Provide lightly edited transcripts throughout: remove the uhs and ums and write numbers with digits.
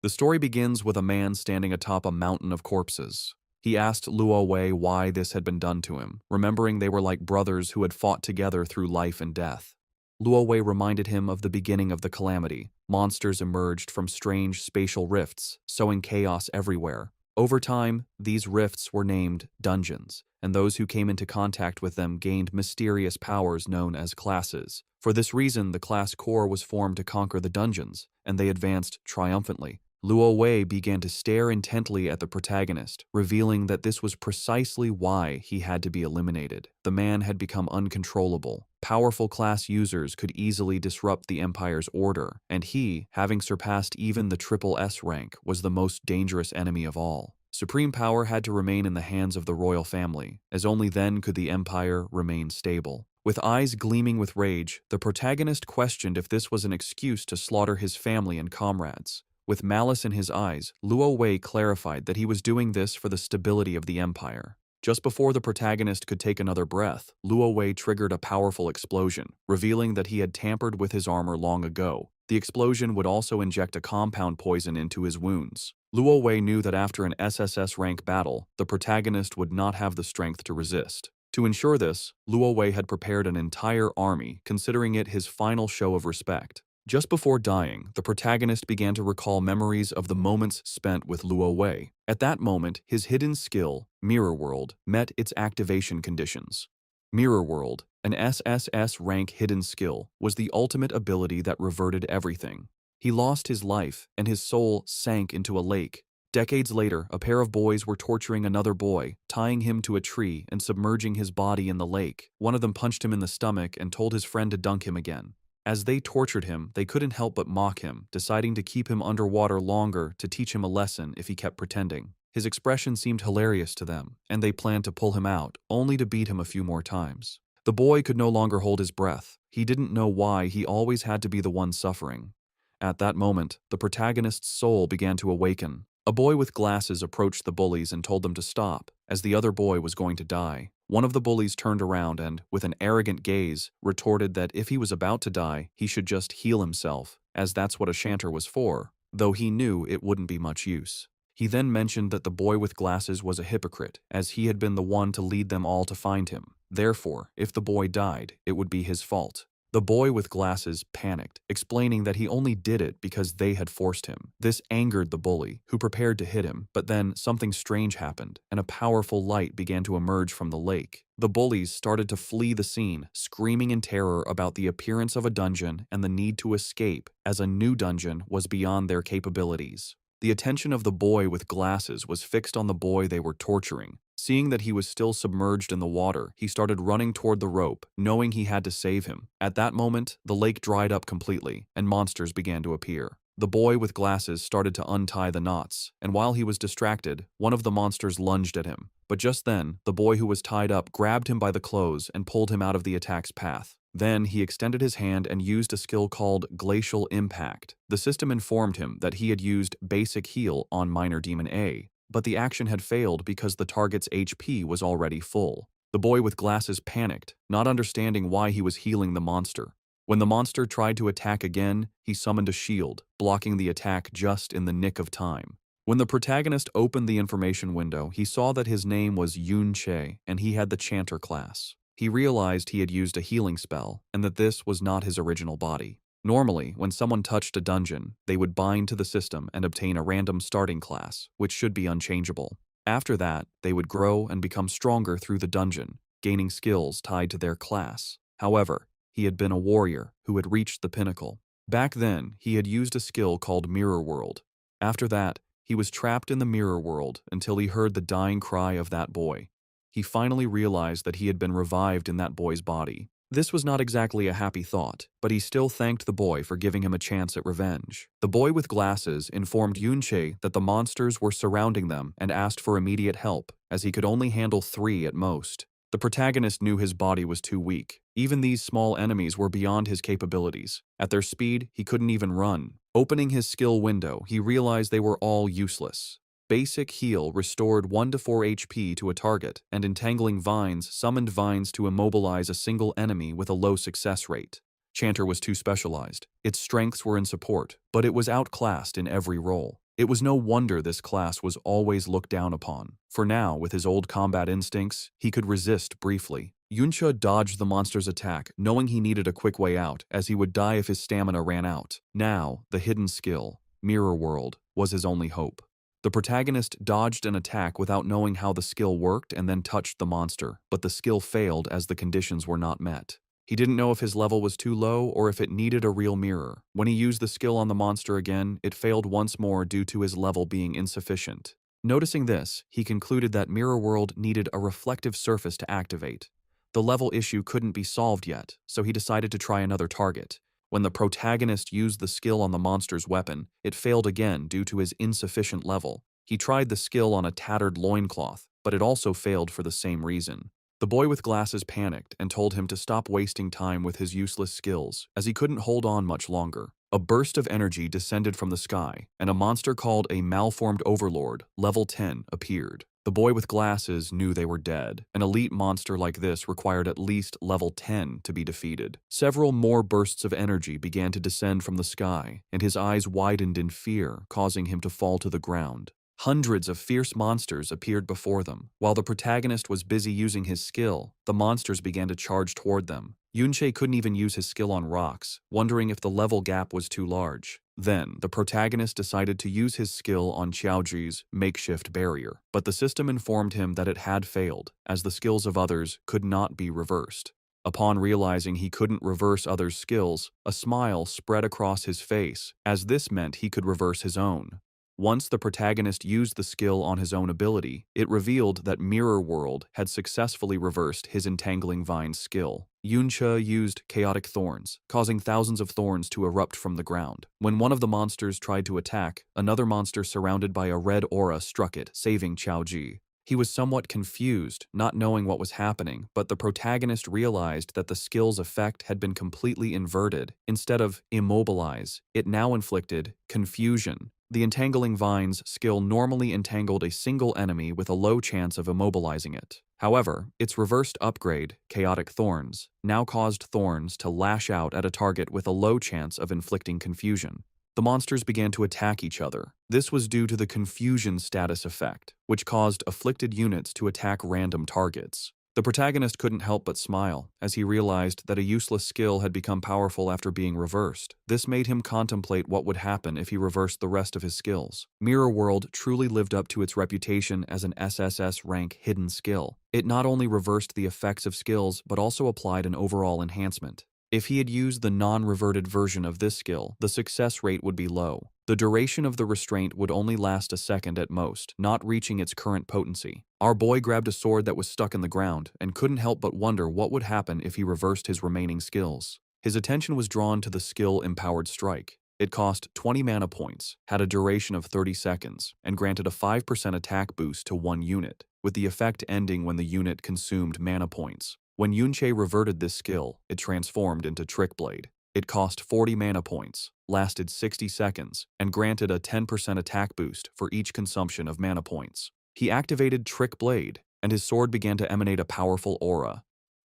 The story begins with a man standing atop a mountain of corpses. He asked Luo Wei why this had been done to him, remembering they were like brothers who had fought together through life and death. Luo Wei reminded him of the beginning of the calamity. Monsters emerged from strange spatial rifts, sowing chaos everywhere. Over time, these rifts were named dungeons, and those who came into contact with them gained mysterious powers known as classes. For this reason, the class core was formed to conquer the dungeons, and they advanced triumphantly. Luo Wei began to stare intently at the protagonist, revealing that this was precisely why he had to be eliminated. The man had become uncontrollable. Powerful class users could easily disrupt the Empire's order, and he, having surpassed even the Triple S rank, was the most dangerous enemy of all. Supreme power had to remain in the hands of the royal family, as only then could the Empire remain stable. With eyes gleaming with rage, the protagonist questioned if this was an excuse to slaughter his family and comrades. With malice in his eyes, Luo Wei clarified that he was doing this for the stability of the Empire. Just before the protagonist could take another breath, Luo Wei triggered a powerful explosion, revealing that he had tampered with his armor long ago. The explosion would also inject a compound poison into his wounds. Luo Wei knew that after an SSS rank battle, the protagonist would not have the strength to resist. To ensure this, Luo Wei had prepared an entire army, considering it his final show of respect. Just before dying, the protagonist began to recall memories of the moments spent with Luo Wei. At that moment, his hidden skill, Mirror World, met its activation conditions. Mirror World, an SSS rank hidden skill, was the ultimate ability that reverted everything. He lost his life, and his soul sank into a lake. Decades later, a pair of boys were torturing another boy, tying him to a tree and submerging his body in the lake. One of them punched him in the stomach and told his friend to dunk him again. As they tortured him, they couldn't help but mock him, deciding to keep him underwater longer to teach him a lesson if he kept pretending. His expression seemed hilarious to them, and they planned to pull him out, only to beat him a few more times. The boy could no longer hold his breath. He didn't know why he always had to be the one suffering. At that moment, the protagonist's soul began to awaken. A boy with glasses approached the bullies and told them to stop, as the other boy was going to die. One of the bullies turned around and, with an arrogant gaze, retorted that if he was about to die, he should just heal himself, as that's what a shanter was for, though he knew it wouldn't be much use. He then mentioned that the boy with glasses was a hypocrite, as he had been the one to lead them all to find him. Therefore, if the boy died, it would be his fault. The boy with glasses panicked, explaining that he only did it because they had forced him. This angered the bully, who prepared to hit him, but then something strange happened, and a powerful light began to emerge from the lake. The bullies started to flee the scene, screaming in terror about the appearance of a dungeon and the need to escape, as a new dungeon was beyond their capabilities. The attention of the boy with glasses was fixed on the boy they were torturing. Seeing that he was still submerged in the water, he started running toward the rope, knowing he had to save him. At that moment, the lake dried up completely, and monsters began to appear. The boy with glasses started to untie the knots, and while he was distracted, one of the monsters lunged at him. But just then, the boy who was tied up grabbed him by the clothes and pulled him out of the attack's path. Then he extended his hand and used a skill called Glacial Impact. The system informed him that he had used Basic Heal on Minor Demon A, but the action had failed because the target's HP was already full. The boy with glasses panicked, not understanding why he was healing the monster. When the monster tried to attack again, he summoned a shield, blocking the attack just in the nick of time. When the protagonist opened the information window, he saw that his name was Yun Che, and he had the Chanter class. He realized he had used a healing spell, and that this was not his original body. Normally, when someone touched a dungeon, they would bind to the system and obtain a random starting class, which should be unchangeable. After that, they would grow and become stronger through the dungeon, gaining skills tied to their class. However, he had been a warrior who had reached the pinnacle. Back then, he had used a skill called Mirror World. After that, he was trapped in the Mirror World until he heard the dying cry of that boy. He finally realized that he had been revived in that boy's body. This was not exactly a happy thought, but he still thanked the boy for giving him a chance at revenge. The boy with glasses informed Yunche that the monsters were surrounding them and asked for immediate help, as he could only handle 3 at most. The protagonist knew his body was too weak. Even these small enemies were beyond his capabilities. At their speed, he couldn't even run. Opening his skill window, he realized they were all useless. Basic Heal restored 1 to 4 HP to a target, and Entangling Vines summoned vines to immobilize a single enemy with a low success rate. Chanter was too specialized. Its strengths were in support, but it was outclassed in every role. It was no wonder this class was always looked down upon. For now, with his old combat instincts, he could resist briefly. Yunche dodged the monster's attack, knowing he needed a quick way out, as he would die if his stamina ran out. Now, the hidden skill, Mirror World, was his only hope. The protagonist dodged an attack without knowing how the skill worked and then touched the monster, but the skill failed as the conditions were not met. He didn't know if his level was too low or if it needed a real mirror. When he used the skill on the monster again, it failed once more due to his level being insufficient. Noticing this, he concluded that Mirror World needed a reflective surface to activate. The level issue couldn't be solved yet, so he decided to try another target. When the protagonist used the skill on the monster's weapon, it failed again due to his insufficient level. He tried the skill on a tattered loincloth, but it also failed for the same reason. The boy with glasses panicked and told him to stop wasting time with his useless skills, as he couldn't hold on much longer. A burst of energy descended from the sky, and a monster called a malformed overlord, level 10, appeared. The boy with glasses knew they were dead. An elite monster like this required at least level 10 to be defeated. Several more bursts of energy began to descend from the sky, and his eyes widened in fear, causing him to fall to the ground. Hundreds of fierce monsters appeared before them. While the protagonist was busy using his skill, the monsters began to charge toward them. Yunche couldn't even use his skill on rocks, wondering if the level gap was too large. Then, the protagonist decided to use his skill on Qiaoji's makeshift barrier, but the system informed him that it had failed, as the skills of others could not be reversed. Upon realizing he couldn't reverse others' skills, a smile spread across his face, as this meant he could reverse his own. Once the protagonist used the skill on his own ability, it revealed that Mirror World had successfully reversed his Entangling Vine skill. Yunche used Chaotic Thorns, causing thousands of thorns to erupt from the ground. When one of the monsters tried to attack, another monster surrounded by a red aura struck it, saving Qiaoji. He was somewhat confused, not knowing what was happening, but the protagonist realized that the skill's effect had been completely inverted. Instead of immobilize, it now inflicted confusion. The Entangling Vines skill normally entangled a single enemy with a low chance of immobilizing it. However, its reversed upgrade, Chaotic Thorns, now caused thorns to lash out at a target with a low chance of inflicting confusion. The monsters began to attack each other. This was due to the confusion status effect, which caused afflicted units to attack random targets. The protagonist couldn't help but smile, as he realized that a useless skill had become powerful after being reversed. This made him contemplate what would happen if he reversed the rest of his skills. Mirror World truly lived up to its reputation as an SSS rank hidden skill. It not only reversed the effects of skills, but also applied an overall enhancement. If he had used the non-reverted version of this skill, the success rate would be low. The duration of the restraint would only last a second at most, not reaching its current potency. Our boy grabbed a sword that was stuck in the ground and couldn't help but wonder what would happen if he reversed his remaining skills. His attention was drawn to the skill Empowered Strike. It cost 20 mana points, had a duration of 30 seconds, and granted a 5% attack boost to one unit, with the effect ending when the unit consumed mana points. When Yunche reverted this skill, it transformed into Trick Blade. It cost 40 mana points, lasted 60 seconds, and granted a 10% attack boost for each consumption of mana points. He activated Trick Blade, and his sword began to emanate a powerful aura.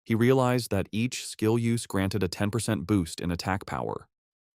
He realized that each skill use granted a 10% boost in attack power.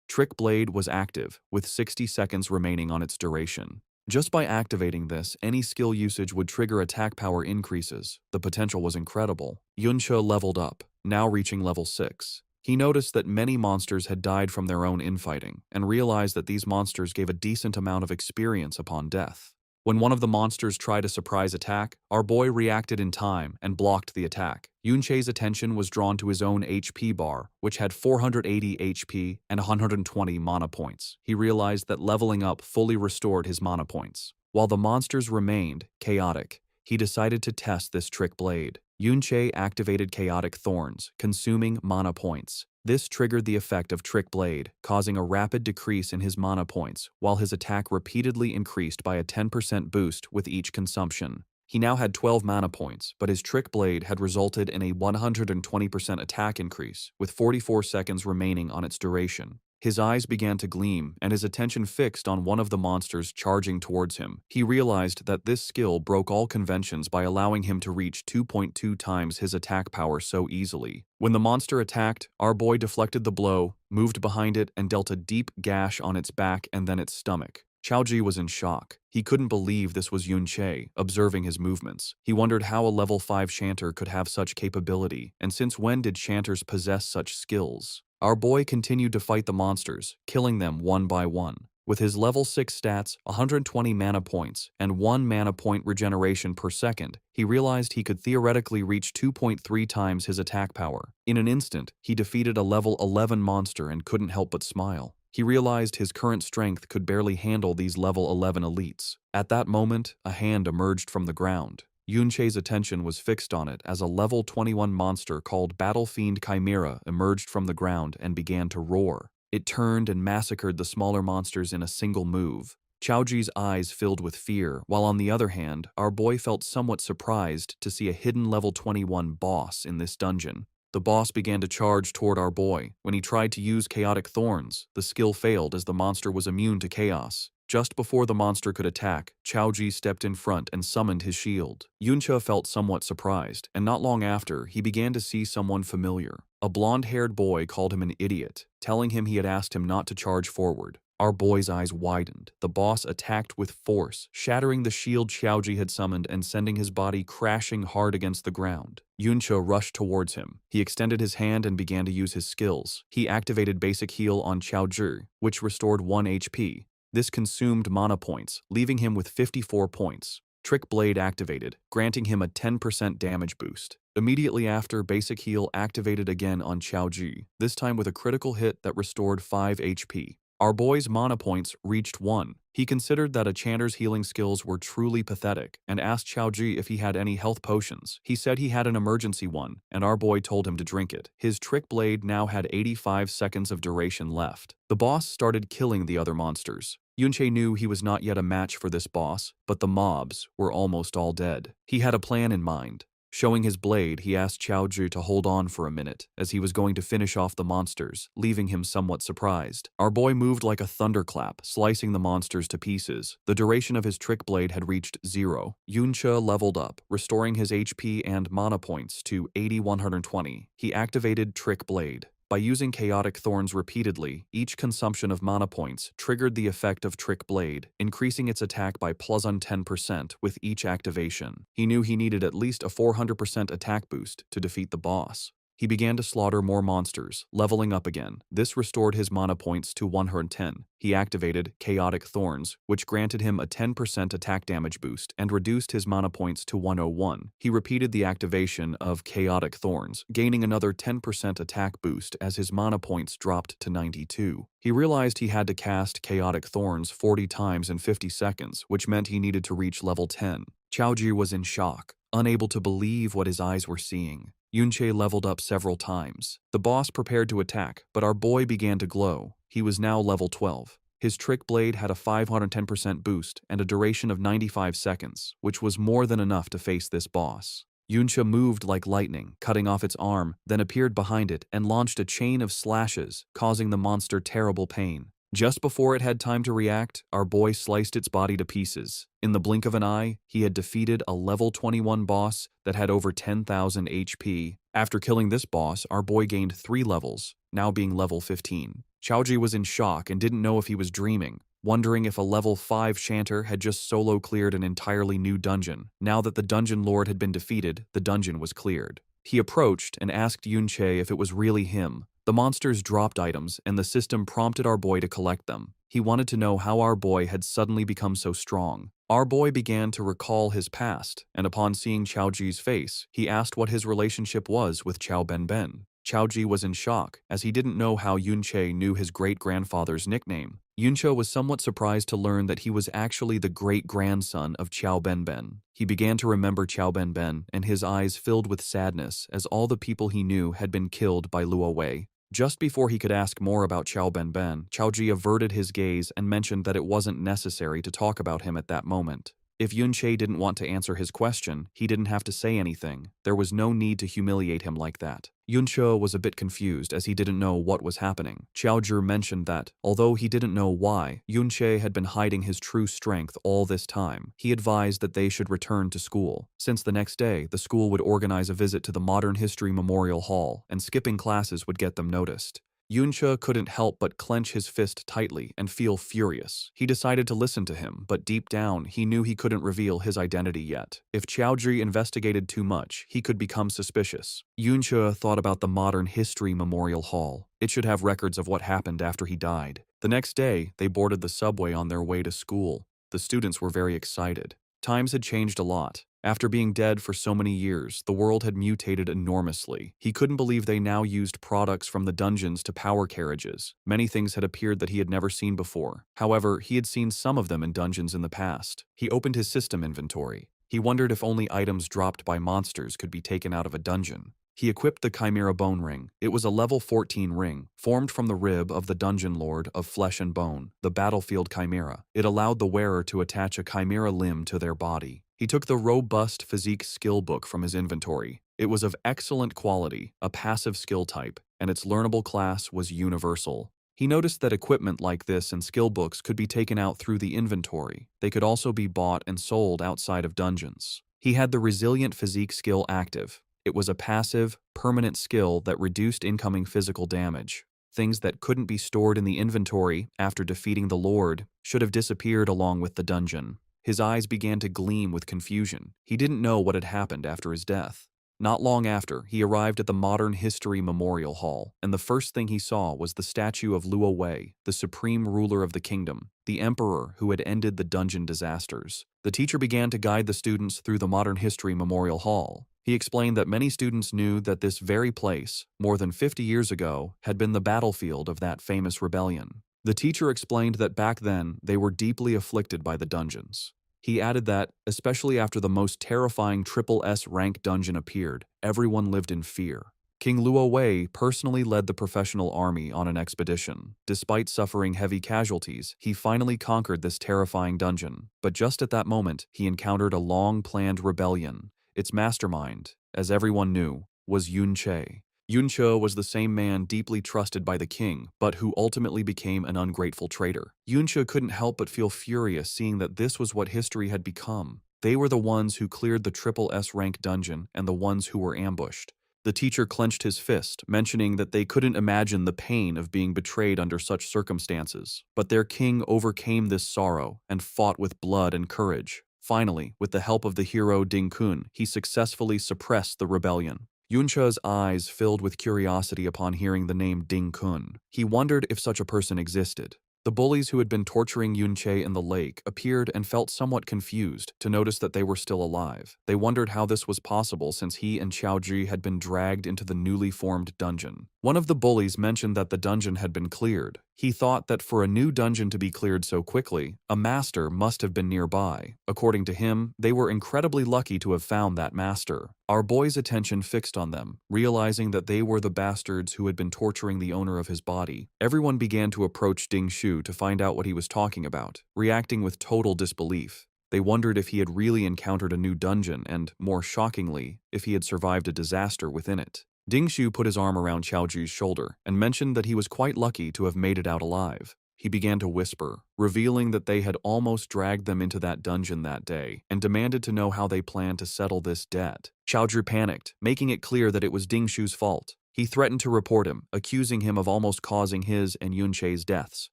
Trick Blade was active, with 60 seconds remaining on its duration. Just by activating this, any skill usage would trigger attack power increases. The potential was incredible. Yunche leveled up, now reaching level 6. He noticed that many monsters had died from their own infighting, and realized that these monsters gave a decent amount of experience upon death. When one of the monsters tried a surprise attack, our boy reacted in time and blocked the attack. Yunche's attention was drawn to his own HP bar, which had 480 HP and 120 mana points. He realized that leveling up fully restored his mana points. While the monsters remained chaotic, he decided to test this Trick Blade. Yunche activated Chaotic Thorns, consuming mana points. This triggered the effect of Trick Blade, causing a rapid decrease in his mana points, while his attack repeatedly increased by a 10% boost with each consumption. He now had 12 mana points, but his Trick Blade had resulted in a 120% attack increase, with 44 seconds remaining on its duration. His eyes began to gleam, and his attention fixed on one of the monsters charging towards him. He realized that this skill broke all conventions by allowing him to reach 2.2 times his attack power so easily. When the monster attacked, our boy deflected the blow, moved behind it, and dealt a deep gash on its back and then its stomach. Chaoji was in shock. He couldn't believe this was Yunche, observing his movements. He wondered how a level 5 chanter could have such capability, and since when did chanters possess such skills? Our boy continued to fight the monsters, killing them one by one. With his level 6 stats, 120 mana points, and 1 mana point regeneration per second, he realized he could theoretically reach 2.3 times his attack power. In an instant, he defeated a level 11 monster and couldn't help but smile. He realized his current strength could barely handle these level 11 elites. At that moment, a hand emerged from the ground. Yunche's attention was fixed on it as a level 21 monster called Battle Fiend Chimera emerged from the ground and began to roar. It turned and massacred the smaller monsters in a single move. Chaoji's eyes filled with fear, while on the other hand, our boy felt somewhat surprised to see a hidden level 21 boss in this dungeon. The boss began to charge toward our boy. When he tried to use Chaotic Thorns, the skill failed as the monster was immune to chaos. Just before the monster could attack, Chaoji stepped in front and summoned his shield. Yunche felt somewhat surprised, and not long after, he began to see someone familiar. A blonde-haired boy called him an idiot, telling him he had asked him not to charge forward. Our boy's eyes widened. The boss attacked with force, shattering the shield Chaoji had summoned and sending his body crashing hard against the ground. Yunche rushed towards him. He extended his hand and began to use his skills. He activated Basic Heal on Chaoji, which restored 1 HP. This consumed mana points, leaving him with 54 points. Trick Blade activated, granting him a 10% damage boost. Immediately after, Basic Heal activated again on Chaoji, this time with a critical hit that restored 5 HP. Our boy's mana points reached 1. He considered that a chanter's healing skills were truly pathetic and asked Chaoji if he had any health potions. He said he had an emergency one, and our boy told him to drink it. His Trick Blade now had 85 seconds of duration left. The boss started killing the other monsters. Yunche knew he was not yet a match for this boss, but the mobs were almost all dead. He had a plan in mind. Showing his blade, he asked Chaoji to hold on for a minute, as he was going to finish off the monsters, leaving him somewhat surprised. Our boy moved like a thunderclap, slicing the monsters to pieces. The duration of his Trick Blade had reached 0. Yunche leveled up, restoring his HP and mana points to 80-120. He activated Trick Blade. By using Chaotic Thorns repeatedly, each consumption of mana points triggered the effect of Trick Blade, increasing its attack by +10% with each activation. He knew he needed at least a 400% attack boost to defeat the boss. He began to slaughter more monsters, leveling up again. This restored his mana points to 110. He activated Chaotic Thorns, which granted him a 10% attack damage boost and reduced his mana points to 101. He repeated the activation of Chaotic Thorns, gaining another 10% attack boost as his mana points dropped to 92. He realized he had to cast Chaotic Thorns 40 times in 50 seconds, which meant he needed to reach level 10. Chaoji was in shock, unable to believe what his eyes were seeing. Yunche leveled up several times. The boss prepared to attack, but our boy began to glow. He was now level 12. His Trick Blade had a 510% boost and a duration of 95 seconds, which was more than enough to face this boss. Yunche moved like lightning, cutting off its arm, then appeared behind it and launched a chain of slashes, causing the monster terrible pain. Just before it had time to react, our boy sliced its body to pieces. In the blink of an eye, he had defeated a level 21 boss that had over 10,000 HP. After killing this boss, our boy gained 3 levels, now being level 15. Chaoji was in shock and didn't know if he was dreaming, wondering if a level 5 chanter had just solo cleared an entirely new dungeon. Now that the dungeon lord had been defeated, the dungeon was cleared. He approached and asked Yunche if it was really him. The monsters dropped items, and the system prompted our boy to collect them. He wanted to know how our boy had suddenly become so strong. Our boy began to recall his past, and upon seeing Chaoji's face, he asked what his relationship was with Chao Benben. Chaoji was in shock, as he didn't know how Yunche knew his great-grandfather's nickname. Yunche was somewhat surprised to learn that he was actually the great-grandson of Chao Benben. He began to remember Chao Benben, and his eyes filled with sadness as all the people he knew had been killed by Luo Wei. Just before he could ask more about Chao Benben, Chaoji averted his gaze and mentioned that it wasn't necessary to talk about him at that moment. If Yunche didn't want to answer his question, he didn't have to say anything. There was no need to humiliate him like that. Yunche was a bit confused as he didn't know what was happening. Chaoji mentioned that, although he didn't know why, Yunche had been hiding his true strength all this time. He advised that they should return to school. Since the next day, the school would organize a visit to the Modern History Memorial Hall, and skipping classes would get them noticed. Yunche couldn't help but clench his fist tightly and feel furious. He decided to listen to him, but deep down, he knew he couldn't reveal his identity yet. If Qiaozhi investigated too much, he could become suspicious. Yunche thought about the Modern History Memorial Hall. It should have records of what happened after he died. The next day, they boarded the subway on their way to school. The students were very excited. Times had changed a lot. After being dead for so many years, the world had mutated enormously. He couldn't believe they now used products from the dungeons to power carriages. Many things had appeared that he had never seen before. However, he had seen some of them in dungeons in the past. He opened his system inventory. He wondered if only items dropped by monsters could be taken out of a dungeon. He equipped the Chimera Bone Ring. It was a level 14 ring, formed from the rib of the Dungeon Lord of Flesh and Bone, the Battlefield Chimera. It allowed the wearer to attach a chimera limb to their body. He took the robust physique skill book from his inventory. It was of excellent quality, a passive skill type, and its learnable class was universal. He noticed that equipment like this and skill books could be taken out through the inventory. They could also be bought and sold outside of dungeons. He had the Resilient Physique skill active. It was a passive, permanent skill that reduced incoming physical damage. Things that couldn't be stored in the inventory after defeating the Lord should have disappeared along with the dungeon. His eyes began to gleam with confusion. He didn't know what had happened after his death. Not long after, he arrived at the Modern History Memorial Hall, and the first thing he saw was the statue of Luo Wei, the supreme ruler of the kingdom, the emperor who had ended the dungeon disasters. The teacher began to guide the students through the Modern History Memorial Hall. He explained that many students knew that this very place, more than 50 years ago, had been the battlefield of that famous rebellion. The teacher explained that back then, they were deeply afflicted by the dungeons. He added that, especially after the most terrifying SSS rank dungeon appeared, everyone lived in fear. King Luo Wei personally led the professional army on an expedition. Despite suffering heavy casualties, he finally conquered this terrifying dungeon. But just at that moment, he encountered a long-planned rebellion. Its mastermind, as everyone knew, was Yunche. Yunche was the same man deeply trusted by the king, but who ultimately became an ungrateful traitor. Yunche couldn't help but feel furious seeing that this was what history had become. They were the ones who cleared the SSS rank dungeon and the ones who were ambushed. The teacher clenched his fist, mentioning that they couldn't imagine the pain of being betrayed under such circumstances. But their king overcame this sorrow and fought with blood and courage. Finally, with the help of the hero Ding Kun, he successfully suppressed the rebellion. Yunche's eyes filled with curiosity upon hearing the name Ding Kun. He wondered if such a person existed. The bullies who had been torturing Yunche in the lake appeared and felt somewhat confused to notice that they were still alive. They wondered how this was possible since he and Qiaozhi had been dragged into the newly formed dungeon. One of the bullies mentioned that the dungeon had been cleared. He thought that for a new dungeon to be cleared so quickly, a master must have been nearby. According to him, they were incredibly lucky to have found that master. Our boy's attention fixed on them, realizing that they were the bastards who had been torturing the owner of his body. Everyone began to approach Ding Shu to find out what he was talking about, reacting with total disbelief. They wondered if he had really encountered a new dungeon and, more shockingly, if he had survived a disaster within it. Ding Shu put his arm around Qiaozhi's shoulder and mentioned that he was quite lucky to have made it out alive. He began to whisper, revealing that they had almost dragged them into that dungeon that day and demanded to know how they planned to settle this debt. Qiaozhi panicked, making it clear that it was Ding Shu's fault. He threatened to report him, accusing him of almost causing his and Yunche's deaths.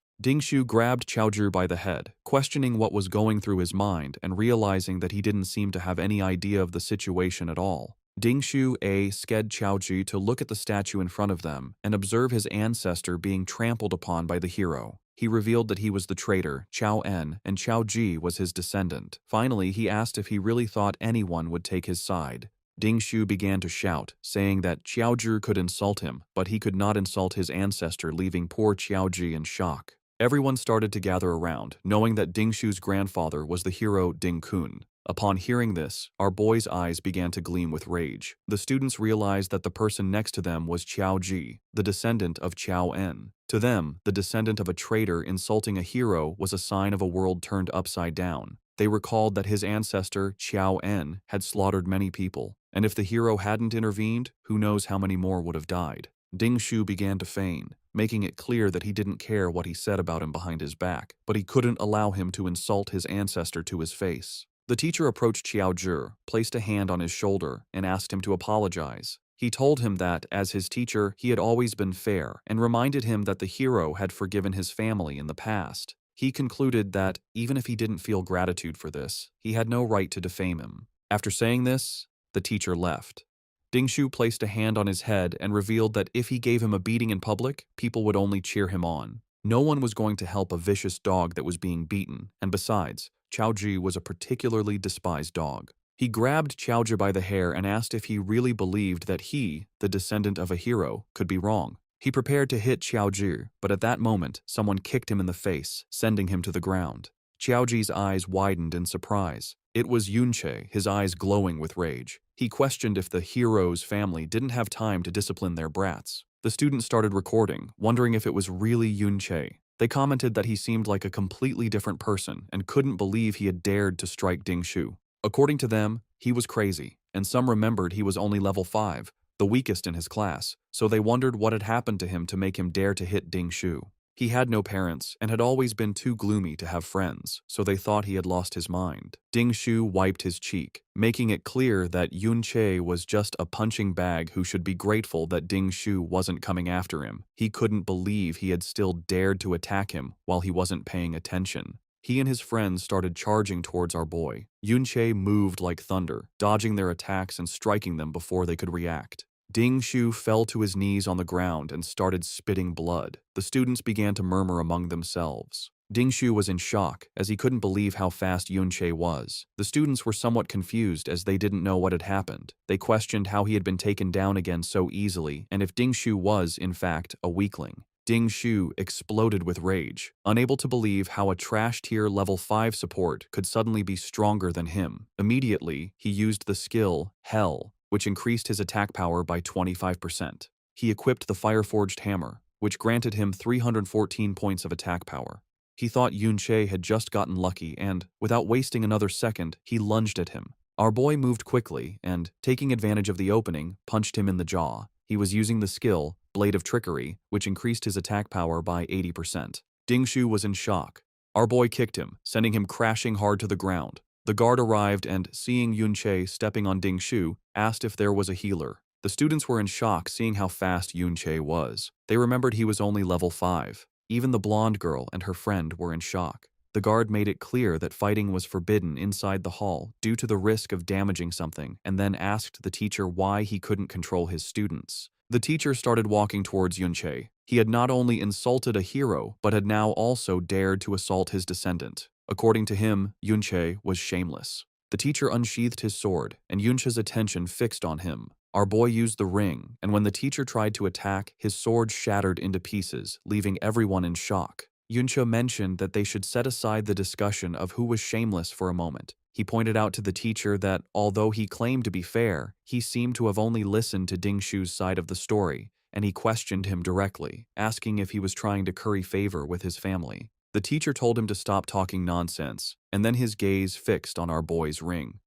Ding Shu grabbed Qiaozhi by the head, questioning what was going through his mind and realizing that he didn't seem to have any idea of the situation at all. Ding Shu sked Qiaozhi to look at the statue in front of them and observe his ancestor being trampled upon by the hero. He revealed that he was the traitor, Qiao En, and Qiaozhi was his descendant. Finally, he asked if he really thought anyone would take his side. Ding Shu began to shout, saying that Qiaozhi could insult him, but he could not insult his ancestor, leaving poor Qiaozhi in shock. Everyone started to gather around, knowing that Ding Shu's grandfather was the hero Ding Kun. Upon hearing this, our boy's eyes began to gleam with rage. The students realized that the person next to them was Qiaozhi, the descendant of Qiao En. To them, the descendant of a traitor insulting a hero was a sign of a world turned upside down. They recalled that his ancestor, Qiao En, had slaughtered many people, and if the hero hadn't intervened, who knows how many more would have died. Ding Shu began to feign, making it clear that he didn't care what he said about him behind his back, but he couldn't allow him to insult his ancestor to his face. The teacher approached Qiaozhi, placed a hand on his shoulder, and asked him to apologize. He told him that, as his teacher, he had always been fair and reminded him that the hero had forgiven his family in the past. He concluded that, even if he didn't feel gratitude for this, he had no right to defame him. After saying this, the teacher left. Ding Shu placed a hand on his head and revealed that if he gave him a beating in public, people would only cheer him on. No one was going to help a vicious dog that was being beaten, and besides, Qiaoji was a particularly despised dog. He grabbed Qiaoji by the hair and asked if he really believed that he, the descendant of a hero, could be wrong. He prepared to hit Qiaoji, but at that moment, someone kicked him in the face, sending him to the ground. Qiaoji's eyes widened in surprise. It was Yunche, his eyes glowing with rage. He questioned if the hero's family didn't have time to discipline their brats. The students started recording, wondering if it was really Yunche. They commented that he seemed like a completely different person and couldn't believe he had dared to strike Ding Shu. According to them, he was crazy, and some remembered he was only level 5, the weakest in his class, so they wondered what had happened to him to make him dare to hit Ding Shu. He had no parents and had always been too gloomy to have friends, so they thought he had lost his mind. Ding Shu wiped his cheek, making it clear that Yunche was just a punching bag who should be grateful that Ding Shu wasn't coming after him. He couldn't believe he had still dared to attack him while he wasn't paying attention. He and his friends started charging towards our boy. Yunche moved like thunder, dodging their attacks and striking them before they could react. Ding Shu fell to his knees on the ground and started spitting blood. The students began to murmur among themselves. Ding Shu was in shock, as he couldn't believe how fast Yunche was. The students were somewhat confused as they didn't know what had happened. They questioned how he had been taken down again so easily, and if Ding Shu was, in fact, a weakling. Ding Shu exploded with rage, unable to believe how a trash-tier level 5 support could suddenly be stronger than him. Immediately, he used the skill, Hell, which increased his attack power by 25%. He equipped the Fireforged Hammer, which granted him 314 points of attack power. He thought Yunche had just gotten lucky and, without wasting another second, he lunged at him. Our boy moved quickly and, taking advantage of the opening, punched him in the jaw. He was using the skill, Blade of Trickery, which increased his attack power by 80%. Ding Shu was in shock. Our boy kicked him, sending him crashing hard to the ground. The guard arrived and, seeing Yunche stepping on Ding Shu, asked if there was a healer. The students were in shock seeing how fast Yunche was. They remembered he was only level 5. Even the blonde girl and her friend were in shock. The guard made it clear that fighting was forbidden inside the hall due to the risk of damaging something, and then asked the teacher why he couldn't control his students. The teacher started walking towards Yunche. He had not only insulted a hero, but had now also dared to assault his descendant. According to him, Yunche was shameless. The teacher unsheathed his sword, and Yunche's attention fixed on him. Our boy used the ring, and when the teacher tried to attack, his sword shattered into pieces, leaving everyone in shock. Yunche mentioned that they should set aside the discussion of who was shameless for a moment. He pointed out to the teacher that, although he claimed to be fair, he seemed to have only listened to Ding Shu's side of the story, and he questioned him directly, asking if he was trying to curry favor with his family. The teacher told him to stop talking nonsense, and then his gaze fixed on our boy's ring.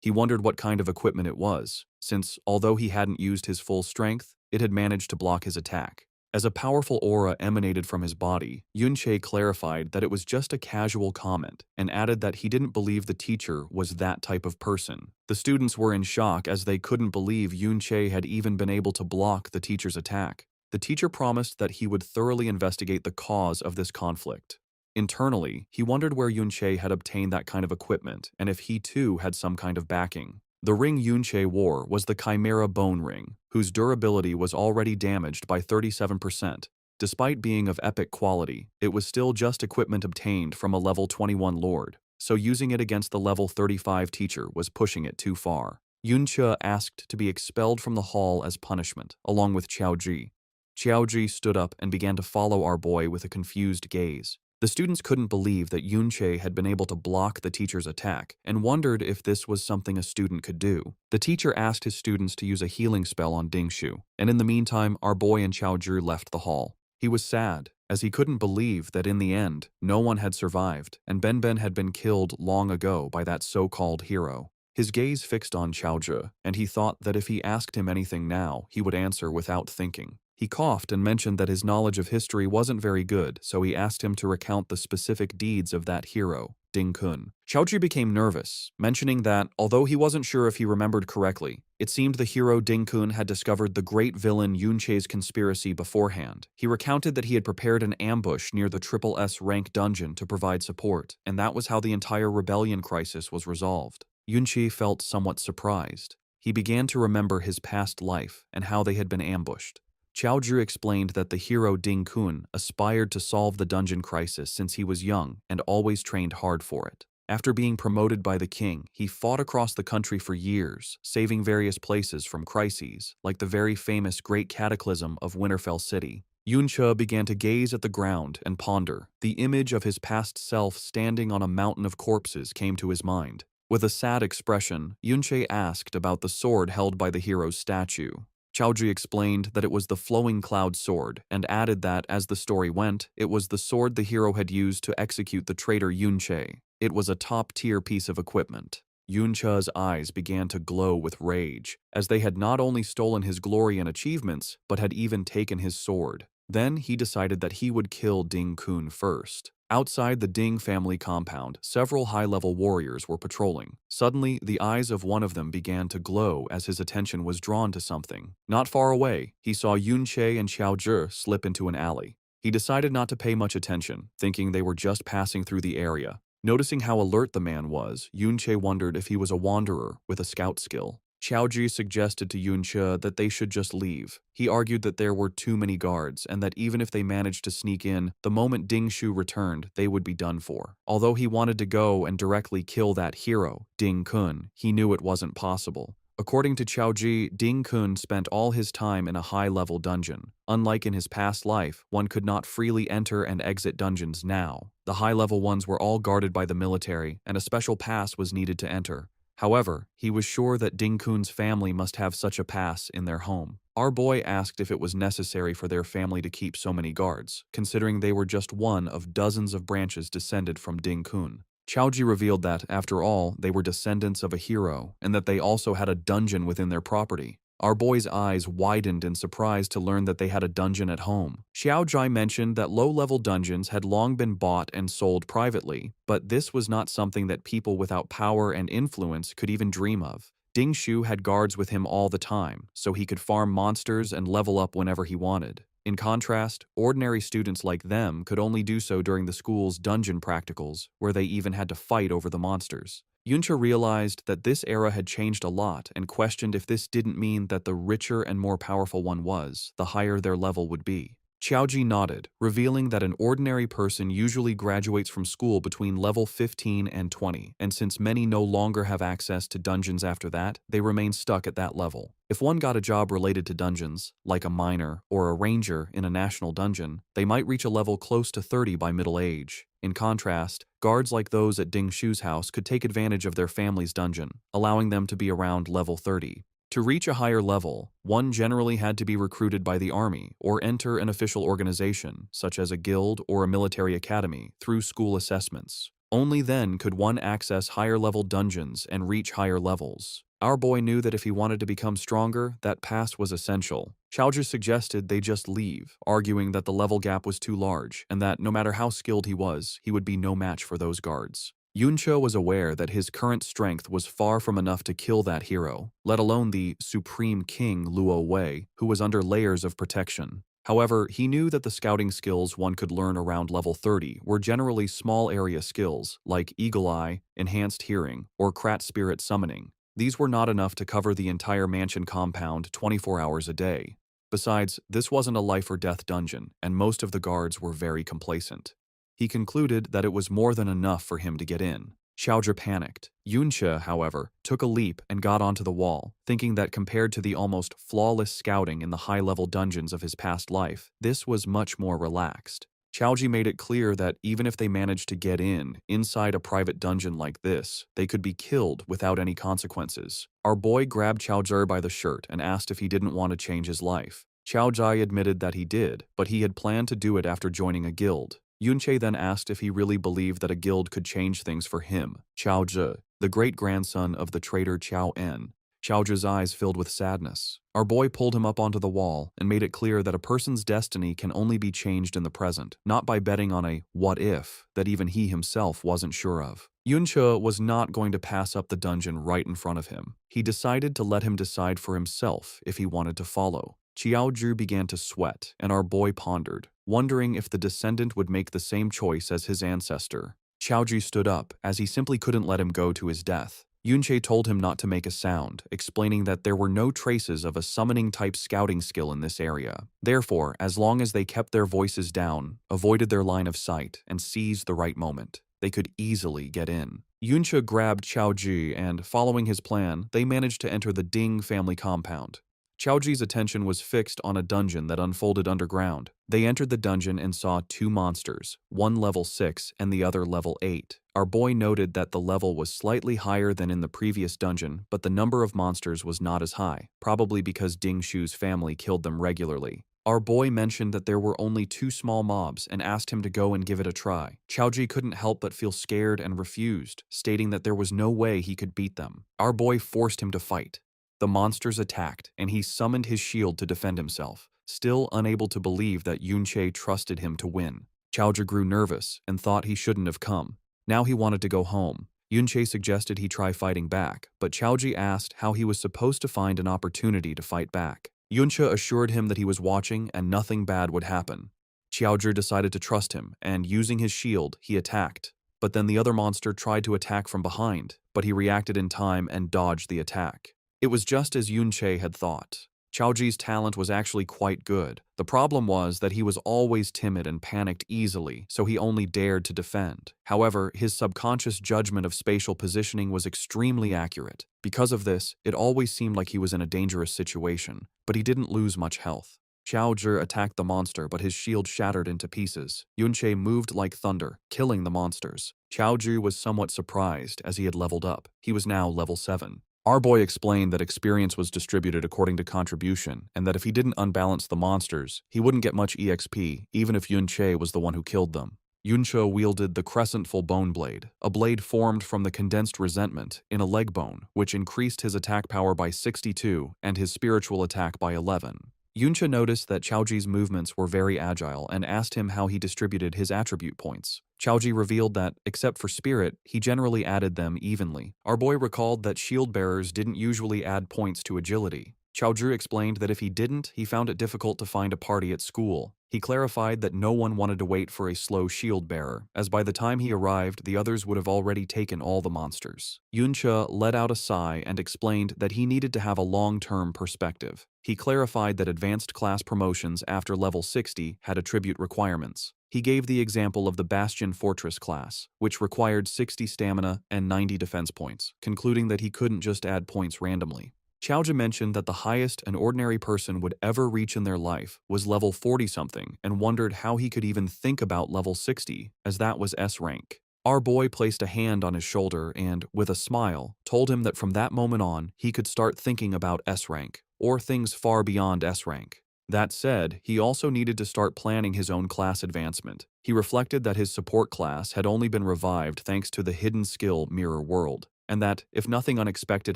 He wondered what kind of equipment it was, since, although he hadn't used his full strength, it had managed to block his attack. As a powerful aura emanated from his body, Yunche clarified that it was just a casual comment and added that he didn't believe the teacher was that type of person. The students were in shock as they couldn't believe Yunche had even been able to block the teacher's attack. The teacher promised that he would thoroughly investigate the cause of this conflict. Internally, he wondered where Yunche had obtained that kind of equipment and if he too had some kind of backing. The ring Yunche wore was the Chimera Bone Ring, whose durability was already damaged by 37%. Despite being of epic quality, it was still just equipment obtained from a level 21 lord, so using it against the level 35 teacher was pushing it too far. Yunche asked to be expelled from the hall as punishment, along with Qiaoji. Qiaoji stood up and began to follow our boy with a confused gaze. The students couldn't believe that Yunche had been able to block the teacher's attack and wondered if this was something a student could do. The teacher asked his students to use a healing spell on Ding Shu, and in the meantime, our boy and Qiaoji left the hall. He was sad, as he couldn't believe that in the end, no one had survived, and Ben had been killed long ago by that so-called hero. His gaze fixed on Qiaoji, and he thought that if he asked him anything now, he would answer without thinking. He coughed and mentioned that his knowledge of history wasn't very good, so he asked him to recount the specific deeds of that hero. Ding Kun. Xiaozhi became nervous, mentioning that, although he wasn't sure if he remembered correctly, it seemed the hero Ding Kun had discovered the great villain Yun Che's conspiracy beforehand. He recounted that he had prepared an ambush near the Triple S rank dungeon to provide support, and that was how the entire rebellion crisis was resolved. Yun Che felt somewhat surprised. He began to remember his past life and how they had been ambushed. Qiao Zhi explained that the hero Ding Kun aspired to solve the dungeon crisis since he was young and always trained hard for it. After being promoted by the king, he fought across the country for years, saving various places from crises, like the very famous Great Cataclysm of Winterfell City. Yun Che began to gaze at the ground and ponder. The image of his past self standing on a mountain of corpses came to his mind. With a sad expression, Yun Che asked about the sword held by the hero's statue. Qiao Zhi explained that it was the Flowing Cloud sword, and added that, as the story went, it was the sword the hero had used to execute the traitor Yun Che. It was a top-tier piece of equipment. Yun Che's eyes began to glow with rage, as they had not only stolen his glory and achievements, but had even taken his sword. Then he decided that he would kill Ding Kun first. Outside the Ding family compound, several high-level warriors were patrolling. Suddenly, the eyes of one of them began to glow as his attention was drawn to something. Not far away, he saw Yun Che and Qiao Zhi slip into an alley. He decided not to pay much attention, thinking they were just passing through the area. Noticing how alert the man was, Yun Che wondered if he was a wanderer with a scout skill. Qiao Zhi suggested to Yun Che that they should just leave. He argued that there were too many guards, and that even if they managed to sneak in, the moment Ding Shu returned, they would be done for. Although he wanted to go and directly kill that hero, Ding Kun, he knew it wasn't possible. According to Qiao Zhi, Ding Kun spent all his time in a high-level dungeon. Unlike in his past life, one could not freely enter and exit dungeons now. The high-level ones were all guarded by the military, and a special pass was needed to enter. However, he was sure that Ding Kun's family must have such a pass in their home. Our boy asked if it was necessary for their family to keep so many guards, considering they were just one of dozens of branches descended from Ding Kun. Qiao Zhi revealed that, after all, they were descendants of a hero, and that they also had a dungeon within their property. Our boy's eyes widened in surprise to learn that they had a dungeon at home. Xiao Zhi mentioned that low-level dungeons had long been bought and sold privately, but this was not something that people without power and influence could even dream of. Ding Shu had guards with him all the time, so he could farm monsters and level up whenever he wanted. In contrast, ordinary students like them could only do so during the school's dungeon practicals, where they even had to fight over the monsters. Yun Che realized that this era had changed a lot and questioned if this didn't mean that the richer and more powerful one was, the higher their level would be. Qiao Zhi nodded, revealing that an ordinary person usually graduates from school between level 15 and 20, and since many no longer have access to dungeons after that, they remain stuck at that level. If one got a job related to dungeons, like a miner or a ranger in a national dungeon, they might reach a level close to 30 by middle age. In contrast, guards like those at Ding Shu's house could take advantage of their family's dungeon, allowing them to be around level 30. To reach a higher level, one generally had to be recruited by the army or enter an official organization, such as a guild or a military academy, through school assessments. Only then could one access higher-level dungeons and reach higher levels. Our boy knew that if he wanted to become stronger, that pass was essential. Qiao Zhi suggested they just leave, arguing that the level gap was too large and that no matter how skilled he was, he would be no match for those guards. Yun Che was aware that his current strength was far from enough to kill that hero, let alone the Supreme King Luo Wei, who was under layers of protection. However, he knew that the scouting skills one could learn around level 30 were generally small area skills, like Eagle Eye, Enhanced Hearing, or Krat Spirit Summoning. These were not enough to cover the entire mansion compound 24 hours a day. Besides, this wasn't a life-or-death dungeon, and most of the guards were very complacent. He concluded that it was more than enough for him to get in. Qiao Zhi panicked. Yun Che, however, took a leap and got onto the wall, thinking that compared to the almost flawless scouting in the high-level dungeons of his past life, this was much more relaxed. Qiao Zhi made it clear that even if they managed to get inside a private dungeon like this, they could be killed without any consequences. Our boy grabbed Qiao Zhi by the shirt and asked if he didn't want to change his life. Qiao Zhi admitted that he did, but he had planned to do it after joining a guild. Yun Che then asked if he really believed that a guild could change things for him. Qiao Zhi, the great-grandson of the traitor Qiao En. Xiaozhi's eyes filled with sadness. Our boy pulled him up onto the wall and made it clear that a person's destiny can only be changed in the present, not by betting on a what if that even he himself wasn't sure of. Yunche was not going to pass up the dungeon right in front of him. He decided to let him decide for himself if he wanted to follow. Qiaozhi began to sweat, and our boy pondered, wondering if the descendant would make the same choice as his ancestor. Qiaozhi stood up, as he simply couldn't let him go to his death. Yunche told him not to make a sound, explaining that there were no traces of a summoning-type scouting skill in this area. Therefore, as long as they kept their voices down, avoided their line of sight, and seized the right moment, they could easily get in. Yunche grabbed Qiaozhi and, following his plan, they managed to enter the Ding family compound. Qiaozhi's attention was fixed on a dungeon that unfolded underground. They entered the dungeon and saw two monsters, one level 6 and the other level 8. Our boy noted that the level was slightly higher than in the previous dungeon, but the number of monsters was not as high, probably because Ding Shu's family killed them regularly. Our boy mentioned that there were only two small mobs and asked him to go and give it a try. Qiaozhi couldn't help but feel scared and refused, stating that there was no way he could beat them. Our boy forced him to fight. The monsters attacked, and he summoned his shield to defend himself, still unable to believe that Yunche trusted him to win. Qiaozhi grew nervous and thought he shouldn't have come. Now he wanted to go home. Yunche suggested he try fighting back, but Qiaozhi asked how he was supposed to find an opportunity to fight back. Yunche assured him that he was watching and nothing bad would happen. Qiaozhi decided to trust him, and using his shield, he attacked. But then the other monster tried to attack from behind, but he reacted in time and dodged the attack. It was just as Yunche had thought. Qiaozhi's talent was actually quite good. The problem was that he was always timid and panicked easily, so he only dared to defend. However, his subconscious judgment of spatial positioning was extremely accurate. Because of this, it always seemed like he was in a dangerous situation, but he didn't lose much health. Qiaozhi attacked the monster, but his shield shattered into pieces. Yunche moved like thunder, killing the monsters. Qiaozhi was somewhat surprised as he had leveled up. He was now level 7. Our boy explained that experience was distributed according to contribution, and that if he didn't unbalance the monsters, he wouldn't get much EXP, even if Yunche was the one who killed them. Yunche wielded the Crescentful Bone Blade, a blade formed from the condensed resentment in a leg bone, which increased his attack power by 62 and his spiritual attack by 11. Yunche noticed that Qiaozhi's movements were very agile and asked him how he distributed his attribute points. Qiaozhi revealed that, except for spirit, he generally added them evenly. Our boy recalled that shield bearers didn't usually add points to agility. Qiaozhi explained that if he didn't, he found it difficult to find a party at school. He clarified that no one wanted to wait for a slow shield bearer, as by the time he arrived, the others would have already taken all the monsters. Yunche let out a sigh and explained that he needed to have a long-term perspective. He clarified that advanced class promotions after level 60 had attribute requirements. He gave the example of the Bastion Fortress class, which required 60 stamina and 90 defense points, concluding that he couldn't just add points randomly. Qiaozhi mentioned that the highest an ordinary person would ever reach in their life was level 40-something and wondered how he could even think about level 60, as that was S rank. Our boy placed a hand on his shoulder and, with a smile, told him that from that moment on, he could start thinking about S rank, or things far beyond S rank. That said, he also needed to start planning his own class advancement. He reflected that his support class had only been revived thanks to the hidden skill Mirror World, and that, if nothing unexpected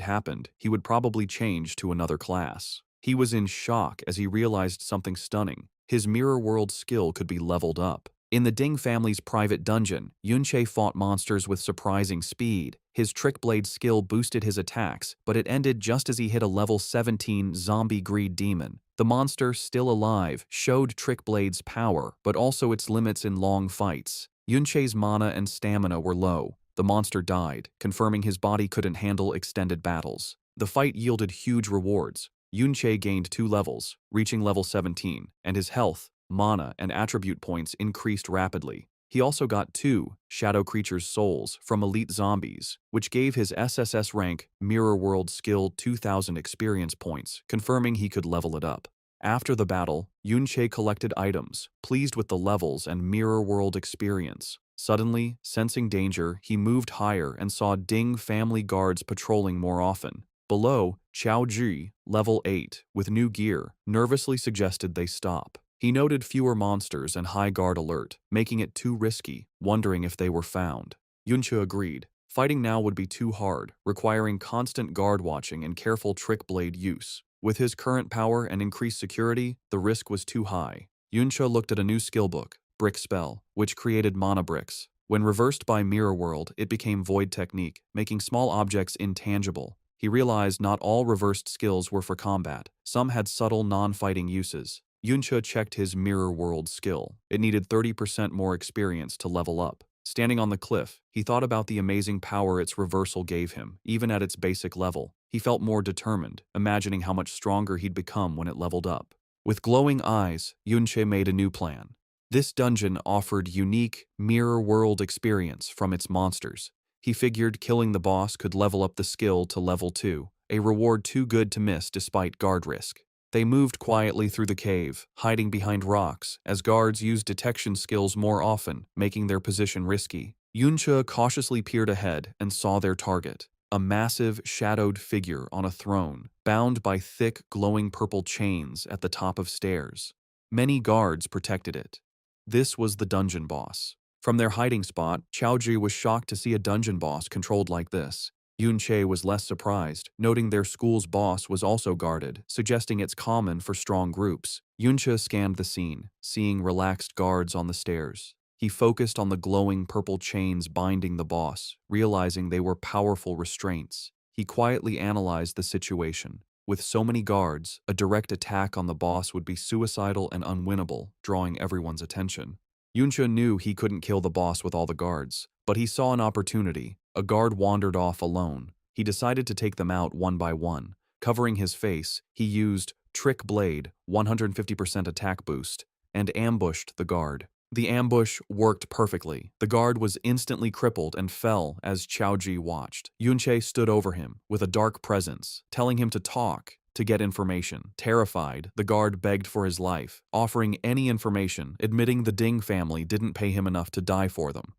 happened, he would probably change to another class. He was in shock as he realized something stunning. His Mirror World skill could be leveled up. In the Ding family's private dungeon, Yunche fought monsters with surprising speed. His Trick Blade skill boosted his attacks, but it ended just as he hit a level 17 zombie greed demon. The monster, still alive, showed Trick Blade's power, but also its limits in long fights. Yunche's mana and stamina were low. The monster died, confirming his body couldn't handle extended battles. The fight yielded huge rewards. Yunche gained 2 levels, reaching level 17, and his health, mana, and attribute points increased rapidly. He also got 2 Shadow Creatures' Souls from Elite Zombies, which gave his SSS rank Mirror World skill 2,000 experience points, confirming he could level it up. After the battle, Yunche collected items, pleased with the levels and Mirror World experience. Suddenly, sensing danger, he moved higher and saw Ding family guards patrolling more often. Below, Qiaozhi, level 8, with new gear, nervously suggested they stop. He noted fewer monsters and high guard alert, making it too risky, wondering if they were found. Yunche agreed. Fighting now would be too hard, requiring constant guard watching and careful trick blade use. With his current power and increased security, the risk was too high. Yuncha looked at a new skill book, Brick Spell, which created mana bricks. When reversed by Mirror World, it became Void Technique, making small objects intangible. He realized not all reversed skills were for combat. Some had subtle non-fighting uses. Yuncha checked his Mirror World skill. It needed 30% more experience to level up. Standing on the cliff, he thought about the amazing power its reversal gave him, even at its basic level. He felt more determined, imagining how much stronger he'd become when it leveled up. With glowing eyes, Yunche made a new plan. This dungeon offered unique, mirror world experience from its monsters. He figured killing the boss could level up the skill to level 2, a reward too good to miss despite guard risk. They moved quietly through the cave, hiding behind rocks, as guards used detection skills more often, making their position risky. Yuncha cautiously peered ahead and saw their target. A massive, shadowed figure on a throne, bound by thick, glowing purple chains at the top of stairs. Many guards protected it. This was the dungeon boss. From their hiding spot, Chaoji was shocked to see a dungeon boss controlled like this. Yunche was less surprised, noting their school's boss was also guarded, suggesting it's common for strong groups. Yunche scanned the scene, seeing relaxed guards on the stairs. He focused on the glowing purple chains binding the boss, realizing they were powerful restraints. He quietly analyzed the situation. With so many guards, a direct attack on the boss would be suicidal and unwinnable, drawing everyone's attention. Yuncha knew he couldn't kill the boss with all the guards, but he saw an opportunity. A guard wandered off alone. He decided to take them out one by one. Covering his face, he used Trick Blade, 150% attack boost, and ambushed the guard. The ambush worked perfectly. The guard was instantly crippled and fell as Chaoji watched. Yunche stood over him with a dark presence, telling him to talk, to get information. Terrified, the guard begged for his life, offering any information, admitting the Ding family didn't pay him enough to die for them.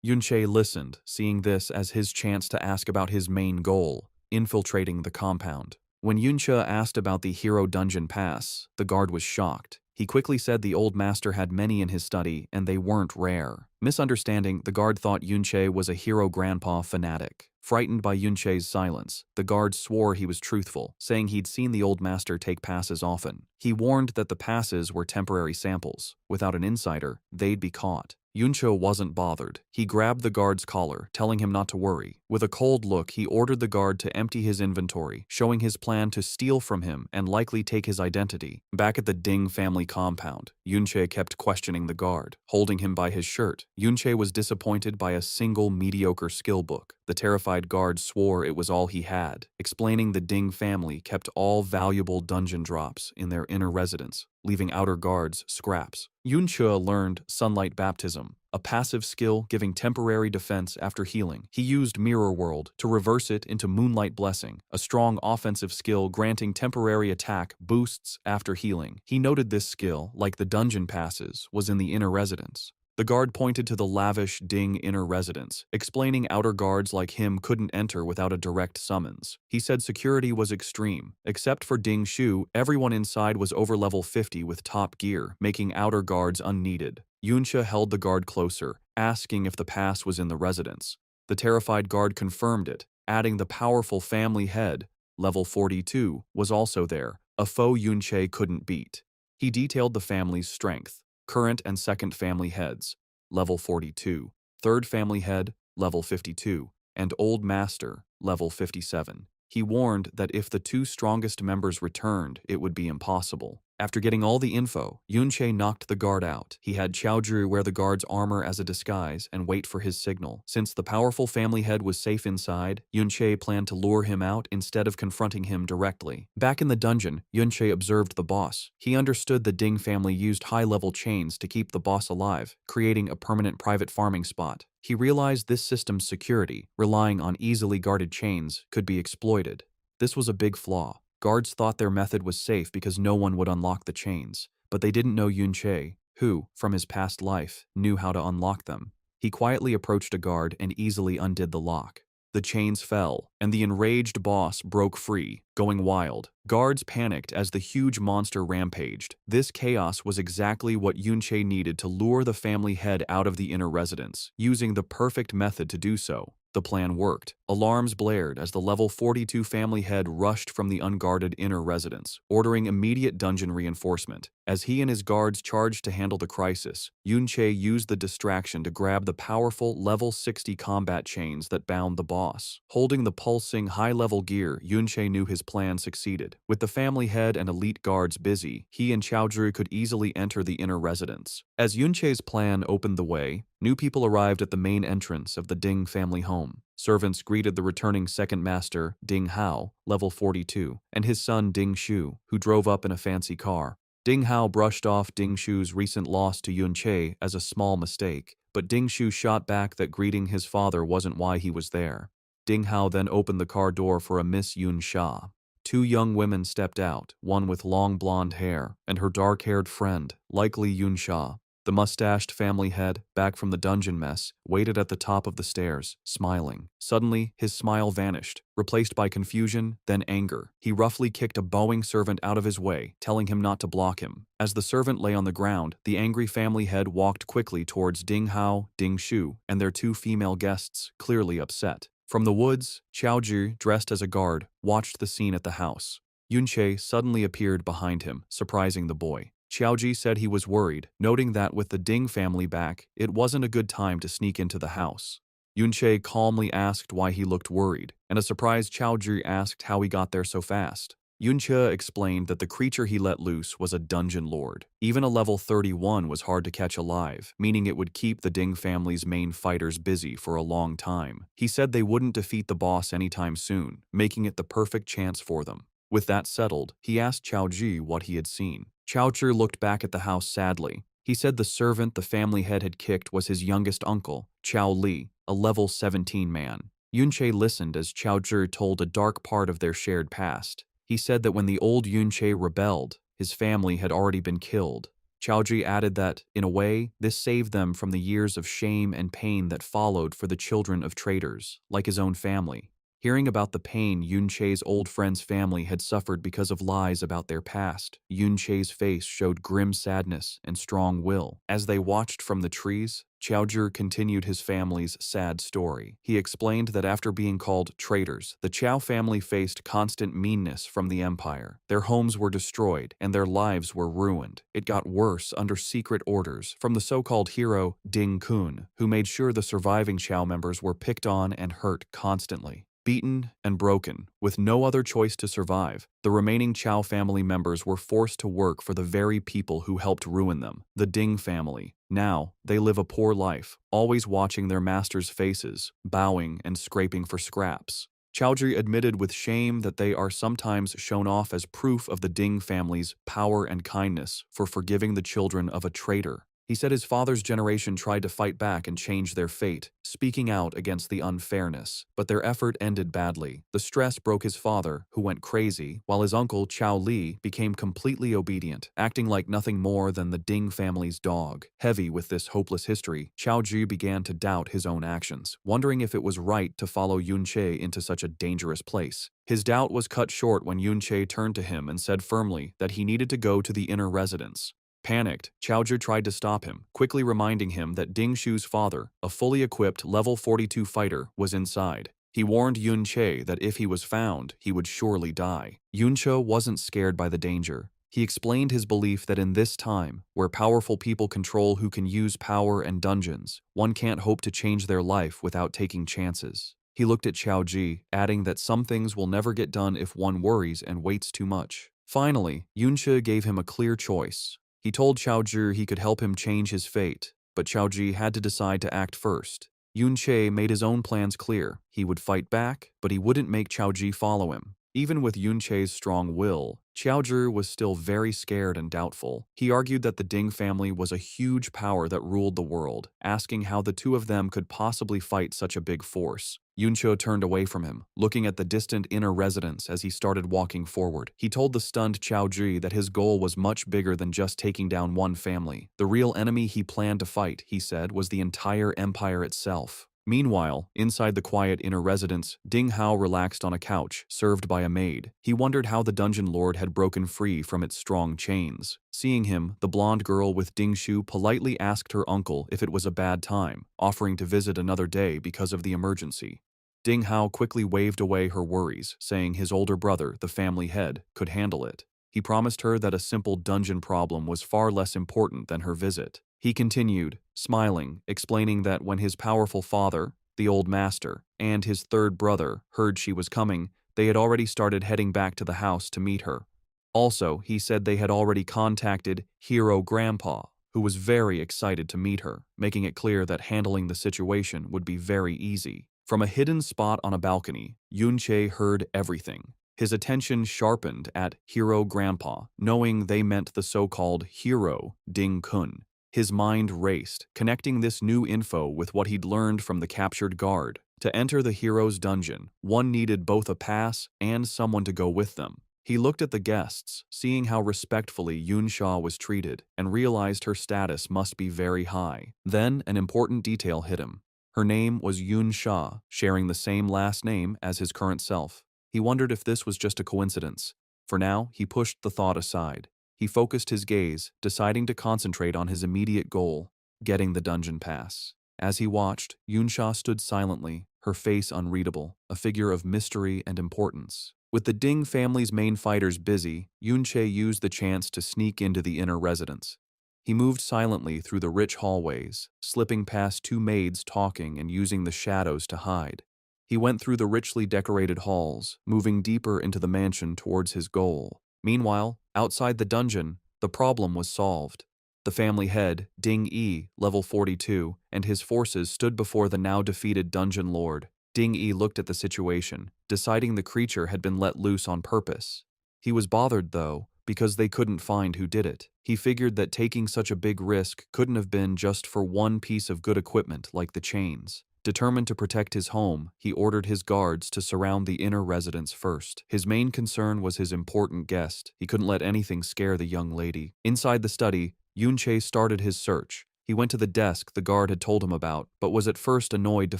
Yunche listened, seeing this as his chance to ask about his main goal, infiltrating the compound. When Yunche asked about the Hero Dungeon Pass, the guard was shocked. He quickly said the old master had many in his study, and they weren't rare. Misunderstanding, the guard thought Yunche was a hero grandpa fanatic. Frightened by Yunche's silence, the guard swore he was truthful, saying he'd seen the old master take passes often. He warned that the passes were temporary samples. Without an insider, they'd be caught. Yunche wasn't bothered. He grabbed the guard's collar, telling him not to worry. With a cold look, he ordered the guard to empty his inventory, showing his plan to steal from him and likely take his identity. Back at the Ding family compound, Yunche kept questioning the guard, holding him by his shirt. Yunche was disappointed by a single mediocre skill book. The terrified guard swore it was all he had, explaining the Ding family kept all valuable dungeon drops in their inner residence, leaving outer guards scraps. Yunche learned Sunlight Baptism, a passive skill giving temporary defense after healing. He used Mirror World to reverse it into Moonlight Blessing, a strong offensive skill granting temporary attack boosts after healing. He noted this skill, like the dungeon passes, was in the inner residence. The guard pointed to the lavish Ding inner residence, explaining outer guards like him couldn't enter without a direct summons. He said security was extreme. Except for Ding Shu, everyone inside was over level 50 with top gear, making outer guards unneeded. Yunche held the guard closer, asking if the pass was in the residence. The terrified guard confirmed it, adding the powerful family head, level 42, was also there, a foe Yunche couldn't beat. He detailed the family's strength. Current and second family heads, level 42, third family head, level 52, and old master, level 57. He warned that if the two strongest members returned, it would be impossible. After getting all the info, Yunche knocked the guard out. He had Chaoju wear the guard's armor as a disguise and wait for his signal. Since the powerful family head was safe inside, Yunche planned to lure him out instead of confronting him directly. Back in the dungeon, Yunche observed the boss. He understood the Ding family used high-level chains to keep the boss alive, creating a permanent private farming spot. He realized this system's security, relying on easily guarded chains, could be exploited. This was a big flaw. Guards thought their method was safe because no one would unlock the chains, but they didn't know Yunche, who, from his past life, knew how to unlock them. He quietly approached a guard and easily undid the lock. The chains fell, and the enraged boss broke free, going wild. Guards panicked as the huge monster rampaged. This chaos was exactly what Yunche needed to lure the family head out of the inner residence, using the perfect method to do so. The plan worked. Alarms blared as the level 42 family head rushed from the unguarded inner residence, ordering immediate dungeon reinforcement. As he and his guards charged to handle the crisis, Yunche used the distraction to grab the powerful level 60 combat chains that bound the boss. Holding the pulsing high-level gear, Yunche knew his plan succeeded. With the family head and elite guards busy, he and Chaozhi could easily enter the inner residence. As Yunche's plan opened the way, new people arrived at the main entrance of the Ding family home. Servants greeted the returning second master, Ding Hao, level 42, and his son Ding Shu, who drove up in a fancy car. Ding Hao brushed off Ding Shu's recent loss to Yunche as a small mistake, but Ding Shu shot back that greeting his father wasn't why he was there. Ding Hao then opened the car door for a Miss Yun Sha. Two young women stepped out, one with long blonde hair, and her dark-haired friend, likely Yun Sha. The mustached family head, back from the dungeon mess, waited at the top of the stairs, smiling. Suddenly, his smile vanished, replaced by confusion, then anger. He roughly kicked a bowing servant out of his way, telling him not to block him. As the servant lay on the ground, the angry family head walked quickly towards Ding Hao, Ding Shu, and their two female guests, clearly upset. From the woods, Chaozhi, dressed as a guard, watched the scene at the house. Yunche suddenly appeared behind him, surprising the boy. Chaozhi said he was worried, noting that with the Ding family back, it wasn't a good time to sneak into the house. Yunche calmly asked why he looked worried, and a surprised Chaozhi asked how he got there so fast. Yunche explained that the creature he let loose was a dungeon lord. Even a level 31 was hard to catch alive, meaning it would keep the Ding family's main fighters busy for a long time. He said they wouldn't defeat the boss anytime soon, making it the perfect chance for them. With that settled, he asked Chaozhi what he had seen. Chaozhi looked back at the house sadly. He said the servant the family head had kicked was his youngest uncle, Chao Li, a level 17 man. Yunche listened as Chaozhi told a dark part of their shared past. He said that when the old Yunche rebelled, his family had already been killed. Chaozhi added that, in a way, this saved them from the years of shame and pain that followed for the children of traitors, like his own family. Hearing about the pain Yunche's old friend's family had suffered because of lies about their past, Yunche's face showed grim sadness and strong will. As they watched from the trees, Chaozhi continued his family's sad story. He explained that after being called traitors, the Chao family faced constant meanness from the empire. Their homes were destroyed and their lives were ruined. It got worse under secret orders from the so-called hero Ding Kun, who made sure the surviving Chao members were picked on and hurt constantly. Beaten and broken, with no other choice to survive, the remaining Chao family members were forced to work for the very people who helped ruin them, the Ding family. Now, they live a poor life, always watching their masters' faces, bowing and scraping for scraps. Chaozhi admitted with shame that they are sometimes shown off as proof of the Ding family's power and kindness for forgiving the children of a traitor. He said his father's generation tried to fight back and change their fate, speaking out against the unfairness, but their effort ended badly. The stress broke his father, who went crazy, while his uncle, Chao Li, became completely obedient, acting like nothing more than the Ding family's dog. Heavy with this hopeless history, Chaozhi began to doubt his own actions, wondering if it was right to follow Yunche into such a dangerous place. His doubt was cut short when Yunche turned to him and said firmly that he needed to go to the inner residence. Panicked, Chaozhi tried to stop him, quickly reminding him that Ding Shu's father, a fully equipped level 42 fighter, was inside. He warned Yunche that if he was found, he would surely die. Yunche wasn't scared by the danger. He explained his belief that in this time, where powerful people control who can use power and dungeons, one can't hope to change their life without taking chances. He looked at Chaozhi, adding that some things will never get done if one worries and waits too much. Finally, Yunche gave him a clear choice. He told Chaozhi he could help him change his fate, but Chaozhi had to decide to act first. Yunche made his own plans clear. He would fight back, but he wouldn't make Chaozhi follow him. Even with Yunche's strong will, Chaozhi was still very scared and doubtful. He argued that the Ding family was a huge power that ruled the world, asking how the two of them could possibly fight such a big force. Yunche turned away from him, looking at the distant inner residence as he started walking forward. He told the stunned Chaozhi that his goal was much bigger than just taking down one family. The real enemy he planned to fight, he said, was the entire empire itself. Meanwhile, inside the quiet inner residence, Ding Hao relaxed on a couch, served by a maid. He wondered how the dungeon lord had broken free from its strong chains. Seeing him, the blonde girl with Ding Shu politely asked her uncle if it was a bad time, offering to visit another day because of the emergency. Ding Hao quickly waved away her worries, saying his older brother, the family head, could handle it. He promised her that a simple dungeon problem was far less important than her visit. He continued, smiling, explaining that when his powerful father, the old master, and his third brother heard she was coming, they had already started heading back to the house to meet her. Also, he said they had already contacted Hero Grandpa, who was very excited to meet her, making it clear that handling the situation would be very easy. From a hidden spot on a balcony, Yunche heard everything. His attention sharpened at Hero Grandpa, knowing they meant the so-called hero, Ding Kun. His mind raced, connecting this new info with what he'd learned from the captured guard. To enter the hero's dungeon, one needed both a pass and someone to go with them. He looked at the guests, seeing how respectfully Yun Sha was treated, and realized her status must be very high. Then, an important detail hit him. Her name was Yun Sha, sharing the same last name as his current self. He wondered if this was just a coincidence. For now, he pushed the thought aside. He focused his gaze, deciding to concentrate on his immediate goal, getting the dungeon pass. As he watched, Yunsha stood silently, her face unreadable, a figure of mystery and importance. With the Ding family's main fighters busy, Yunche used the chance to sneak into the inner residence. He moved silently through the rich hallways, slipping past two maids talking and using the shadows to hide. He went through the richly decorated halls, moving deeper into the mansion towards his goal. Meanwhile, outside the dungeon, the problem was solved. The family head, Ding Yi, level 42, and his forces stood before the now defeated dungeon lord. Ding Yi looked at the situation, deciding the creature had been let loose on purpose. He was bothered, though, because they couldn't find who did it. He figured that taking such a big risk couldn't have been just for one piece of good equipment like the chains. Determined to protect his home, he ordered his guards to surround the inner residence first. His main concern was his important guest. He couldn't let anything scare the young lady. Inside the study, Yunche started his search. He went to the desk the guard had told him about, but was at first annoyed to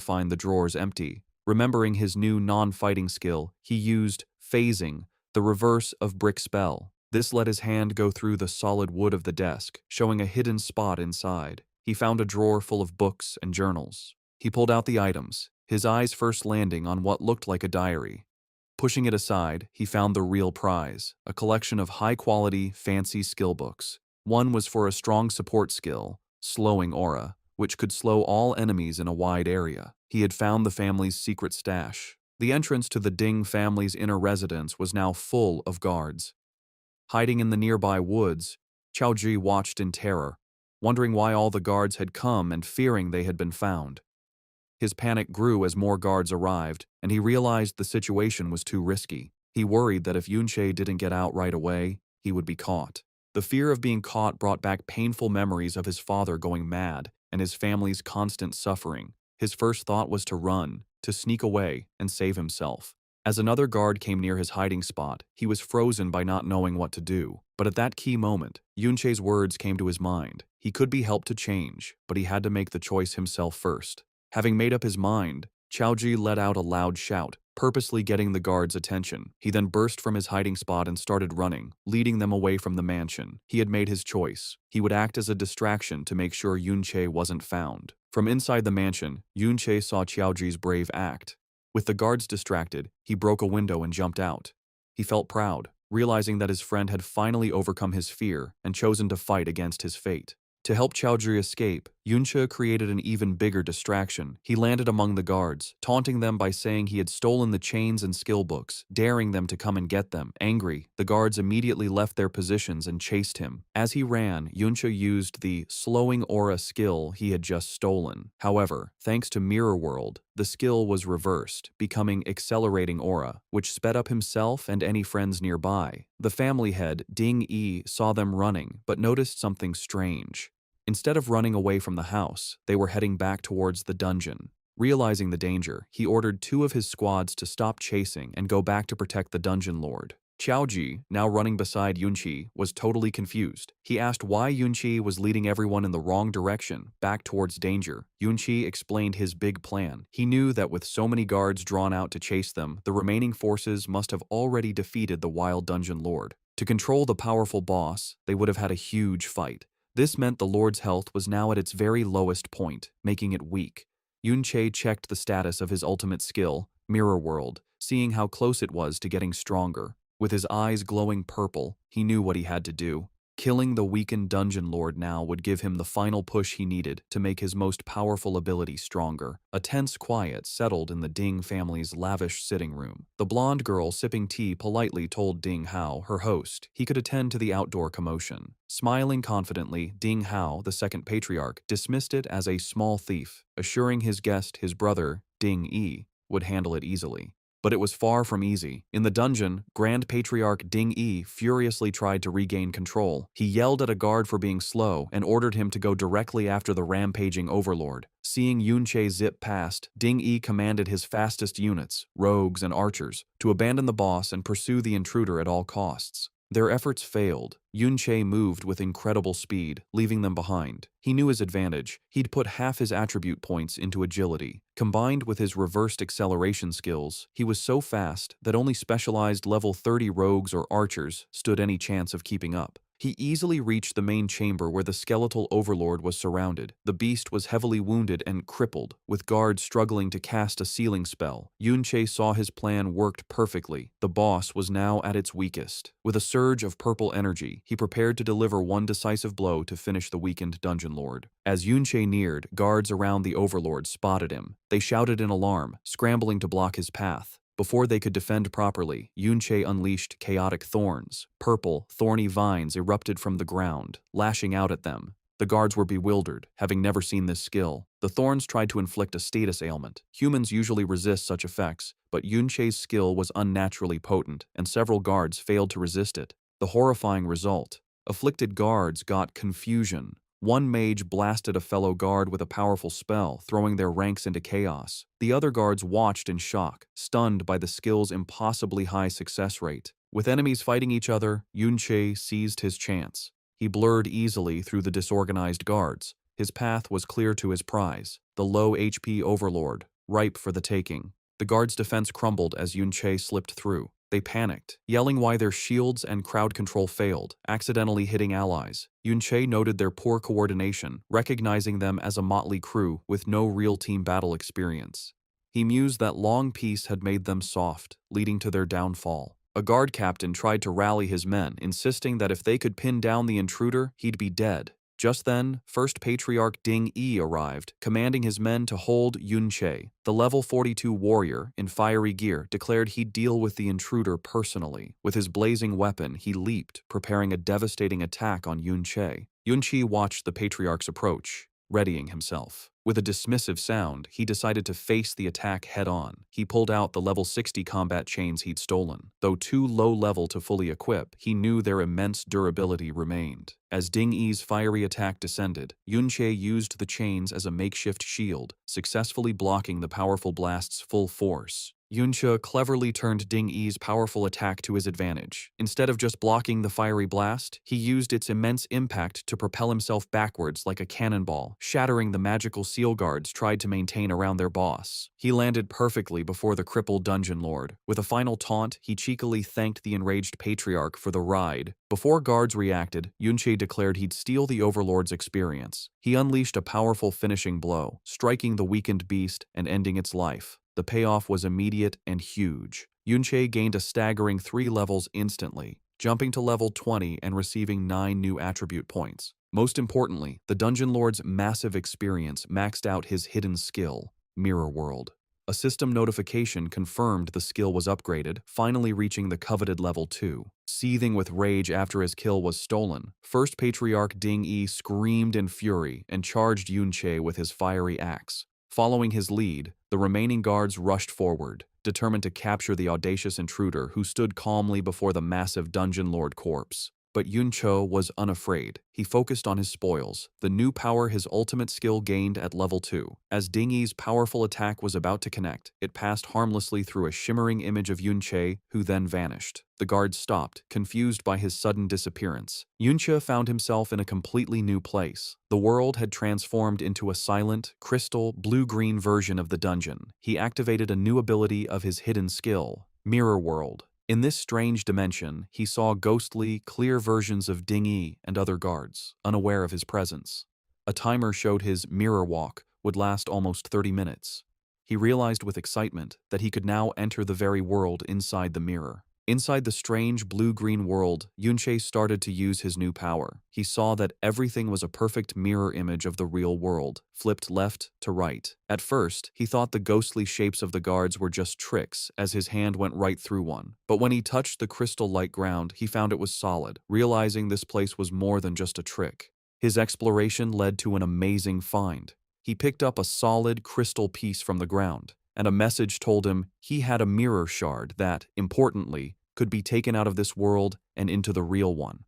find the drawers empty. Remembering his new non-fighting skill, he used phasing, the reverse of brick spell. This let his hand go through the solid wood of the desk, showing a hidden spot inside. He found a drawer full of books and journals. He pulled out the items, his eyes first landing on what looked like a diary. Pushing it aside, he found the real prize, a collection of high-quality, fancy skill books. One was for a strong support skill, Slowing Aura, which could slow all enemies in a wide area. He had found the family's secret stash. The entrance to the Ding family's inner residence was now full of guards. Hiding in the nearby woods, Chaoji watched in terror, wondering why all the guards had come and fearing they had been found. His panic grew as more guards arrived, and he realized the situation was too risky. He worried that if Yunche didn't get out right away, he would be caught. The fear of being caught brought back painful memories of his father going mad and his family's constant suffering. His first thought was to run, to sneak away, and save himself. As another guard came near his hiding spot, he was frozen by not knowing what to do. But at that key moment, Yunche's words came to his mind. He could be helped to change, but he had to make the choice himself first. Having made up his mind, Chaoji let out a loud shout, purposely getting the guards' attention. He then burst from his hiding spot and started running, leading them away from the mansion. He had made his choice. He would act as a distraction to make sure Yunche wasn't found. From inside the mansion, Yunche saw Chaoji's brave act. With the guards distracted, he broke a window and jumped out. He felt proud, realizing that his friend had finally overcome his fear and chosen to fight against his fate. To help Chaoji escape, Yunche created an even bigger distraction. He landed among the guards, taunting them by saying he had stolen the chains and skill books, daring them to come and get them. Angry, the guards immediately left their positions and chased him. As he ran, Yunche used the Slowing Aura skill he had just stolen. However, thanks to Mirror World, the skill was reversed, becoming Accelerating Aura, which sped up himself and any friends nearby. The family head, Ding Yi, saw them running, but noticed something strange. Instead of running away from the house, they were heading back towards the dungeon. Realizing the danger, he ordered two of his squads to stop chasing and go back to protect the dungeon lord. Qiaoji, now running beside Yunqi, was totally confused. He asked why Yunqi was leading everyone in the wrong direction, back towards danger. Yunqi explained his big plan. He knew that with so many guards drawn out to chase them, the remaining forces must have already defeated the Wild Dungeon Lord. To control the powerful boss, they would have had a huge fight. This meant the Lord's health was now at its very lowest point, making it weak. Yunqi checked the status of his ultimate skill, Mirror World, seeing how close it was to getting stronger. With his eyes glowing purple, he knew what he had to do. Killing the weakened Dungeon Lord now would give him the final push he needed to make his most powerful ability stronger. A tense quiet settled in the Ding family's lavish sitting room. The blonde girl sipping tea politely told Ding Hao, her host, he could attend to the outdoor commotion. Smiling confidently, Ding Hao, the second patriarch, dismissed it as a small thief, assuring his guest, his brother, Ding Yi, would handle it easily. But it was far from easy. In the dungeon, Grand Patriarch Ding Yi furiously tried to regain control. He yelled at a guard for being slow and ordered him to go directly after the rampaging overlord. Seeing Yunqi zip past, Ding Yi commanded his fastest units, rogues and archers, to abandon the boss and pursue the intruder at all costs. Their efforts failed. Yunqi moved with incredible speed, leaving them behind. He knew his advantage. He'd put half his attribute points into agility. Combined with his reversed acceleration skills, he was so fast that only specialized level 30 rogues or archers stood any chance of keeping up. He easily reached the main chamber where the skeletal overlord was surrounded. The beast was heavily wounded and crippled, with guards struggling to cast a sealing spell. Yunqi saw his plan worked perfectly. The boss was now at its weakest. With a surge of purple energy, he prepared to deliver one decisive blow to finish the weakened Dungeon Lord. As Yunqi neared, guards around the overlord spotted him. They shouted in alarm, scrambling to block his path. Before they could defend properly, Yunqi unleashed chaotic thorns. Purple, thorny vines erupted from the ground, lashing out at them. The guards were bewildered, having never seen this skill. The thorns tried to inflict a status ailment. Humans usually resist such effects, but Yunqi's skill was unnaturally potent, and several guards failed to resist it. The horrifying result: afflicted guards got confusion. One mage blasted a fellow guard with a powerful spell, throwing their ranks into chaos. The other guards watched in shock, stunned by the skill's impossibly high success rate. With enemies fighting each other, Yunqi seized his chance. He blurred easily through the disorganized guards. His path was clear to his prize, the low HP overlord, ripe for the taking. The guards' defense crumbled as Yunqi slipped through. They panicked, yelling why their shields and crowd control failed, accidentally hitting allies. Yunqi noted their poor coordination, recognizing them as a motley crew with no real team battle experience. He mused that long peace had made them soft, leading to their downfall. A guard captain tried to rally his men, insisting that if they could pin down the intruder, he'd be dead. Just then, First Patriarch Ding Yi arrived, commanding his men to hold Yunqi. The level 42 warrior, in fiery gear, declared he'd deal with the intruder personally. With his blazing weapon, he leaped, preparing a devastating attack on Yunqi. Yunqi watched the Patriarch's approach, readying himself. With a dismissive sound, he decided to face the attack head-on. He pulled out the level 60 combat chains he'd stolen. Though too low-level to fully equip, he knew their immense durability remained. As Ding Yi's fiery attack descended, Yunqi used the chains as a makeshift shield, successfully blocking the powerful blast's full force. Yunqi cleverly turned Ding Yi's powerful attack to his advantage. Instead of just blocking the fiery blast, he used its immense impact to propel himself backwards like a cannonball, shattering the magical seal guards tried to maintain around their boss. He landed perfectly before the crippled Dungeon Lord. With a final taunt, he cheekily thanked the enraged Patriarch for the ride. Before guards reacted, Yunqi declared he'd steal the Overlord's experience. He unleashed a powerful finishing blow, striking the weakened beast and ending its life. The payoff was immediate and huge. Yunqi gained a staggering 3 levels instantly, jumping to level 20 and receiving 9 new attribute points. Most importantly, the Dungeon Lord's massive experience maxed out his hidden skill, Mirror World. A system notification confirmed the skill was upgraded, finally reaching the coveted level 2. Seething with rage after his kill was stolen, First Patriarch Ding Yi screamed in fury and charged Yunqi with his fiery axe. Following his lead, the remaining guards rushed forward, determined to capture the audacious intruder who stood calmly before the massive Dungeon Lord corpse. But Yunche was unafraid. He focused on his spoils, the new power his ultimate skill gained at level 2. As Ding Yi's powerful attack was about to connect, it passed harmlessly through a shimmering image of Yunche, who then vanished. The guards stopped, confused by his sudden disappearance. Yunche found himself in a completely new place. The world had transformed into a silent, crystal, blue-green version of the dungeon. He activated a new ability of his hidden skill, Mirror World. In this strange dimension, he saw ghostly, clear versions of Ding Yi and other guards, unaware of his presence. A timer showed his mirror walk would last almost 30 minutes. He realized with excitement that he could now enter the very world inside the mirror. Inside the strange blue-green world, Yunche started to use his new power. He saw that everything was a perfect mirror image of the real world, flipped left to right. At first, he thought the ghostly shapes of the guards were just tricks, as his hand went right through one. But when he touched the crystal-like ground, he found it was solid, realizing this place was more than just a trick. His exploration led to an amazing find. He picked up a solid crystal piece from the ground, and a message told him he had a mirror shard that, importantly, could be taken out of this world and into the real one.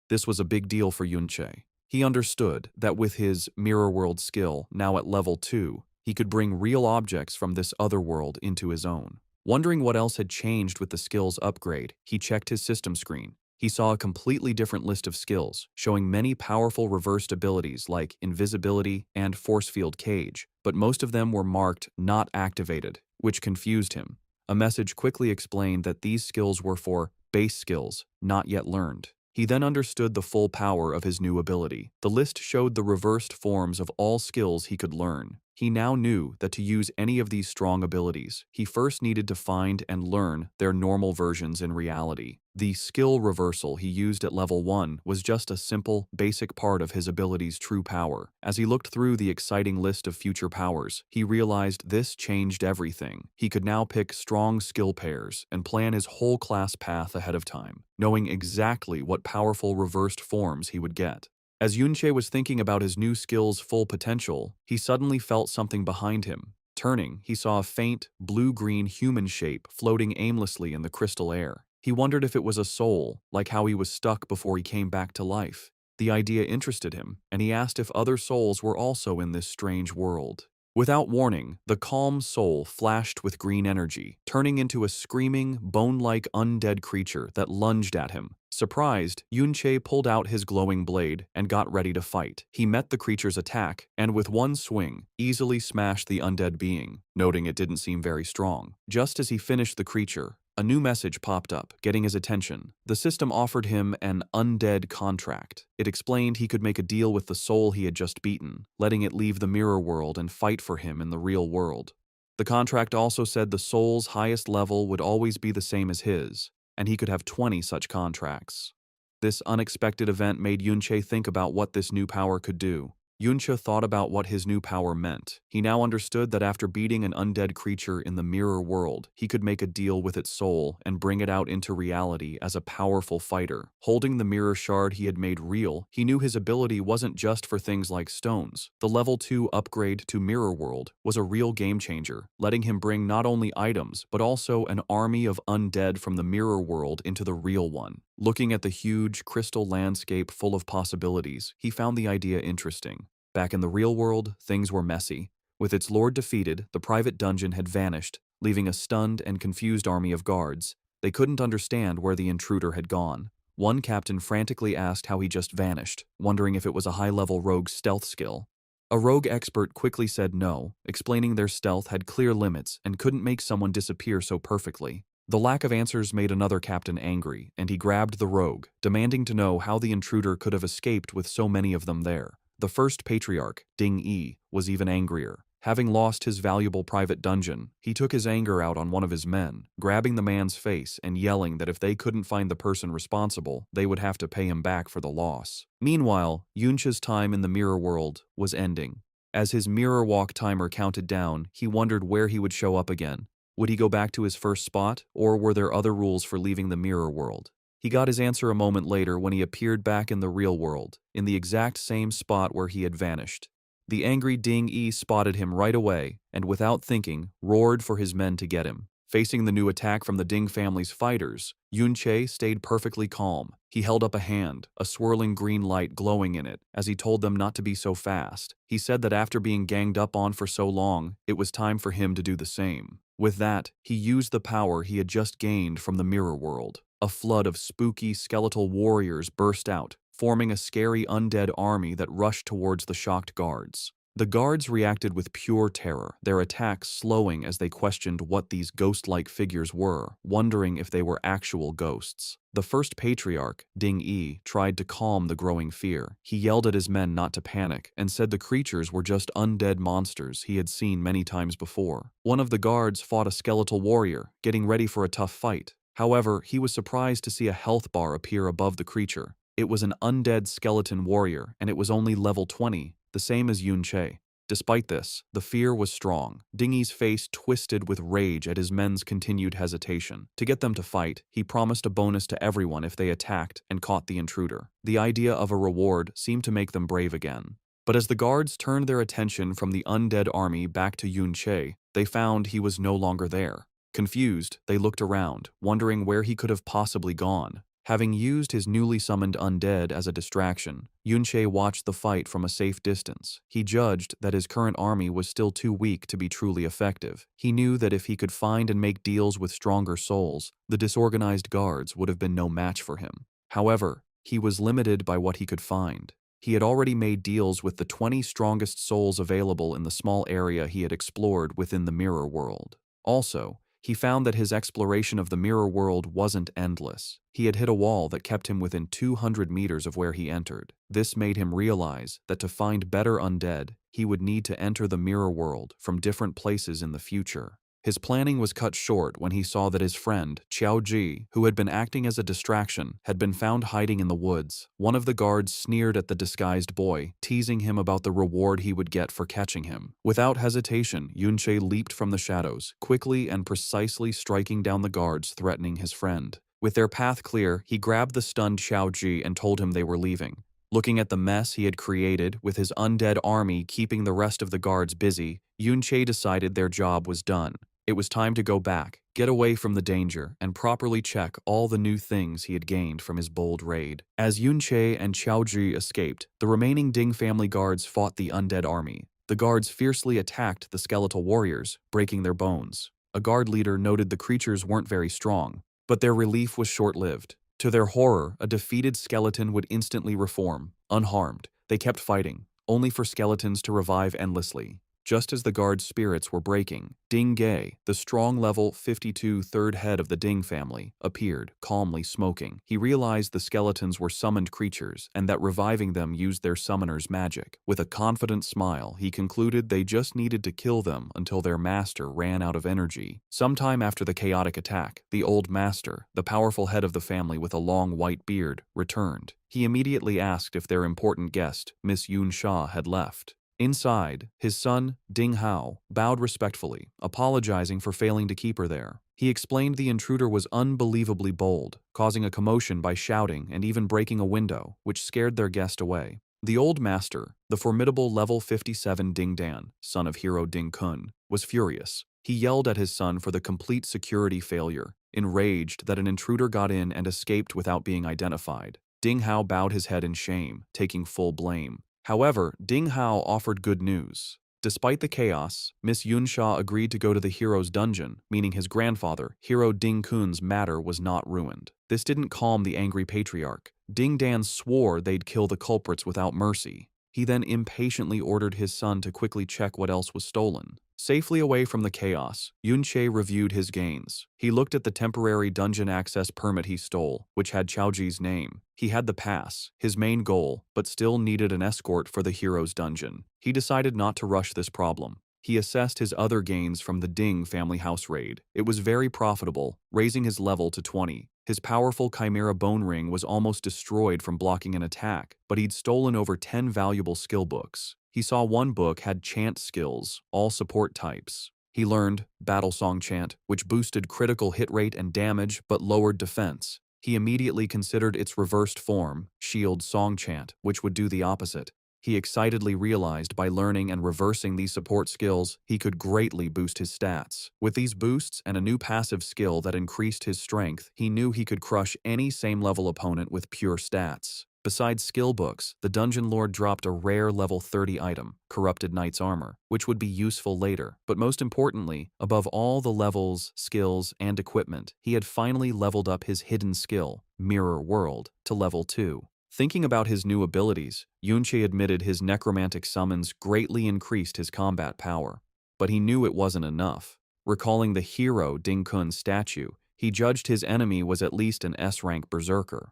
This was a big deal for Yunche. He understood that with his mirror world skill, now at level 2, he could bring real objects from this other world into his own. Wondering what else had changed with the skills upgrade, he checked his system screen. He saw a completely different list of skills, showing many powerful reversed abilities like invisibility and force field cage, but most of them were marked not activated, which confused him. A message quickly explained that these skills were for base skills, not yet learned. He then understood the full power of his new ability. The list showed the reversed forms of all skills he could learn. He now knew that to use any of these strong abilities, he first needed to find and learn their normal versions in reality. The skill reversal he used at level 1 was just a simple, basic part of his ability's true power. As he looked through the exciting list of future powers, he realized this changed everything. He could now pick strong skill pairs and plan his whole class path ahead of time, knowing exactly what powerful reversed forms he would get. As Yunche was thinking about his new skill's full potential, he suddenly felt something behind him. Turning, he saw a faint, blue-green human shape floating aimlessly in the crystal air. He wondered if it was a soul, like how he was stuck before he came back to life. The idea interested him, and he asked if other souls were also in this strange world. Without warning, the calm soul flashed with green energy, turning into a screaming, bone-like undead creature that lunged at him. Surprised, Yunche pulled out his glowing blade and got ready to fight. He met the creature's attack and with one swing, easily smashed the undead being, noting it didn't seem very strong. Just as he finished the creature, a new message popped up, getting his attention. The system offered him an undead contract. It explained he could make a deal with the soul he had just beaten, letting it leave the mirror world and fight for him in the real world. The contract also said the soul's highest level would always be the same as his, and he could have 20 such contracts. This unexpected event made Yunche think about what this new power could do. Yunche thought about what his new power meant. He now understood that after beating an undead creature in the mirror world, he could make a deal with its soul and bring it out into reality as a powerful fighter. Holding the mirror shard he had made real, he knew his ability wasn't just for things like stones. The level 2 upgrade to Mirror World was a real game changer, letting him bring not only items, but also an army of undead from the mirror world into the real one. Looking at the huge crystal landscape full of possibilities, he found the idea interesting. Back in the real world, things were messy. With its lord defeated, the private dungeon had vanished, leaving a stunned and confused army of guards. They couldn't understand where the intruder had gone. One captain frantically asked how he just vanished, wondering if it was a high-level rogue stealth skill. A rogue expert quickly said no, explaining their stealth had clear limits and couldn't make someone disappear so perfectly. The lack of answers made another captain angry, and he grabbed the rogue, demanding to know how the intruder could have escaped with so many of them there. The first patriarch, Ding Yi, was even angrier. Having lost his valuable private dungeon, he took his anger out on one of his men, grabbing the man's face and yelling that if they couldn't find the person responsible, they would have to pay him back for the loss. Meanwhile, Yunche's time in the mirror world was ending. As his mirror walk timer counted down, he wondered where he would show up again. Would he go back to his first spot, or were there other rules for leaving the mirror world? He got his answer a moment later when he appeared back in the real world, in the exact same spot where he had vanished. The angry Ding Yi spotted him right away, and without thinking, roared for his men to get him. Facing the new attack from the Ding family's fighters, Yunche stayed perfectly calm. He held up a hand, a swirling green light glowing in it, as he told them not to be so fast. He said that after being ganged up on for so long, it was time for him to do the same. With that, he used the power he had just gained from the mirror world. A flood of spooky, skeletal warriors burst out, forming a scary undead army that rushed towards the shocked guards. The guards reacted with pure terror, their attacks slowing as they questioned what these ghost-like figures were, wondering if they were actual ghosts. The first patriarch, Ding Yi, tried to calm the growing fear. He yelled at his men not to panic and said the creatures were just undead monsters he had seen many times before. One of the guards fought a skeletal warrior, getting ready for a tough fight. However, he was surprised to see a health bar appear above the creature. It was an undead skeleton warrior, and it was only level 20, the same as Yunche. Despite this, the fear was strong. Dingy's face twisted with rage at his men's continued hesitation. To get them to fight, he promised a bonus to everyone if they attacked and caught the intruder. The idea of a reward seemed to make them brave again. But as the guards turned their attention from the undead army back to Yunche, they found he was no longer there. Confused, they looked around, wondering where he could have possibly gone. Having used his newly summoned undead as a distraction, Yunche watched the fight from a safe distance. He judged that his current army was still too weak to be truly effective. He knew that if he could find and make deals with stronger souls, the disorganized guards would have been no match for him. However, he was limited by what he could find. He had already made deals with the 20 strongest souls available in the small area he had explored within the mirror world. Also, he found that his exploration of the mirror world wasn't endless. He had hit a wall that kept him within 200 meters of where he entered. This made him realize that to find better undead, he would need to enter the mirror world from different places in the future. His planning was cut short when he saw that his friend, Qiao Ji, who had been acting as a distraction, had been found hiding in the woods. One of the guards sneered at the disguised boy, teasing him about the reward he would get for catching him. Without hesitation, Yunche leaped from the shadows, quickly and precisely striking down the guards threatening his friend. With their path clear, he grabbed the stunned Qiao Ji and told him they were leaving. Looking at the mess he had created, with his undead army keeping the rest of the guards busy, Yunche decided their job was done. It was time to go back, get away from the danger, and properly check all the new things he had gained from his bold raid. As Yunche and Qiao Ji escaped, the remaining Ding family guards fought the undead army. The guards fiercely attacked the skeletal warriors, breaking their bones. A guard leader noted the creatures weren't very strong, but their relief was short-lived. To their horror, a defeated skeleton would instantly reform, unharmed. They kept fighting, only for skeletons to revive endlessly. Just as the guards' spirits were breaking, Ding Ge, the strong level 52 third head of the Ding family, appeared, calmly smoking. He realized the skeletons were summoned creatures and that reviving them used their summoner's magic. With a confident smile, he concluded they just needed to kill them until their master ran out of energy. Sometime after the chaotic attack, the old master, the powerful head of the family with a long white beard, returned. He immediately asked if their important guest, Miss Yun Sha, had left. Inside, his son, Ding Hao, bowed respectfully, apologizing for failing to keep her there. He explained the intruder was unbelievably bold, causing a commotion by shouting and even breaking a window, which scared their guest away. The old master, the formidable level 57 Ding Dan, son of hero Ding Kun, was furious. He yelled at his son for the complete security failure, enraged that an intruder got in and escaped without being identified. Ding Hao bowed his head in shame, taking full blame. However, Ding Hao offered good news. Despite the chaos, Miss Yun Sha agreed to go to the hero's dungeon, meaning his grandfather, Hero Ding Kun's matter was not ruined. This didn't calm the angry patriarch. Ding Dan swore they'd kill the culprits without mercy. He then impatiently ordered his son to quickly check what else was stolen. Safely away from the chaos, Yunche reviewed his gains. He looked at the temporary dungeon access permit he stole, which had Qiaoji's name. He had the pass, his main goal, but still needed an escort for the hero's dungeon. He decided not to rush this problem. He assessed his other gains from the Ding family house raid. It was very profitable, raising his level to 20. His powerful Chimera bone ring was almost destroyed from blocking an attack, but he'd stolen over 10 valuable skill books. He saw one book had chant skills, all support types. He learned Battle Song Chant, which boosted critical hit rate and damage but lowered defense. He immediately considered its reversed form, Shield Song Chant, which would do the opposite. He excitedly realized by learning and reversing these support skills, he could greatly boost his stats. With these boosts and a new passive skill that increased his strength, he knew he could crush any same-level opponent with pure stats. Besides skill books, the Dungeon Lord dropped a rare level 30 item, Corrupted Knight's Armor, which would be useful later. But most importantly, above all the levels, skills, and equipment, he had finally leveled up his hidden skill, Mirror World, to level 2. Thinking about his new abilities, Yunche admitted his necromantic summons greatly increased his combat power. But he knew it wasn't enough. Recalling the hero Ding Kun's statue, he judged his enemy was at least an S-rank berserker.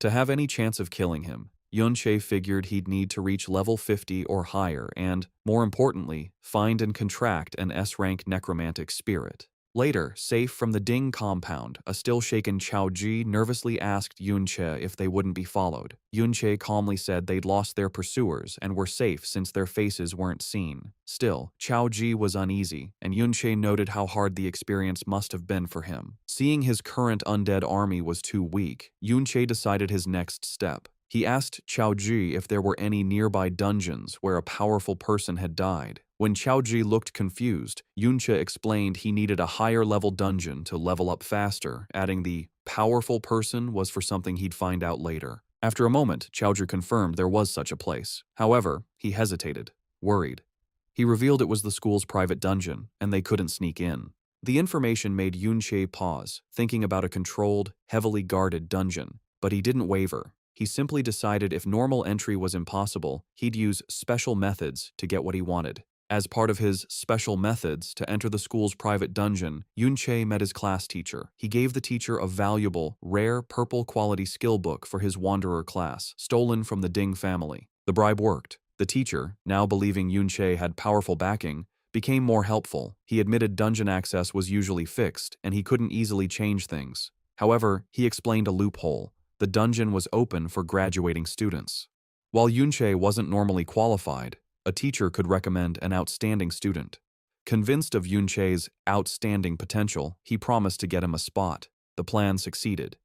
To have any chance of killing him, Yunche figured he'd need to reach level 50 or higher and, more importantly, find and contract an S-rank necromantic spirit. Later, safe from the Ding compound, a still-shaken Chaoji nervously asked Yunche if they wouldn't be followed. Yunche calmly said they'd lost their pursuers and were safe since their faces weren't seen. Still, Chaoji was uneasy, and Yunche noted how hard the experience must have been for him. Seeing his current undead army was too weak, Yunche decided his next step. He asked Chaoji if there were any nearby dungeons where a powerful person had died. When Chaoji looked confused, Yunche explained he needed a higher-level dungeon to level up faster, adding the powerful person was for something he'd find out later. After a moment, Chaoji confirmed there was such a place. However, he hesitated, worried. He revealed it was the school's private dungeon, and they couldn't sneak in. The information made Yunche pause, thinking about a controlled, heavily guarded dungeon. But he didn't waver. He simply decided if normal entry was impossible, he'd use special methods to get what he wanted. As part of his special methods to enter the school's private dungeon, Yunche met his class teacher. He gave the teacher a valuable, rare, purple-quality skill book for his Wanderer class, stolen from the Ding family. The bribe worked. The teacher, now believing Yunche had powerful backing, became more helpful. He admitted dungeon access was usually fixed, and he couldn't easily change things. However, he explained a loophole. The dungeon was open for graduating students. While Yunche wasn't normally qualified, a teacher could recommend an outstanding student. Convinced of Yunche's outstanding potential, he promised to get him a spot. The plan succeeded.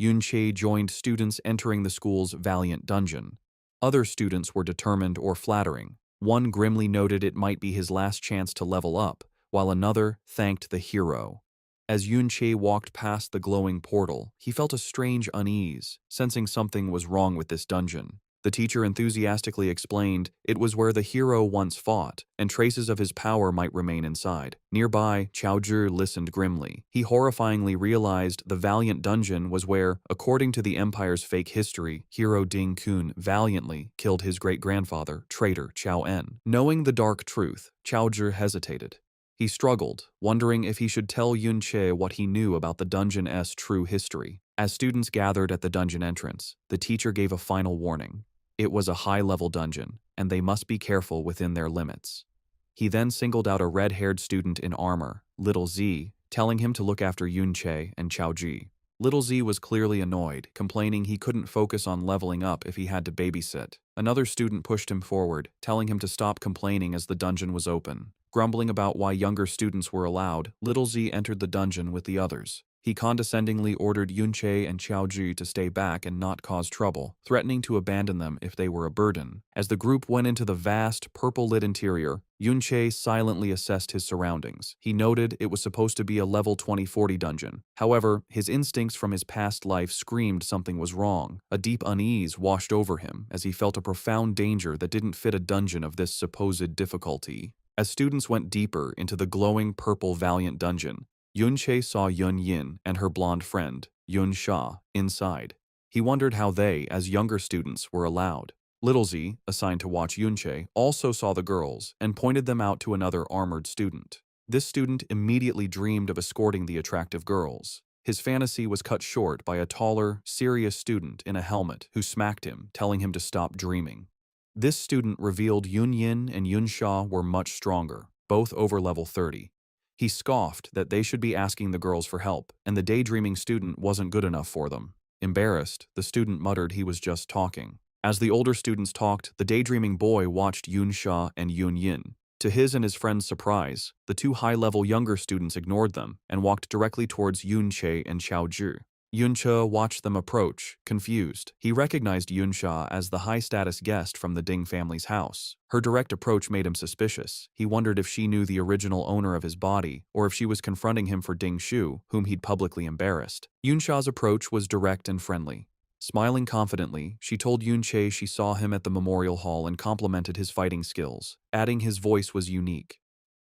Yunche joined students entering the school's Valiant dungeon. Other students were determined or flattering. One grimly noted it might be his last chance to level up, while another thanked the hero. As Yunche walked past the glowing portal, he felt a strange unease, sensing something was wrong with this dungeon. The teacher enthusiastically explained it was where the hero once fought, and traces of his power might remain inside. Nearby, Chaoji listened grimly. He horrifyingly realized the Valiant dungeon was where, according to the Empire's fake history, hero Ding Kun valiantly killed his great-grandfather, traitor Chao En. Knowing the dark truth, Chaoji hesitated. He struggled, wondering if he should tell Yunche what he knew about the dungeon's true history. As students gathered at the dungeon entrance, the teacher gave a final warning. It was a high-level dungeon, and they must be careful within their limits. He then singled out a red-haired student in armor, Little Z, telling him to look after Yunche and Chaoji. Little Z was clearly annoyed, complaining he couldn't focus on leveling up if he had to babysit. Another student pushed him forward, telling him to stop complaining as the dungeon was open. Grumbling about why younger students were allowed, Little Z entered the dungeon with the others. He condescendingly ordered Yunche and Chaoji to stay back and not cause trouble, threatening to abandon them if they were a burden. As the group went into the vast, purple-lit interior, Yunche silently assessed his surroundings. He noted it was supposed to be a level 20-40 dungeon. However, his instincts from his past life screamed something was wrong. A deep unease washed over him as he felt a profound danger that didn't fit a dungeon of this supposed difficulty. As students went deeper into the glowing purple Valiant dungeon, Yunche saw Yun Yin and her blonde friend, Yun Sha, inside. He wondered how they, as younger students, were allowed. Little Z, assigned to watch Yunche, also saw the girls and pointed them out to another armored student. This student immediately dreamed of escorting the attractive girls. His fantasy was cut short by a taller, serious student in a helmet who smacked him, telling him to stop dreaming. This student revealed Yun Yin and Yun Sha were much stronger, both over level 30. He scoffed that they should be asking the girls for help, and the daydreaming student wasn't good enough for them. Embarrassed, the student muttered he was just talking. As the older students talked, the daydreaming boy watched Yun Sha and Yun Yin. To his and his friend's surprise, the two high-level younger students ignored them and walked directly towards Yunche and Chaoji. Yunche watched them approach, confused. He recognized Yunsha as the high-status guest from the Ding family's house. Her direct approach made him suspicious. He wondered if she knew the original owner of his body, or if she was confronting him for Ding Shu, whom he'd publicly embarrassed. Yunsha's approach was direct and friendly. Smiling confidently, she told Yunche she saw him at the memorial hall and complimented his fighting skills, adding his voice was unique.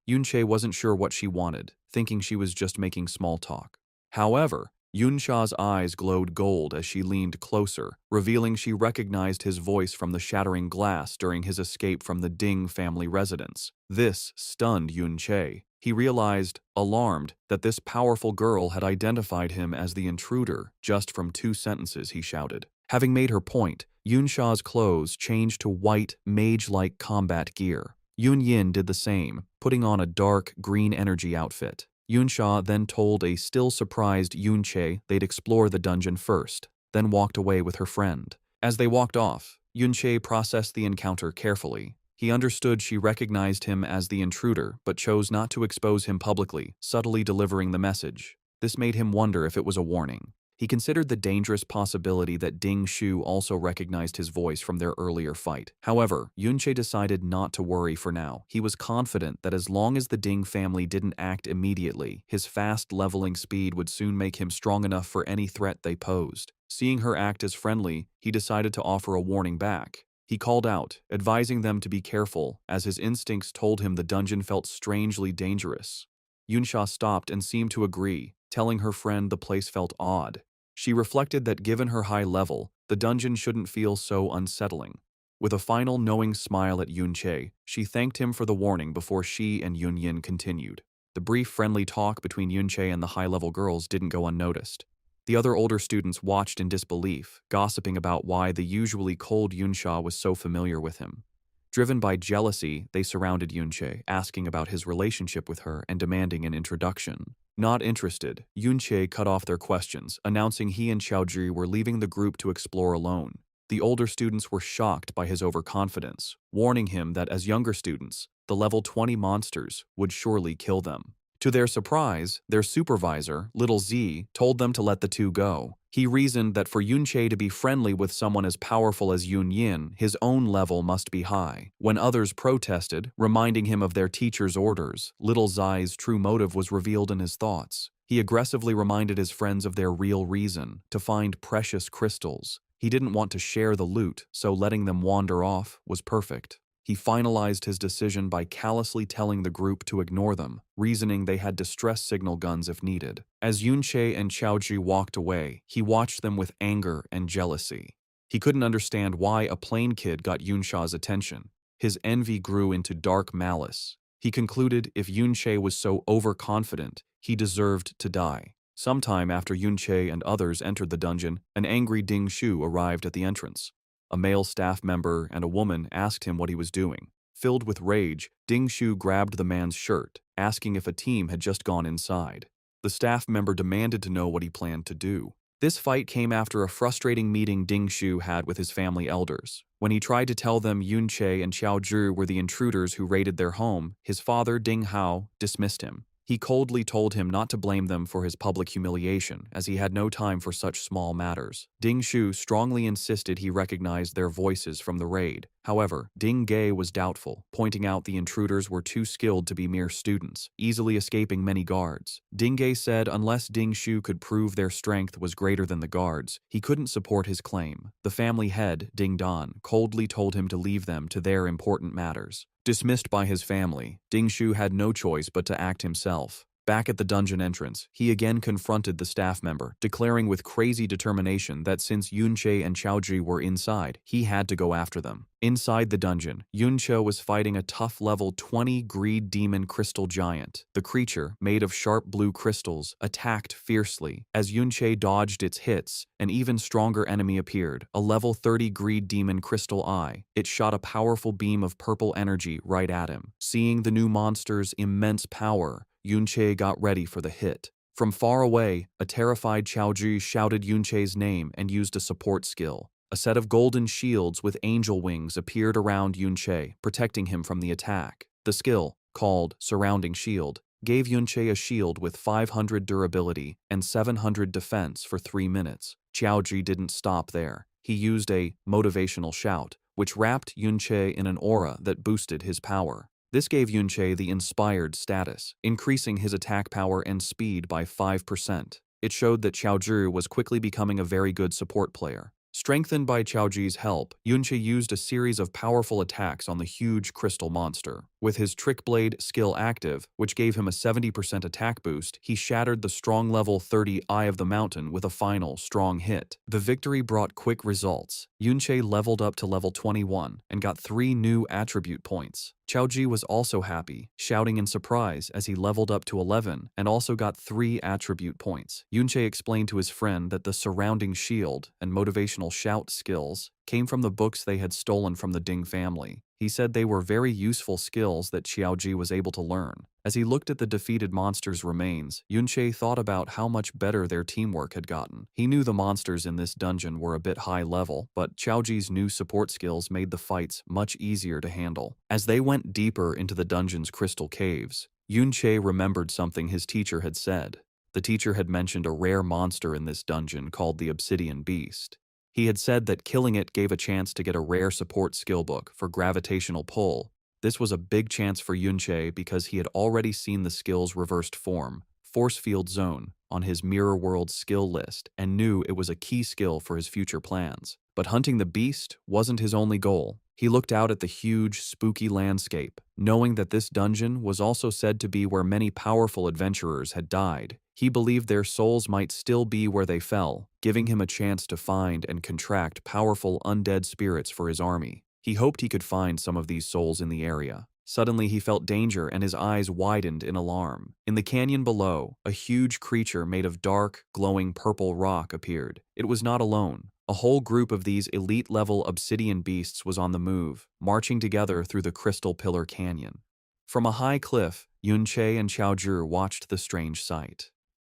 Yunche wasn't sure what she wanted, thinking she was just making small talk. However, Yunsha's eyes glowed gold as she leaned closer, revealing she recognized his voice from the shattering glass during his escape from the Ding family residence. This stunned Yunche. He realized, alarmed, that this powerful girl had identified him as the intruder just from 2 sentences he shouted. Having made her point, Yunsha's clothes changed to white, mage-like combat gear. Yun Yin did the same, putting on a dark, green energy outfit. Yunsha then told a still surprised Yunche they'd explore the dungeon first, then walked away with her friend. As they walked off, Yunche processed the encounter carefully. He understood she recognized him as the intruder, but chose not to expose him publicly, subtly delivering the message. This made him wonder if it was a warning. He considered the dangerous possibility that Ding Shu also recognized his voice from their earlier fight. However, Yunche decided not to worry for now. He was confident that as long as the Ding family didn't act immediately, his fast leveling speed would soon make him strong enough for any threat they posed. Seeing her act as friendly, he decided to offer a warning back. He called out, advising them to be careful, as his instincts told him the dungeon felt strangely dangerous. Yunsha stopped and seemed to agree, telling her friend the place felt odd. She reflected that given her high level, the dungeon shouldn't feel so unsettling. With a final knowing smile at Yunche, she thanked him for the warning before she and Yunyin continued. The brief friendly talk between Yunche and the high-level girls didn't go unnoticed. The other older students watched in disbelief, gossiping about why the usually cold Yunsha was so familiar with him. Driven by jealousy, they surrounded Yunche, asking about his relationship with her and demanding an introduction. Not interested, Yunche cut off their questions, announcing he and Xiaozhi were leaving the group to explore alone. The older students were shocked by his overconfidence, warning him that as younger students, the level 20 monsters would surely kill them. To their surprise, their supervisor, Little Z, told them to let the two go. He reasoned that for Yunche to be friendly with someone as powerful as Yun Yin, his own level must be high. When others protested, reminding him of their teacher's orders, Little Zai's true motive was revealed in his thoughts. He aggressively reminded his friends of their real reason, to find precious crystals. He didn't want to share the loot, so letting them wander off was perfect. He finalized his decision by callously telling the group to ignore them, reasoning they had distress signal guns if needed. As Yunche and Xiaozhi walked away, he watched them with anger and jealousy. He couldn't understand why a plain kid got Yunsha's attention. His envy grew into dark malice. He concluded if Yunche was so overconfident, he deserved to die. Sometime after Yunche and others entered the dungeon, an angry Ding Shu arrived at the entrance. A male staff member and a woman asked him what he was doing. Filled with rage, Ding Shu grabbed the man's shirt, asking if a team had just gone inside. The staff member demanded to know what he planned to do. This fight came after a frustrating meeting Ding Shu had with his family elders. When he tried to tell them Yunche and Xiaozhi were the intruders who raided their home, his father, Ding Hao, dismissed him. He coldly told him not to blame them for his public humiliation, as he had no time for such small matters. Ding Shu strongly insisted he recognized their voices from the raid. However, Ding Ge was doubtful, pointing out the intruders were too skilled to be mere students, easily escaping many guards. Ding Ge said unless Ding Shu could prove their strength was greater than the guards, he couldn't support his claim. The family head, Ding Dan, coldly told him to leave them to their important matters. Dismissed by his family, Ding Shu had no choice but to act himself. Back at the dungeon entrance, he again confronted the staff member, declaring with crazy determination that since Yunche and Xiaozhi were inside, he had to go after them. Inside the dungeon, Yunche was fighting a tough level 20 greed demon crystal giant. The creature, made of sharp blue crystals, attacked fiercely. As Yunche dodged its hits, an even stronger enemy appeared, a level 30 greed demon crystal eye. It shot a powerful beam of purple energy right at him. Seeing the new monster's immense power, Yunche got ready for the hit. From far away, a terrified Xiaozhi shouted Yunche's name and used a support skill. A set of golden shields with angel wings appeared around Yunche, protecting him from the attack. The skill, called Surrounding Shield, gave Yunche a shield with 500 durability and 700 defense for 3 minutes. Qiaoji didn't stop there. He used a motivational shout, which wrapped Yunche in an aura that boosted his power. This gave Yunche the inspired status, increasing his attack power and speed by 5%. It showed that Qiaozhi was quickly becoming a very good support player. Strengthened by Qiaoji's help, Yunche used a series of powerful attacks on the huge crystal monster. With his Trick Blade skill active, which gave him a 70% attack boost, he shattered the strong level 30 Eye of the Mountain with a final strong hit. The victory brought quick results. Yunche leveled up to level 21 and got 3 new attribute points. Qiaoji was also happy, shouting in surprise as he leveled up to 11 and also got 3 attribute points. Yunche explained to his friend that the surrounding shield and motivational shout skills came from the books they had stolen from the Ding family. He said they were very useful skills that Qiaoji was able to learn. As he looked at the defeated monsters' remains, Yunche thought about how much better their teamwork had gotten. He knew the monsters in this dungeon were a bit high level, but Qiaoji's new support skills made the fights much easier to handle. As they went deeper into the dungeon's crystal caves, Yunche remembered something his teacher had said. The teacher had mentioned a rare monster in this dungeon called the Obsidian Beast. He had said that killing it gave a chance to get a rare support skill book for gravitational pull. This was a big chance for Yunche because he had already seen the skill's reversed form, Force Field Zone, on his Mirror World skill list and knew it was a key skill for his future plans. But hunting the beast wasn't his only goal. He looked out at the huge, spooky landscape, knowing that this dungeon was also said to be where many powerful adventurers had died. He believed their souls might still be where they fell, giving him a chance to find and contract powerful undead spirits for his army. He hoped he could find some of these souls in the area. Suddenly he felt danger and his eyes widened in alarm. In the canyon below, a huge creature made of dark, glowing purple rock appeared. It was not alone. A whole group of these elite-level obsidian beasts was on the move, marching together through the Crystal Pillar Canyon. From a high cliff, Yunche and Qiaozhi watched the strange sight.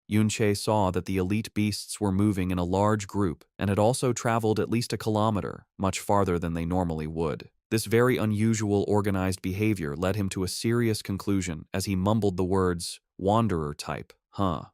Yunche saw that the elite beasts were moving in a large group and had also traveled at least a kilometer, much farther than they normally would. This very unusual organized behavior led him to a serious conclusion as he mumbled the words, "Wanderer type, huh?"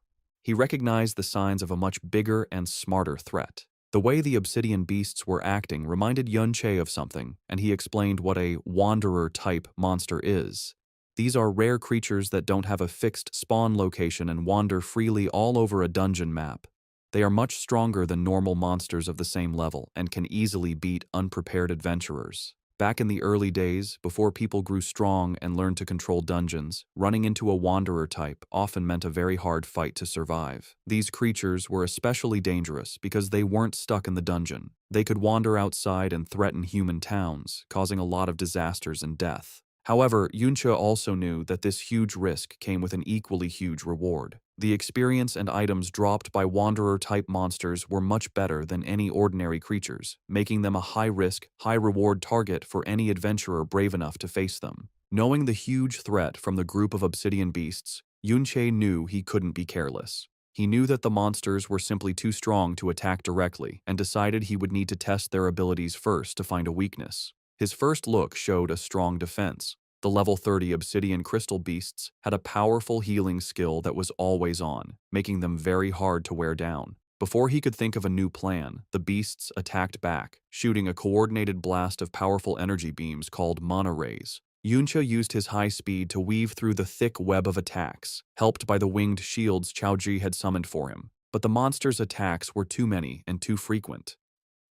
He recognized the signs of a much bigger and smarter threat. The way the obsidian beasts were acting reminded Yunche of something, and he explained what a wanderer-type monster is. These are rare creatures that don't have a fixed spawn location and wander freely all over a dungeon map. They are much stronger than normal monsters of the same level and can easily beat unprepared adventurers. Back in the early days, before people grew strong and learned to control dungeons, running into a wanderer type often meant a very hard fight to survive. These creatures were especially dangerous because they weren't stuck in the dungeon. They could wander outside and threaten human towns, causing a lot of disasters and death. However, Yunche also knew that this huge risk came with an equally huge reward. The experience and items dropped by wanderer-type monsters were much better than any ordinary creatures, making them a high-risk, high-reward target for any adventurer brave enough to face them. Knowing the huge threat from the group of obsidian beasts, Yunche knew he couldn't be careless. He knew that the monsters were simply too strong to attack directly and decided he would need to test their abilities first to find a weakness. His first look showed a strong defense. The level 30 obsidian crystal beasts had a powerful healing skill that was always on, making them very hard to wear down. Before he could think of a new plan, the beasts attacked back, shooting a coordinated blast of powerful energy beams called mana rays. Yunche used his high speed to weave through the thick web of attacks, helped by the winged shields Qiaoji had summoned for him. But the monster's attacks were too many and too frequent.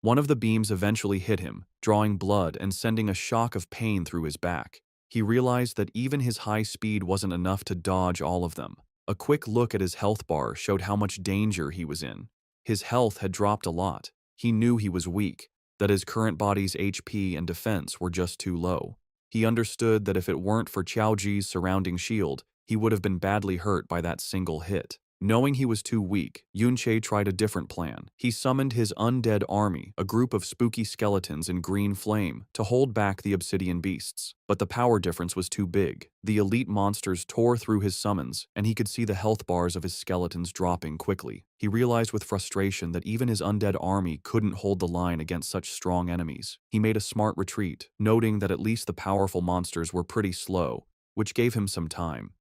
One of the beams eventually hit him, drawing blood and sending a shock of pain through his back. He realized that even his high speed wasn't enough to dodge all of them. A quick look at his health bar showed how much danger he was in. His health had dropped a lot. He knew he was weak, that his current body's HP and defense were just too low. He understood that if it weren't for Qiaoji's surrounding shield, he would have been badly hurt by that single hit. Knowing he was too weak, Yunche tried a different plan. He summoned his undead army, a group of spooky skeletons in green flame, to hold back the obsidian beasts. But the power difference was too big. The elite monsters tore through his summons, and he could see the health bars of his skeletons dropping quickly. He realized with frustration that even his undead army couldn't hold the line against such strong enemies. He made a smart retreat, noting that at least the powerful monsters were pretty slow, which gave him some time.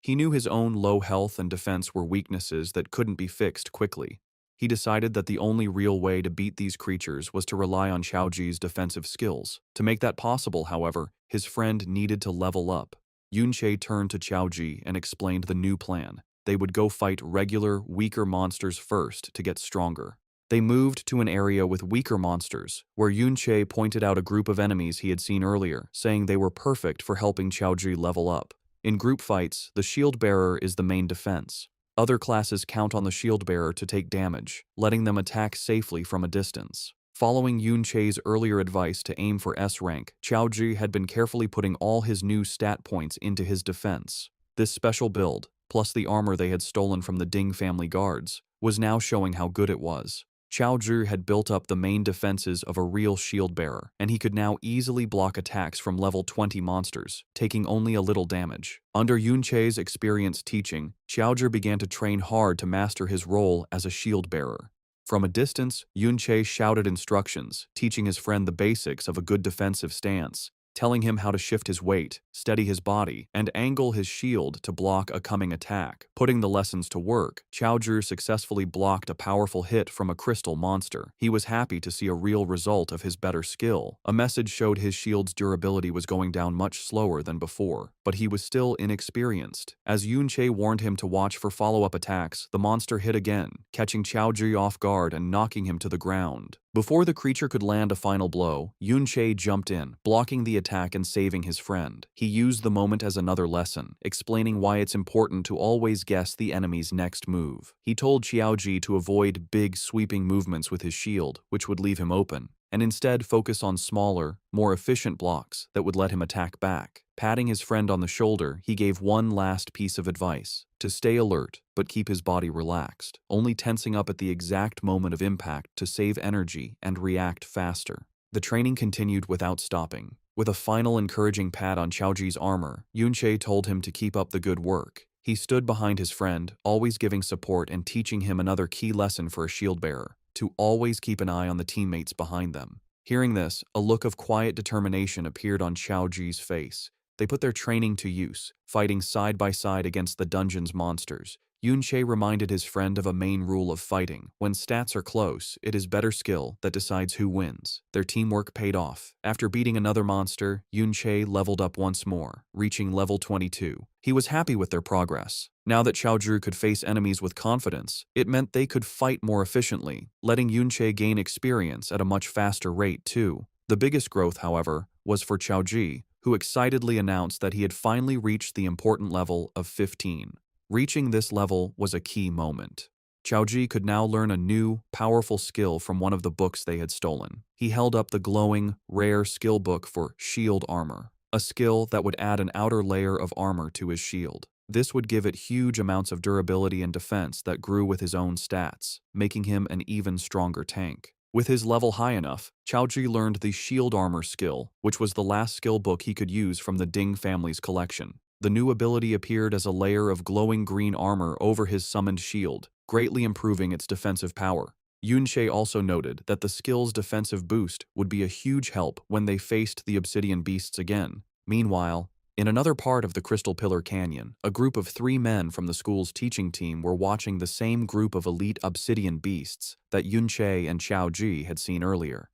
He knew his own low health and defense were weaknesses that couldn't be fixed quickly. He decided that the only real way to beat these creatures was to rely on Xiaoji's defensive skills. To make that possible, however, his friend needed to level up. Yunche turned to Xiaoji and explained the new plan. They would go fight regular, weaker monsters first to get stronger. They moved to an area with weaker monsters, where Yunche pointed out a group of enemies he had seen earlier, saying they were perfect for helping Xiaoji level up. In group fights, the shield bearer is the main defense. Other classes count on the shield bearer to take damage, letting them attack safely from a distance. Following Yunche's earlier advice to aim for S rank, Xiaoji had been carefully putting all his new stat points into his defense. This special build, plus the armor they had stolen from the Ding family guards, was now showing how good it was. Xiaoji had built up the main defenses of a real shield bearer, and he could now easily block attacks from level 20 monsters, taking only a little damage. Under Yunche's experienced teaching, Xiaoji began to train hard to master his role as a shield bearer. From a distance, Yunche shouted instructions, teaching his friend the basics of a good defensive stance, telling him how to shift his weight, steady his body, and angle his shield to block a coming attack. Putting the lessons to work, Xiaoji successfully blocked a powerful hit from a crystal monster. He was happy to see a real result of his better skill. A message showed his shield's durability was going down much slower than before, but he was still inexperienced. As Yunche warned him to watch for follow-up attacks, the monster hit again, catching Xiaoji off guard and knocking him to the ground. Before the creature could land a final blow, Yunche jumped in, blocking the attack and saving his friend. He used the moment as another lesson, explaining why it's important to always guess the enemy's next move. He told Xiaoji to avoid big, sweeping movements with his shield, which would leave him open, and instead focus on smaller, more efficient blocks that would let him attack back. Patting his friend on the shoulder, he gave one last piece of advice: to stay alert, but keep his body relaxed, only tensing up at the exact moment of impact to save energy and react faster. The training continued without stopping. With a final encouraging pat on Xiaoji's armor, Yunche told him to keep up the good work. He stood behind his friend, always giving support and teaching him another key lesson for a shield bearer: to always keep an eye on the teammates behind them. Hearing this, a look of quiet determination appeared on Xiaoji's face. They put their training to use, fighting side by side against the dungeon's monsters. Yunche reminded his friend of a main rule of fighting: when stats are close, it is better skill that decides who wins. Their teamwork paid off. After beating another monster, Yunche leveled up once more, reaching level 22. He was happy with their progress. Now that Xiaoji could face enemies with confidence, it meant they could fight more efficiently, letting Yunche gain experience at a much faster rate too. The biggest growth, however, was for Xiaoji, who excitedly announced that he had finally reached the important level of 15. Reaching this level was a key moment. Xiaoji could now learn a new, powerful skill from one of the books they had stolen. He held up the glowing, rare skill book for shield armor, a skill that would add an outer layer of armor to his shield. This would give it huge amounts of durability and defense that grew with his own stats, making him an even stronger tank. With his level high enough, Xiaoji learned the shield armor skill, which was the last skill book he could use from the Ding family's collection. The new ability appeared as a layer of glowing green armor over his summoned shield, greatly improving its defensive power. Yunche also noted that the skill's defensive boost would be a huge help when they faced the obsidian beasts again. Meanwhile, in another part of the Crystal Pillar Canyon, a group of 3 men from the school's teaching team were watching the same group of elite obsidian beasts that Yunche and Xiaoji had seen earlier.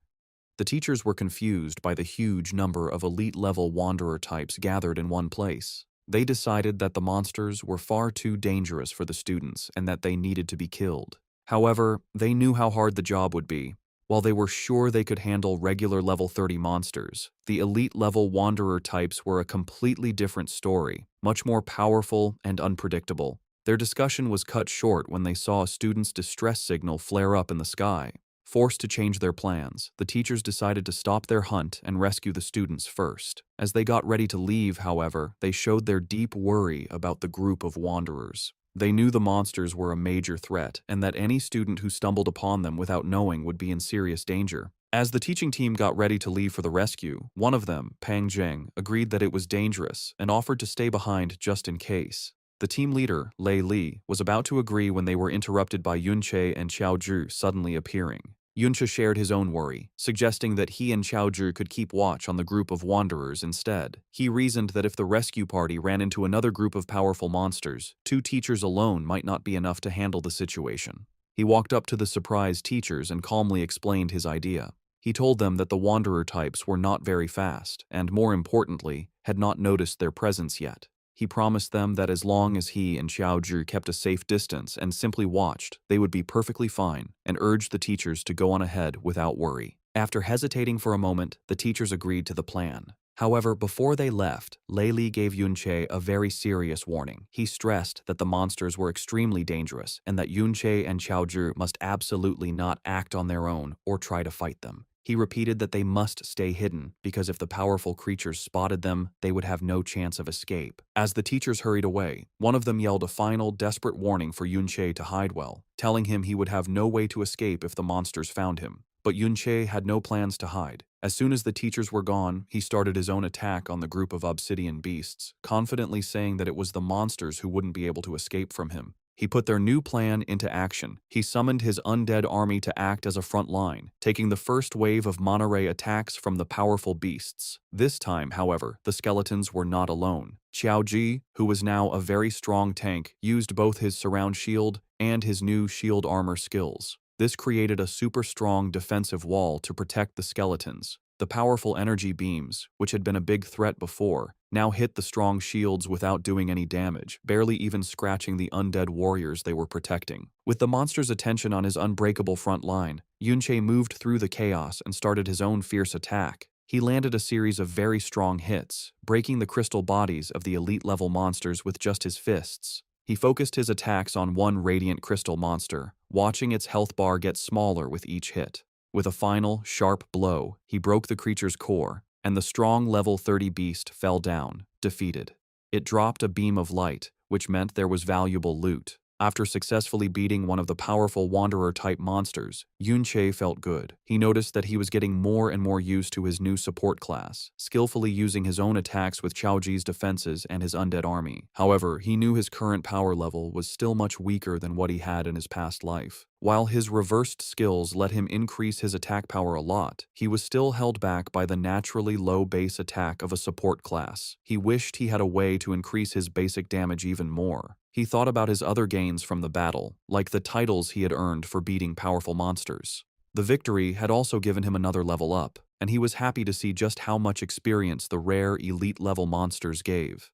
The teachers were confused by the huge number of elite-level wanderer types gathered in one place. They decided that the monsters were far too dangerous for the students and that they needed to be killed. However, they knew how hard the job would be. While they were sure they could handle regular level 30 monsters, the elite-level wanderer types were a completely different story, much more powerful and unpredictable. Their discussion was cut short when they saw a student's distress signal flare up in the sky. Forced to change their plans, the teachers decided to stop their hunt and rescue the students first. As they got ready to leave, however, they showed their deep worry about the group of wanderers. They knew the monsters were a major threat, and that any student who stumbled upon them without knowing would be in serious danger. As the teaching team got ready to leave for the rescue, one of them, Pang Zheng, agreed that it was dangerous and offered to stay behind just in case. The team leader, Lei Li, was about to agree when they were interrupted by Yunche and Xiaoji suddenly appearing. Yuncha shared his own worry, suggesting that he and Xiaozhi could keep watch on the group of wanderers instead. He reasoned that if the rescue party ran into another group of powerful monsters, 2 teachers alone might not be enough to handle the situation. He walked up to the surprised teachers and calmly explained his idea. He told them that the wanderer types were not very fast, and more importantly, had not noticed their presence yet. He promised them that as long as he and Xiaozhi kept a safe distance and simply watched, they would be perfectly fine, and urged the teachers to go on ahead without worry. After hesitating for a moment, the teachers agreed to the plan. However, before they left, Lei Li gave Yunche a very serious warning. He stressed that the monsters were extremely dangerous and that Yunche and Xiaozhi must absolutely not act on their own or try to fight them. He repeated that they must stay hidden because if the powerful creatures spotted them, they would have no chance of escape. As the teachers hurried away, one of them yelled a final, desperate warning for Yunche to hide well, telling him he would have no way to escape if the monsters found him. But Yunche had no plans to hide. As soon as the teachers were gone, he started his own attack on the group of obsidian beasts, confidently saying that it was the monsters who wouldn't be able to escape from him. He put their new plan into action. He summoned his undead army to act as a front line, taking the first wave of Manhware attacks from the powerful beasts. This time, however, the skeletons were not alone. Xiaozhi, who was now a very strong tank, used both his surround shield and his new shield armor skills. This created a super strong defensive wall to protect the skeletons. The powerful energy beams, which had been a big threat before, now hit the strong shields without doing any damage, barely even scratching the undead warriors they were protecting. With the monster's attention on his unbreakable front line, Yunche moved through the chaos and started his own fierce attack. He landed a series of very strong hits, breaking the crystal bodies of the elite-level monsters with just his fists. He focused his attacks on one radiant crystal monster, watching its health bar get smaller with each hit. With a final, sharp blow, he broke the creature's core, and the strong level 30 beast fell down, defeated. It dropped a beam of light, which meant there was valuable loot. After successfully beating one of the powerful wanderer-type monsters, Yunche felt good. He noticed that he was getting more and more used to his new support class, skillfully using his own attacks with Xiaozhi's defenses and his undead army. However, he knew his current power level was still much weaker than what he had in his past life. While his reversed skills let him increase his attack power a lot, he was still held back by the naturally low base attack of a support class. He wished he had a way to increase his basic damage even more. He thought about his other gains from the battle, like the titles he had earned for beating powerful monsters. The victory had also given him another level up, and he was happy to see just how much experience the rare elite-level monsters gave.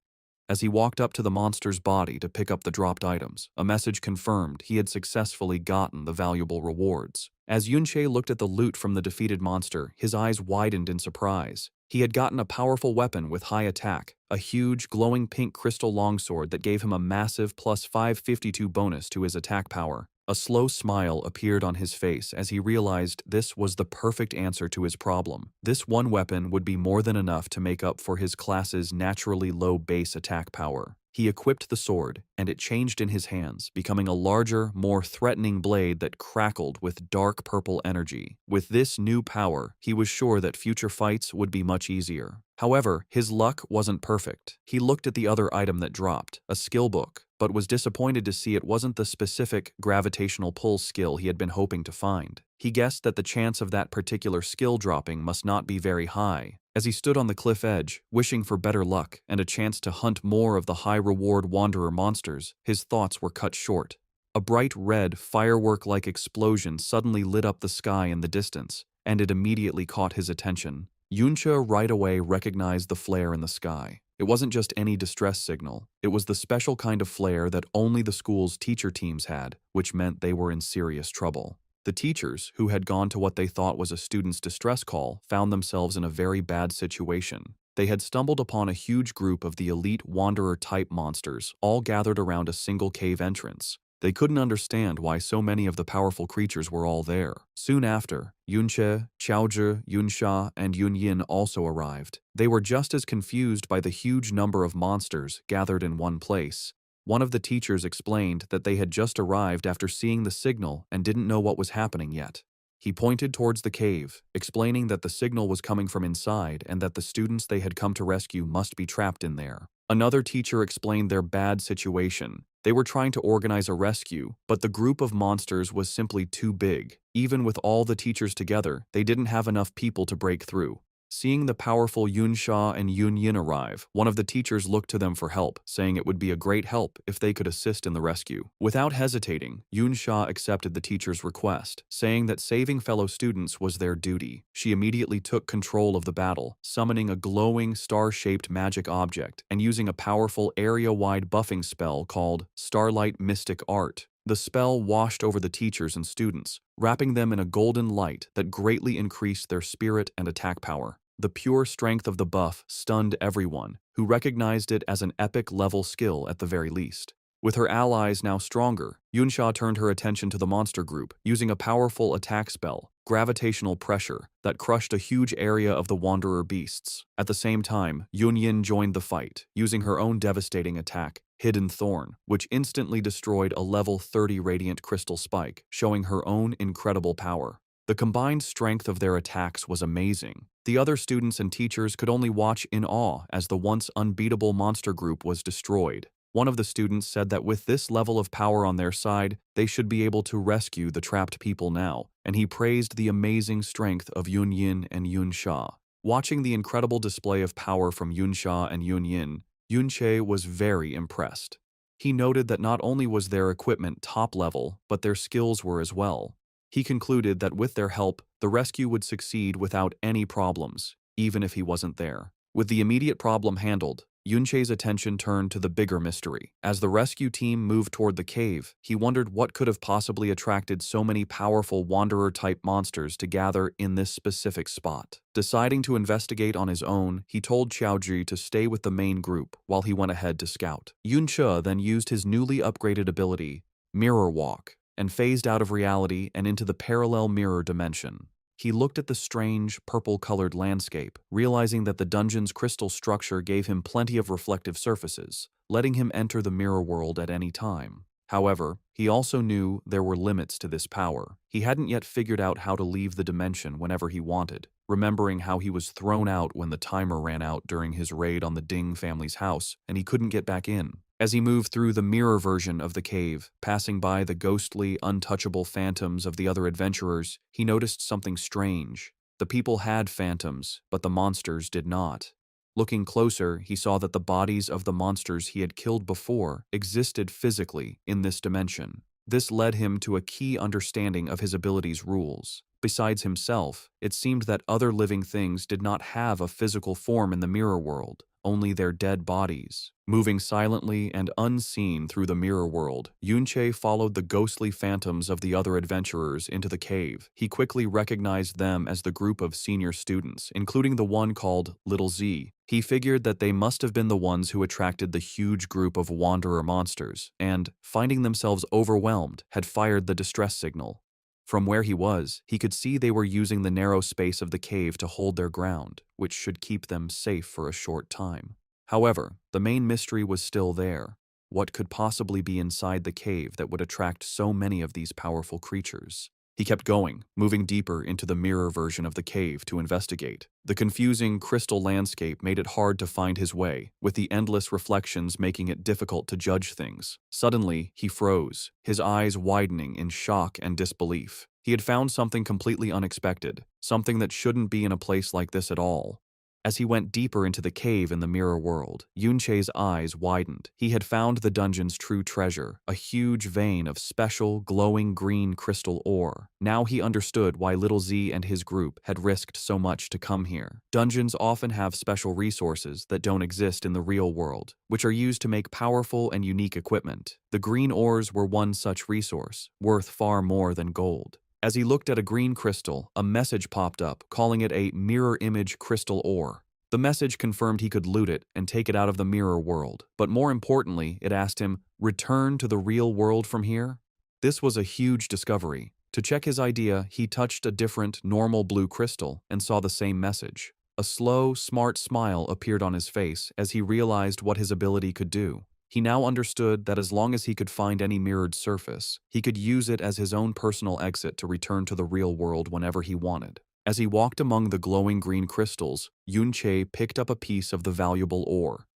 As he walked up to the monster's body to pick up the dropped items, a message confirmed he had successfully gotten the valuable rewards. As Yunche looked at the loot from the defeated monster, his eyes widened in surprise. He had gotten a powerful weapon with high attack, a huge glowing pink crystal longsword that gave him a massive plus 552 bonus to his attack power. A slow smile appeared on his face as he realized this was the perfect answer to his problem. This one weapon would be more than enough to make up for his class's naturally low base attack power. He equipped the sword, and it changed in his hands, becoming a larger, more threatening blade that crackled with dark purple energy. With this new power, he was sure that future fights would be much easier. However, his luck wasn't perfect. He looked at the other item that dropped, a skill book, but was disappointed to see it wasn't the specific gravitational pull skill he had been hoping to find. He guessed that the chance of that particular skill dropping must not be very high. As he stood on the cliff edge, wishing for better luck and a chance to hunt more of the high-reward wanderer monsters, his thoughts were cut short. A bright red, firework-like explosion suddenly lit up the sky in the distance, and it immediately caught his attention. Yunche right away recognized the flare in the sky. It wasn't just any distress signal. It was the special kind of flare that only the school's teacher teams had, which meant they were in serious trouble. The teachers, who had gone to what they thought was a student's distress call, found themselves in a very bad situation. They had stumbled upon a huge group of the elite wanderer-type monsters, all gathered around a single cave entrance. They couldn't understand why so many of the powerful creatures were all there. Soon after, Yunche, Xiaozhi, Yunsha, and Yunyin also arrived. They were just as confused by the huge number of monsters gathered in one place. One of the teachers explained that they had just arrived after seeing the signal and didn't know what was happening yet. He pointed towards the cave, explaining that the signal was coming from inside and that the students they had come to rescue must be trapped in there. Another teacher explained their bad situation. They were trying to organize a rescue, but the group of monsters was simply too big. Even with all the teachers together, they didn't have enough people to break through. Seeing the powerful Yunsha and Yunyin arrive, one of the teachers looked to them for help, saying it would be a great help if they could assist in the rescue. Without hesitating, Yunsha accepted the teacher's request, saying that saving fellow students was their duty. She immediately took control of the battle, summoning a glowing, star-shaped magic object and using a powerful area-wide buffing spell called Starlight Mystic Art. The spell washed over the teachers and students, wrapping them in a golden light that greatly increased their spirit and attack power. The pure strength of the buff stunned everyone, who recognized it as an epic-level skill at the very least. With her allies now stronger, Yunsha turned her attention to the monster group, using a powerful attack spell, Gravitational Pressure, that crushed a huge area of the Wanderer beasts. At the same time, Yunyin joined the fight, using her own devastating attack, Hidden Thorn, which instantly destroyed a level 30 radiant crystal spike, showing her own incredible power. The combined strength of their attacks was amazing. The other students and teachers could only watch in awe as the once unbeatable monster group was destroyed. One of the students said that with this level of power on their side, they should be able to rescue the trapped people now, and he praised the amazing strength of Yunyin and Yunsha. Watching the incredible display of power from Yunsha and Yunyin, Yunche was very impressed. He noted that not only was their equipment top level, but their skills were as well. He concluded that with their help, the rescue would succeed without any problems, even if he wasn't there. With the immediate problem handled, Yunche's attention turned to the bigger mystery. As the rescue team moved toward the cave, he wondered what could have possibly attracted so many powerful Wanderer-type monsters to gather in this specific spot. Deciding to investigate on his own, he told Xiaozhi to stay with the main group while he went ahead to scout. Yunche then used his newly upgraded ability, Mirror Walk, and phased out of reality and into the parallel mirror dimension. He looked at the strange, purple-colored landscape, realizing that the dungeon's crystal structure gave him plenty of reflective surfaces, letting him enter the mirror world at any time. However, he also knew there were limits to this power. He hadn't yet figured out how to leave the dimension whenever he wanted, remembering how he was thrown out when the timer ran out during his raid on the Ding family's house, and he couldn't get back in. As he moved through the mirror version of the cave, passing by the ghostly, untouchable phantoms of the other adventurers, he noticed something strange. The people had phantoms, but the monsters did not. Looking closer, he saw that the bodies of the monsters he had killed before existed physically in this dimension. This led him to a key understanding of his ability's rules. Besides himself, it seemed that other living things did not have a physical form in the mirror world, only their dead bodies. Moving silently and unseen through the mirror world, Yunche followed the ghostly phantoms of the other adventurers into the cave. He quickly recognized them as the group of senior students, including the one called Little Z. He figured that they must have been the ones who attracted the huge group of wanderer monsters, and, finding themselves overwhelmed, had fired the distress signal. From where he was, he could see they were using the narrow space of the cave to hold their ground, which should keep them safe for a short time. However, the main mystery was still there. What could possibly be inside the cave that would attract so many of these powerful creatures? He kept going, moving deeper into the mirror version of the cave to investigate. The confusing crystal landscape made it hard to find his way, with the endless reflections making it difficult to judge things. Suddenly, he froze, his eyes widening in shock and disbelief. He had found something completely unexpected, something that shouldn't be in a place like this at all. As he went deeper into the cave in the mirror world, Yunche's eyes widened. He had found the dungeon's true treasure, a huge vein of special, glowing green crystal ore. Now he understood why Little Z and his group had risked so much to come here. Dungeons often have special resources that don't exist in the real world, which are used to make powerful and unique equipment. The green ores were one such resource, worth far more than gold. As he looked at a green crystal, a message popped up, calling it a mirror image crystal ore. The message confirmed he could loot it and take it out of the mirror world, but more importantly, it asked him, "Return to the real world from here?" This was a huge discovery. To check his idea, he touched a different, normal blue crystal and saw the same message. A slow, smart smile appeared on his face as he realized what his ability could do. He now understood that as long as he could find any mirrored surface, he could use it as his own personal exit to return to the real world whenever he wanted. As he walked among the glowing green crystals, Yunche picked up a piece of the valuable ore.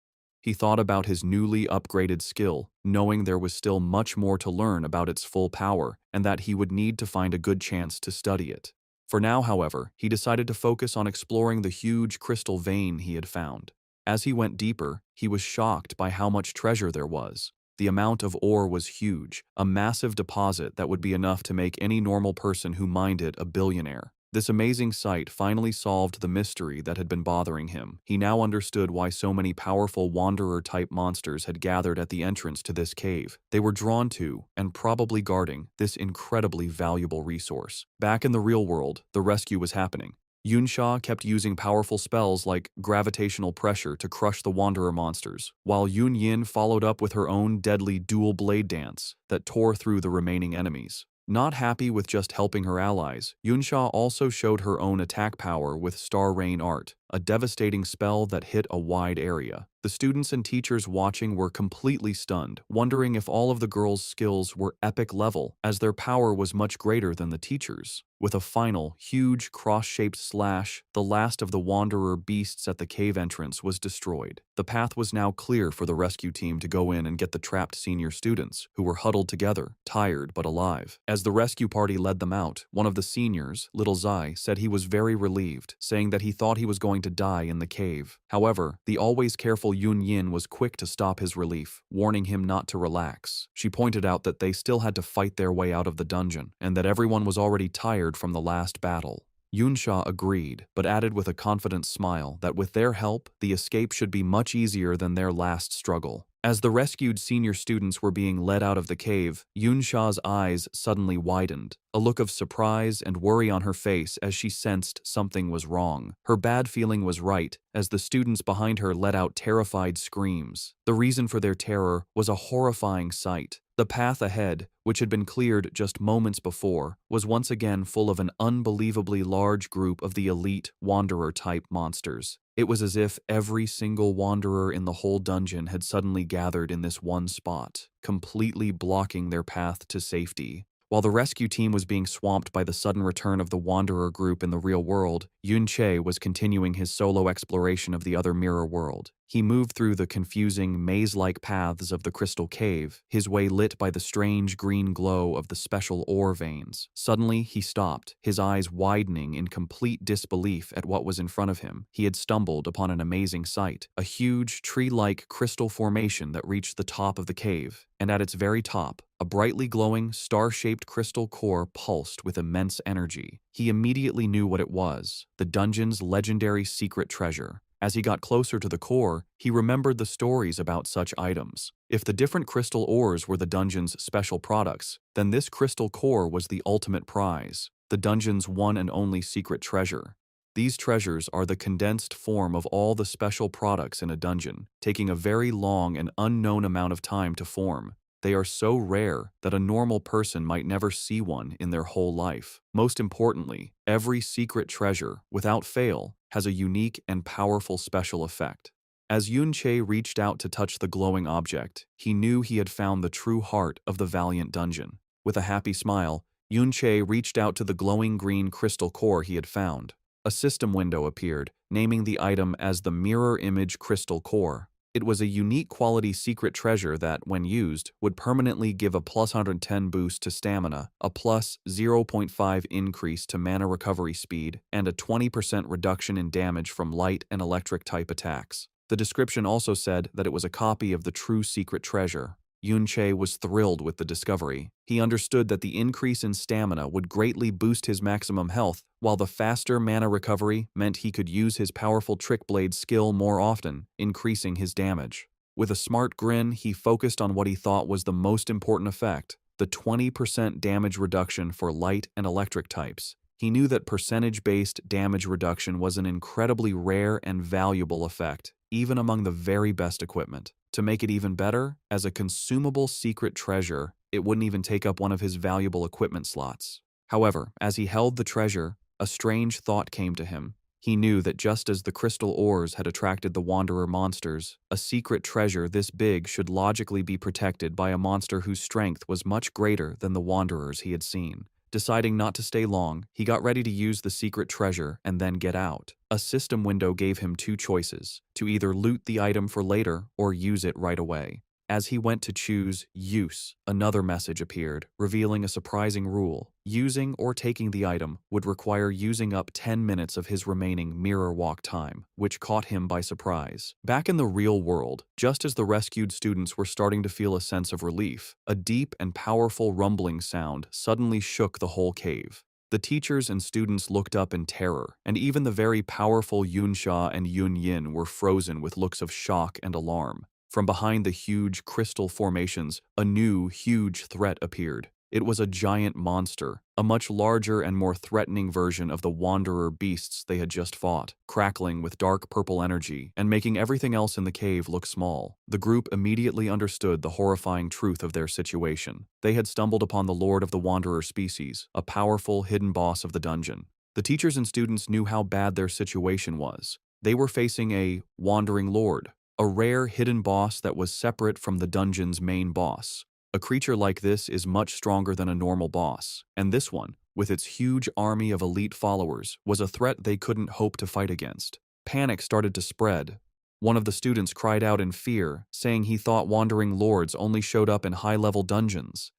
He thought about his newly upgraded skill, knowing there was still much more to learn about its full power and that he would need to find a good chance to study it. For now, however, he decided to focus on exploring the huge crystal vein he had found. As he went deeper, he was shocked by how much treasure there was. The amount of ore was huge, a massive deposit that would be enough to make any normal person who mined it a billionaire. This amazing sight finally solved the mystery that had been bothering him. He now understood why so many powerful wanderer-type monsters had gathered at the entrance to this cave. They were drawn to, and probably guarding, this incredibly valuable resource. Back in the real world, the rescue was happening. Yunsha kept using powerful spells like gravitational pressure to crush the wanderer monsters, while Yun Yin followed up with her own deadly dual blade dance that tore through the remaining enemies. Not happy with just helping her allies, Yunsha also showed her own attack power with Star Rain Art, a devastating spell that hit a wide area. The students and teachers watching were completely stunned, wondering if all of the girls' skills were epic level, as their power was much greater than the teachers'. With a final, huge cross-shaped slash, the last of the wanderer beasts at the cave entrance was destroyed. The path was now clear for the rescue team to go in and get the trapped senior students, who were huddled together, tired but alive. As the rescue party led them out, one of the seniors, Little Zai, said he was very relieved, saying that he thought he was going to die in the cave. However, the always careful Yun Yin was quick to stop his relief, warning him not to relax. She pointed out that they still had to fight their way out of the dungeon, and that everyone was already tired from the last battle. Yunsha agreed, but added with a confident smile that with their help, the escape should be much easier than their last struggle. As the rescued senior students were being led out of the cave, Yunsha's eyes suddenly widened, a look of surprise and worry on her face as she sensed something was wrong. Her bad feeling was right, as the students behind her let out terrified screams. The reason for their terror was a horrifying sight. The path ahead, which had been cleared just moments before, was once again full of an unbelievably large group of the elite wanderer-type monsters. It was as if every single wanderer in the whole dungeon had suddenly gathered in this one spot, completely blocking their path to safety. While the rescue team was being swamped by the sudden return of the wanderer group in the real world, Yun Che was continuing his solo exploration of the other mirror world. He moved through the confusing, maze-like paths of the crystal cave, his way lit by the strange green glow of the special ore veins. Suddenly, he stopped, his eyes widening in complete disbelief at what was in front of him. He had stumbled upon an amazing sight, a huge, tree-like crystal formation that reached the top of the cave, and at its very top, a brightly glowing, star-shaped crystal core pulsed with immense energy. He immediately knew what it was, the dungeon's legendary secret treasure. As he got closer to the core, he remembered the stories about such items. If the different crystal ores were the dungeon's special products, then this crystal core was the ultimate prize, the dungeon's one and only secret treasure. These treasures are the condensed form of all the special products in a dungeon, taking a very long and unknown amount of time to form. They are so rare that a normal person might never see one in their whole life. Most importantly, every secret treasure, without fail, has a unique and powerful special effect. As Yun Che reached out to touch the glowing object, he knew he had found the true heart of the Valiant Dungeon. With a happy smile, Yun Che reached out to the glowing green crystal core he had found. A system window appeared, naming the item as the Mirror Image Crystal Core. It was a unique quality secret treasure that, when used, would permanently give a plus 110 boost to stamina, a plus 0.5 increase to mana recovery speed, and a 20% reduction in damage from light and electric type attacks. The description also said that it was a copy of the true secret treasure. Yun Che was thrilled with the discovery. He understood that the increase in stamina would greatly boost his maximum health, while the faster mana recovery meant he could use his powerful Trick Blade skill more often, increasing his damage. With a smart grin, he focused on what he thought was the most important effect, the 20% damage reduction for light and electric types. He knew that percentage-based damage reduction was an incredibly rare and valuable effect, even among the very best equipment. To make it even better, as a consumable secret treasure, it wouldn't even take up one of his valuable equipment slots. However, as he held the treasure, a strange thought came to him. He knew that just as the crystal ores had attracted the Wanderer monsters, a secret treasure this big should logically be protected by a monster whose strength was much greater than the Wanderers he had seen. Deciding not to stay long, he got ready to use the secret treasure and then get out. A system window gave him two choices: to either loot the item for later or use it right away. As he went to choose use, another message appeared, revealing a surprising rule. Using or taking the item would require using up 10 minutes of his remaining mirror walk time, which caught him by surprise. Back in the real world, just as the rescued students were starting to feel a sense of relief, a deep and powerful rumbling sound suddenly shook the whole cave. The teachers and students looked up in terror, and even the very powerful Yunsha and Yunyin were frozen with looks of shock and alarm. From behind the huge crystal formations, a new, huge threat appeared. It was a giant monster, a much larger and more threatening version of the wanderer beasts they had just fought, crackling with dark purple energy and making everything else in the cave look small. The group immediately understood the horrifying truth of their situation. They had stumbled upon the Lord of the Wanderer species, a powerful, hidden boss of the dungeon. The teachers and students knew how bad their situation was. They were facing a wandering lord, a rare hidden boss that was separate from the dungeon's main boss. A creature like this is much stronger than a normal boss, and this one, with its huge army of elite followers, was a threat they couldn't hope to fight against. Panic started to spread. One of the students cried out in fear, saying he thought wandering lords only showed up in high-level dungeons.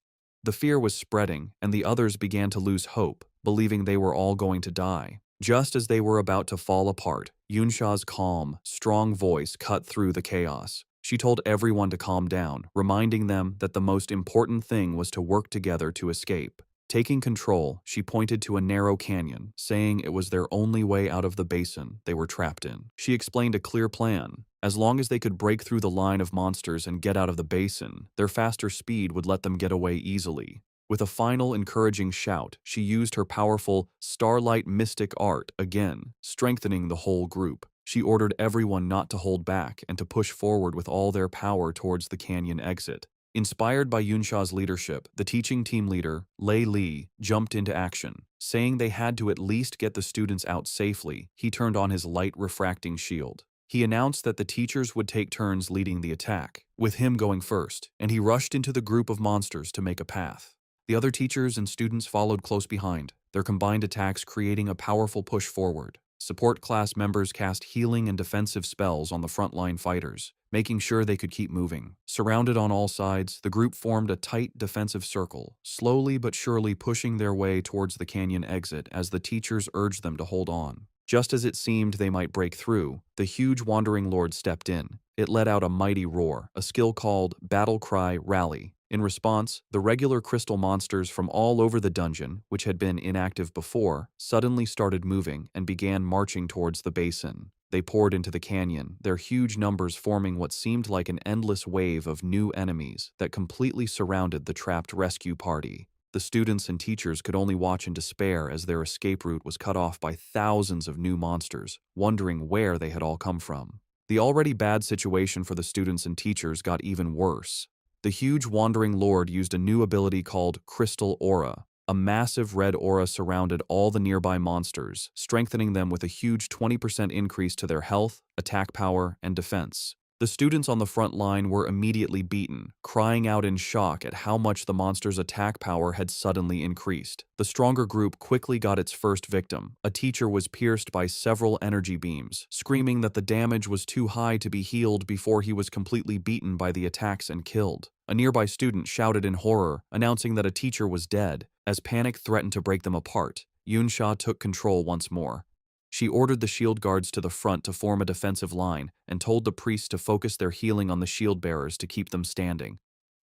The fear was spreading, and the others began to lose hope, believing they were all going to die. Just as they were about to fall apart, Yunsha's calm, strong voice cut through the chaos. She told everyone to calm down, reminding them that the most important thing was to work together to escape. Taking control, she pointed to a narrow canyon, saying it was their only way out of the basin they were trapped in. She explained a clear plan. As long as they could break through the line of monsters and get out of the basin, their faster speed would let them get away easily. With a final encouraging shout, she used her powerful starlight mystic art again, strengthening the whole group. She ordered everyone not to hold back and to push forward with all their power towards the canyon exit. Inspired by Yunsha's leadership, the teaching team leader, Lei Li, jumped into action. Saying they had to at least get the students out safely, he turned on his light refracting shield. He announced that the teachers would take turns leading the attack, with him going first, and he rushed into the group of monsters to make a path. The other teachers and students followed close behind, their combined attacks creating a powerful push forward. Support class members cast healing and defensive spells on the frontline fighters, making sure they could keep moving. Surrounded on all sides, the group formed a tight defensive circle, slowly but surely pushing their way towards the canyon exit as the teachers urged them to hold on. Just as it seemed they might break through, the huge wandering lord stepped in. It let out a mighty roar, a skill called Battle Cry Rally. In response, the regular crystal monsters from all over the dungeon, which had been inactive before, suddenly started moving and began marching towards the basin. They poured into the canyon, their huge numbers forming what seemed like an endless wave of new enemies that completely surrounded the trapped rescue party. The students and teachers could only watch in despair as their escape route was cut off by thousands of new monsters, wondering where they had all come from. The already bad situation for the students and teachers got even worse. The huge wandering lord used a new ability called Crystal Aura. A massive red aura surrounded all the nearby monsters, strengthening them with a huge 20% increase to their health, attack power, and defense. The students on the front line were immediately beaten, crying out in shock at how much the monster's attack power had suddenly increased. The stronger group quickly got its first victim. A teacher was pierced by several energy beams, screaming that the damage was too high to be healed before he was completely beaten by the attacks and killed. A nearby student shouted in horror, announcing that a teacher was dead. As panic threatened to break them apart, Yunsha took control once more. She ordered the shield guards to the front to form a defensive line and told the priests to focus their healing on the shield bearers to keep them standing.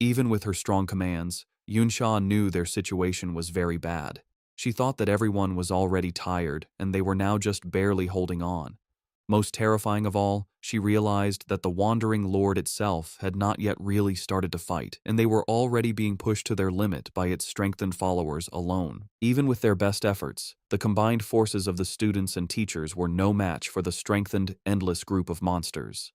Even with her strong commands, Yunsha knew their situation was very bad. She thought that everyone was already tired and they were now just barely holding on. Most terrifying of all, she realized that the Wandering Lord itself had not yet really started to fight, and they were already being pushed to their limit by its strengthened followers alone. Even with their best efforts, the combined forces of the students and teachers were no match for the strengthened, endless group of monsters.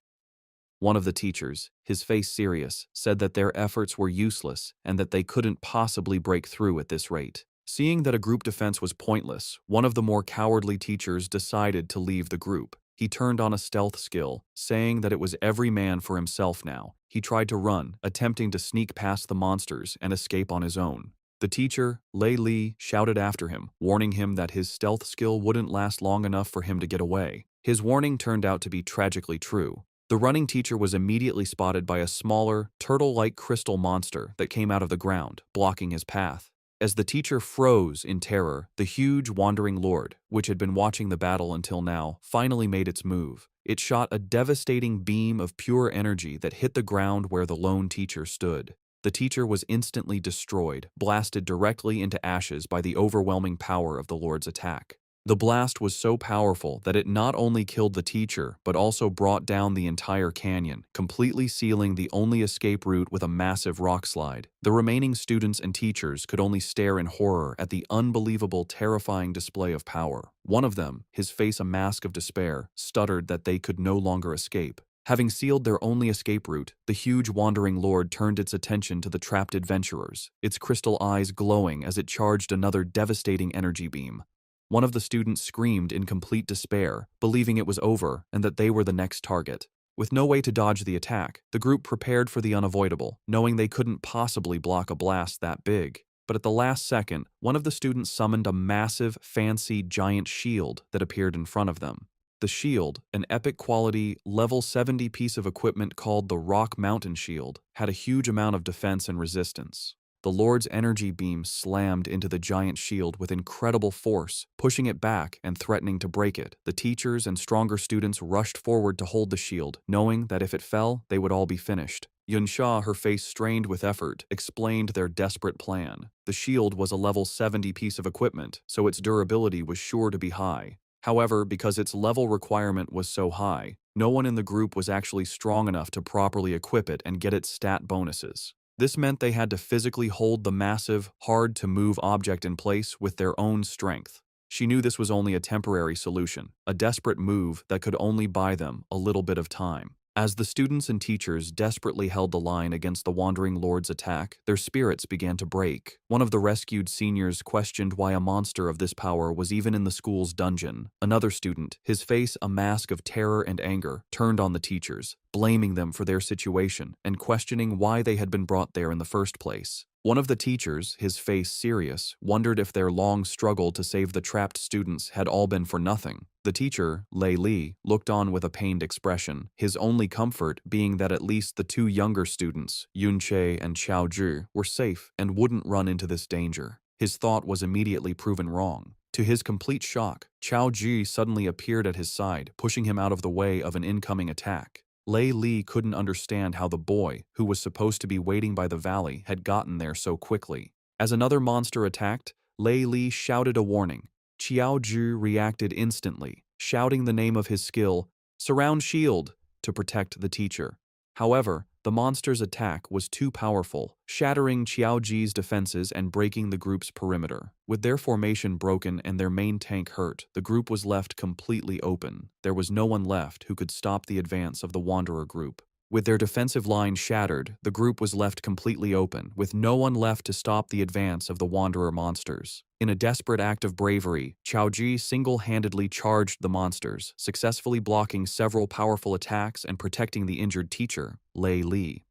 One of the teachers, his face serious, said that their efforts were useless and that they couldn't possibly break through at this rate. Seeing that a group defense was pointless, one of the more cowardly teachers decided to leave the group. He turned on a stealth skill, saying that it was every man for himself now. He tried to run, attempting to sneak past the monsters and escape on his own. The teacher, Lei Li, shouted after him, warning him that his stealth skill wouldn't last long enough for him to get away. His warning turned out to be tragically true. The running teacher was immediately spotted by a smaller, turtle-like crystal monster that came out of the ground, blocking his path. As the teacher froze in terror, the huge wandering lord, which had been watching the battle until now, finally made its move. It shot a devastating beam of pure energy that hit the ground where the lone teacher stood. The teacher was instantly destroyed, blasted directly into ashes by the overwhelming power of the lord's attack. The blast was so powerful that it not only killed the teacher, but also brought down the entire canyon, completely sealing the only escape route with a massive rock slide. The remaining students and teachers could only stare in horror at the unbelievable, terrifying display of power. One of them, his face a mask of despair, stuttered that they could no longer escape. Having sealed their only escape route, the huge wandering lord turned its attention to the trapped adventurers, its crystal eyes glowing as it charged another devastating energy beam. One of the students screamed in complete despair, believing it was over and that they were the next target. With no way to dodge the attack, the group prepared for the unavoidable, knowing they couldn't possibly block a blast that big. But at the last second, one of the students summoned a massive, fancy, giant shield that appeared in front of them. The shield, an epic quality, level 70 piece of equipment called the Rock Mountain Shield, had a huge amount of defense and resistance. The Lord's energy beam slammed into the giant shield with incredible force, pushing it back and threatening to break it. The teachers and stronger students rushed forward to hold the shield, knowing that if it fell, they would all be finished. Yunsha, her face strained with effort, explained their desperate plan. The shield was a level 70 piece of equipment, so its durability was sure to be high. However, because its level requirement was so high, no one in the group was actually strong enough to properly equip it and get its stat bonuses. This meant they had to physically hold the massive, hard-to-move object in place with their own strength. She knew this was only a temporary solution, a desperate move that could only buy them a little bit of time. As the students and teachers desperately held the line against the Wandering Lord's attack, their spirits began to break. One of the rescued seniors questioned why a monster of this power was even in the school's dungeon. Another student, his face a mask of terror and anger, turned on the teachers, blaming them for their situation and questioning why they had been brought there in the first place. One of the teachers, his face serious, wondered if their long struggle to save the trapped students had all been for nothing. The teacher, Lei Li, looked on with a pained expression, his only comfort being that at least the two younger students, Yunche and Xiao Zhi, were safe and wouldn't run into this danger. His thought was immediately proven wrong. To his complete shock, Xiao Zhi suddenly appeared at his side, pushing him out of the way of an incoming attack. Lei Li couldn't understand how the boy, who was supposed to be waiting by the valley, had gotten there so quickly. As another monster attacked, Lei Li shouted a warning. Xiao Zhi reacted instantly, shouting the name of his skill, "Surround Shield," to protect the teacher. However, the monster's attack was too powerful, shattering Xiao Zhi's defenses and breaking the group's perimeter. With their formation broken and their main tank hurt, the group was left completely open. There was no one left who could stop the advance of the Wanderer group. With their defensive line shattered, the group was left completely open, with no one left to stop the advance of the Wanderer monsters. In a desperate act of bravery, Xiao Zhi single-handedly charged the monsters, successfully blocking several powerful attacks and protecting the injured teacher, Lei Li.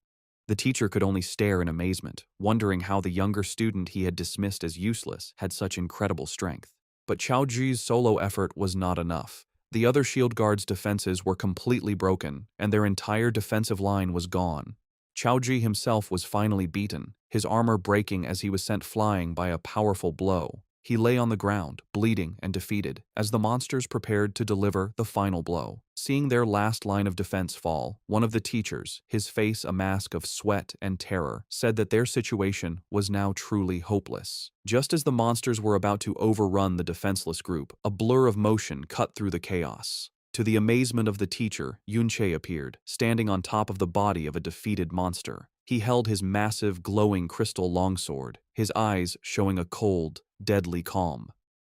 The teacher could only stare in amazement, wondering how the younger student he had dismissed as useless had such incredible strength. But Xiao Zhi's solo effort was not enough. The other shield guards' defenses were completely broken, and their entire defensive line was gone. Xiao Zhi himself was finally beaten, his armor breaking as he was sent flying by a powerful blow. He lay on the ground, bleeding and defeated, as the monsters prepared to deliver the final blow. Seeing their last line of defense fall, one of the teachers, his face a mask of sweat and terror, said that their situation was now truly hopeless. Just as the monsters were about to overrun the defenseless group, a blur of motion cut through the chaos. To the amazement of the teacher, Yunche appeared, standing on top of the body of a defeated monster. He held his massive, glowing crystal longsword, his eyes showing a cold, deadly calm.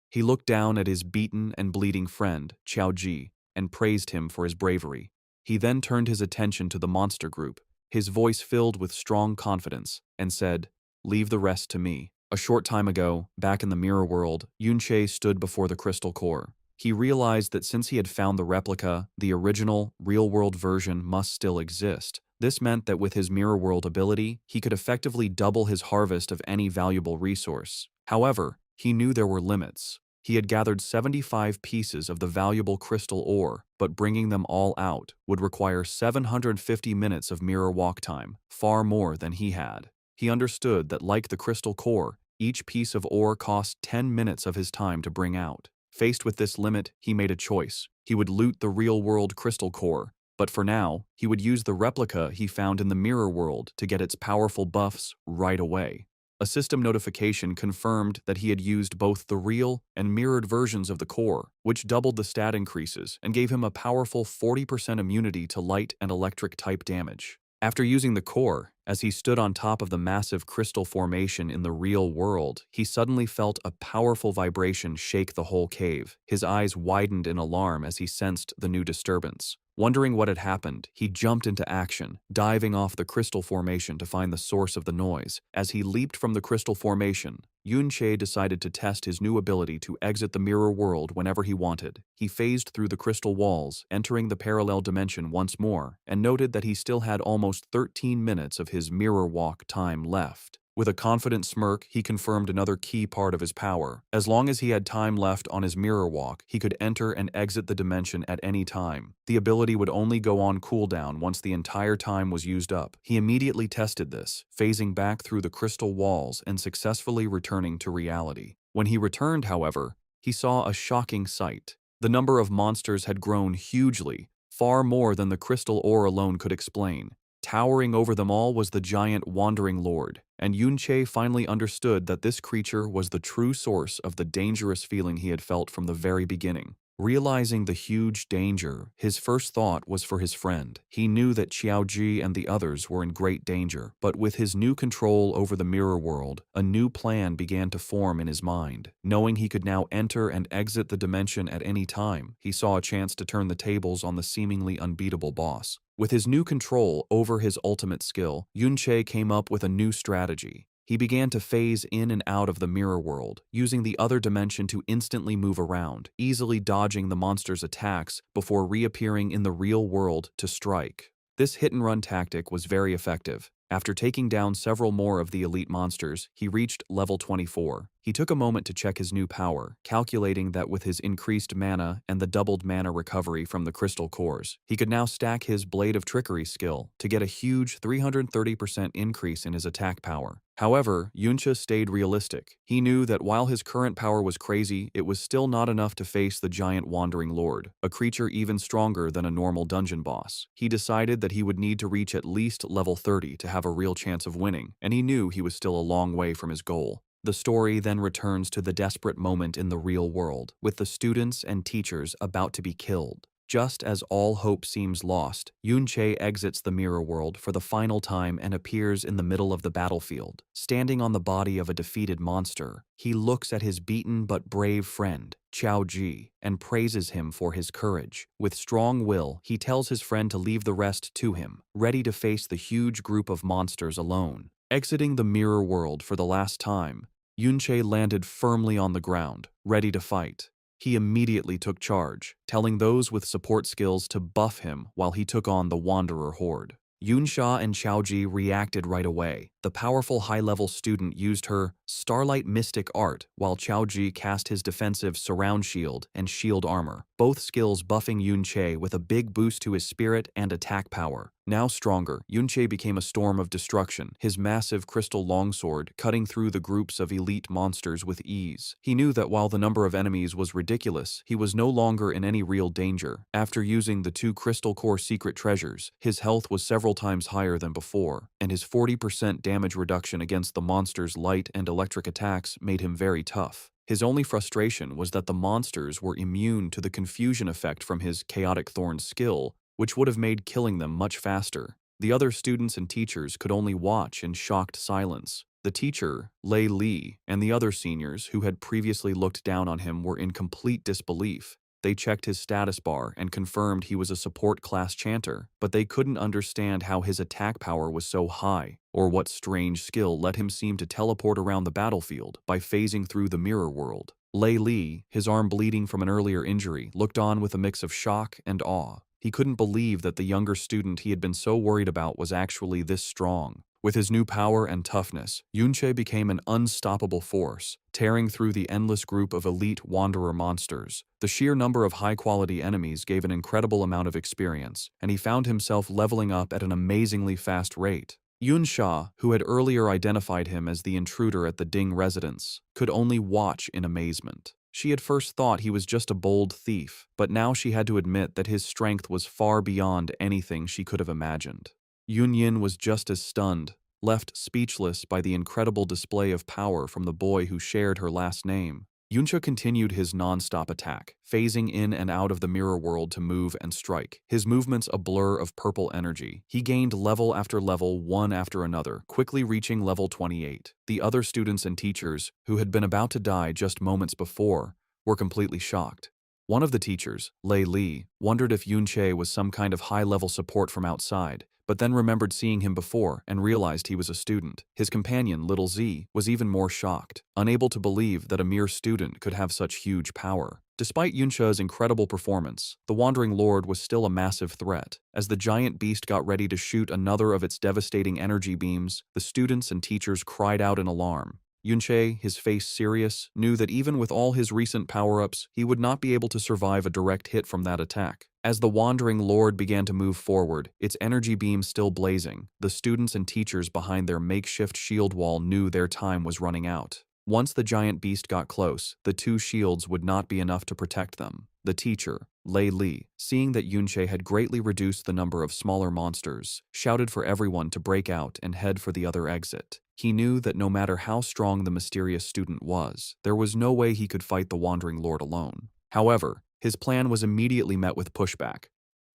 He looked down at his beaten and bleeding friend, Xiao Zhi, and praised him for his bravery. He then turned his attention to the monster group, his voice filled with strong confidence, and said, "Leave the rest to me." A short time ago, back in the mirror world, Yunche stood before the crystal core. He realized that since he had found the replica, the original, real-world version must still exist, This meant that with his mirror world ability, he could effectively double his harvest of any valuable resource. However, he knew there were limits. He had gathered 75 pieces of the valuable crystal ore, but bringing them all out would require 750 minutes of mirror walk time, far more than he had. He understood that, like the crystal core, each piece of ore cost 10 minutes of his time to bring out. Faced with this limit, he made a choice. He would loot the real-world crystal core, but for now, he would use the replica he found in the mirror world to get its powerful buffs right away. A system notification confirmed that he had used both the real and mirrored versions of the core, which doubled the stat increases and gave him a powerful 40% immunity to light and electric type damage. After using the core, as he stood on top of the massive crystal formation in the real world, he suddenly felt a powerful vibration shake the whole cave. His eyes widened in alarm as he sensed the new disturbance. Wondering what had happened, he jumped into action, diving off the crystal formation to find the source of the noise. As he leaped from the crystal formation, Yunche decided to test his new ability to exit the mirror world whenever he wanted. He phased through the crystal walls, entering the parallel dimension once more, and noted that he still had almost 13 minutes of his mirror walk time left. With a confident smirk, he confirmed another key part of his power. As long as he had time left on his mirror walk, he could enter and exit the dimension at any time. The ability would only go on cooldown once the entire time was used up. He immediately tested this, phasing back through the crystal walls and successfully returning to reality. When he returned, however, he saw a shocking sight. The number of monsters had grown hugely, far more than the crystal ore alone could explain. Towering over them all was the giant Wandering Lord, and Yunche finally understood that this creature was the true source of the dangerous feeling he had felt from the very beginning. Realizing the huge danger, his first thought was for his friend. He knew that Xiaoji and the others were in great danger, but with his new control over the mirror world, a new plan began to form in his mind. Knowing he could now enter and exit the dimension at any time, he saw a chance to turn the tables on the seemingly unbeatable boss. With his new control over his ultimate skill, Yunche came up with a new strategy. He began to phase in and out of the mirror world, using the other dimension to instantly move around, easily dodging the monster's attacks before reappearing in the real world to strike. This hit-and-run tactic was very effective. After taking down several more of the elite monsters, he reached level 24. He took a moment to check his new power, calculating that with his increased mana and the doubled mana recovery from the crystal cores, he could now stack his Blade of Trickery skill to get a huge 330% increase in his attack power. However, Yunche stayed realistic. He knew that while his current power was crazy, it was still not enough to face the giant Wandering Lord, a creature even stronger than a normal dungeon boss. He decided that he would need to reach at least level 30 to have a real chance of winning, and he knew he was still a long way from his goal. The story then returns to the desperate moment in the real world, with the students and teachers about to be killed. Just as all hope seems lost, Yunche exits the mirror world for the final time and appears in the middle of the battlefield. Standing on the body of a defeated monster, he looks at his beaten but brave friend, Xiaoji, and praises him for his courage. With strong will, he tells his friend to leave the rest to him, ready to face the huge group of monsters alone. Exiting the mirror world for the last time, Yunche landed firmly on the ground, ready to fight. He immediately took charge, telling those with support skills to buff him while he took on the Wanderer Horde. Yunsha and Xiaoji reacted right away. The powerful high-level student used her Starlight Mystic art, while Xiaoji cast his defensive Surround Shield and Shield Armor, both skills buffing Yunche with a big boost to his spirit and attack power. Now stronger, Yunche became a storm of destruction, his massive crystal longsword cutting through the groups of elite monsters with ease. He knew that while the number of enemies was ridiculous, he was no longer in any real danger. After using the 2 crystal core secret treasures, his health was several times higher than before, and his 40% damage reduction against the monster's light and electric attacks made him very tough. His only frustration was that the monsters were immune to the confusion effect from his Chaotic Thorn skill, which would have made killing them much faster. The other students and teachers could only watch in shocked silence. The teacher, Lei Li, and the other seniors who had previously looked down on him were in complete disbelief. They checked his status bar and confirmed he was a support class chanter, but they couldn't understand how his attack power was so high, or what strange skill let him seem to teleport around the battlefield by phasing through the mirror world. Lei Li, his arm bleeding from an earlier injury, looked on with a mix of shock and awe. He couldn't believe that the younger student he had been so worried about was actually this strong. With his new power and toughness, Yunche became an unstoppable force, tearing through the endless group of elite wanderer monsters. The sheer number of high-quality enemies gave an incredible amount of experience, and he found himself leveling up at an amazingly fast rate. Yunsha, who had earlier identified him as the intruder at the Ding residence, could only watch in amazement. She had first thought he was just a bold thief, but now she had to admit that his strength was far beyond anything she could have imagined. Yunyin was just as stunned, left speechless by the incredible display of power from the boy who shared her last name. Yuncha continued his non-stop attack, phasing in and out of the mirror world to move and strike, his movements a blur of purple energy. He gained level after level, one after another, quickly reaching level 28. The other students and teachers, who had been about to die just moments before, were completely shocked. One of the teachers, Lei Li, wondered if Yunche was some kind of high-level support from outside, but then remembered seeing him before and realized he was a student. His companion, Little Z, was even more shocked, unable to believe that a mere student could have such huge power. Despite Yunche's incredible performance, the Wandering Lord was still a massive threat. As the giant beast got ready to shoot another of its devastating energy beams, the students and teachers cried out in alarm. Yunche, his face serious, knew that even with all his recent power-ups, he would not be able to survive a direct hit from that attack. As the Wandering Lord began to move forward, its energy beam still blazing, the students and teachers behind their makeshift shield wall knew their time was running out. Once the giant beast got close, the two shields would not be enough to protect them. The teacher, Lei Li, seeing that Yunche had greatly reduced the number of smaller monsters, shouted for everyone to break out and head for the other exit. He knew that no matter how strong the mysterious student was, there was no way he could fight the Wandering Lord alone. However, his plan was immediately met with pushback.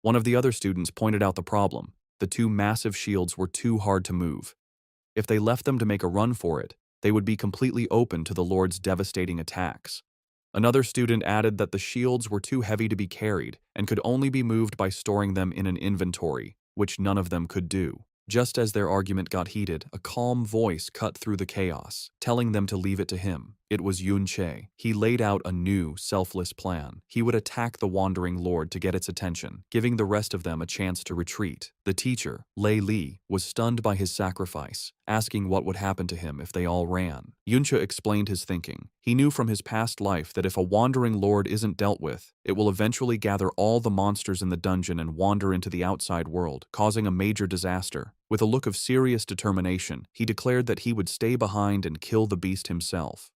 One of the other students pointed out the problem. The two massive shields were too hard to move. If they left them to make a run for it, they would be completely open to the Lord's devastating attacks. Another student added that the shields were too heavy to be carried and could only be moved by storing them in an inventory, which none of them could do. Just as their argument got heated, a calm voice cut through the chaos, telling them to leave it to him. It was Yunche. He laid out a new, selfless plan. He would attack the Wandering Lord to get its attention, giving the rest of them a chance to retreat. The teacher, Lei Li, was stunned by his sacrifice, asking what would happen to him if they all ran. Yunche explained his thinking. He knew from his past life that if a Wandering Lord isn't dealt with, it will eventually gather all the monsters in the dungeon and wander into the outside world, causing a major disaster. With a look of serious determination, he declared that he would stay behind and kill the beast himself.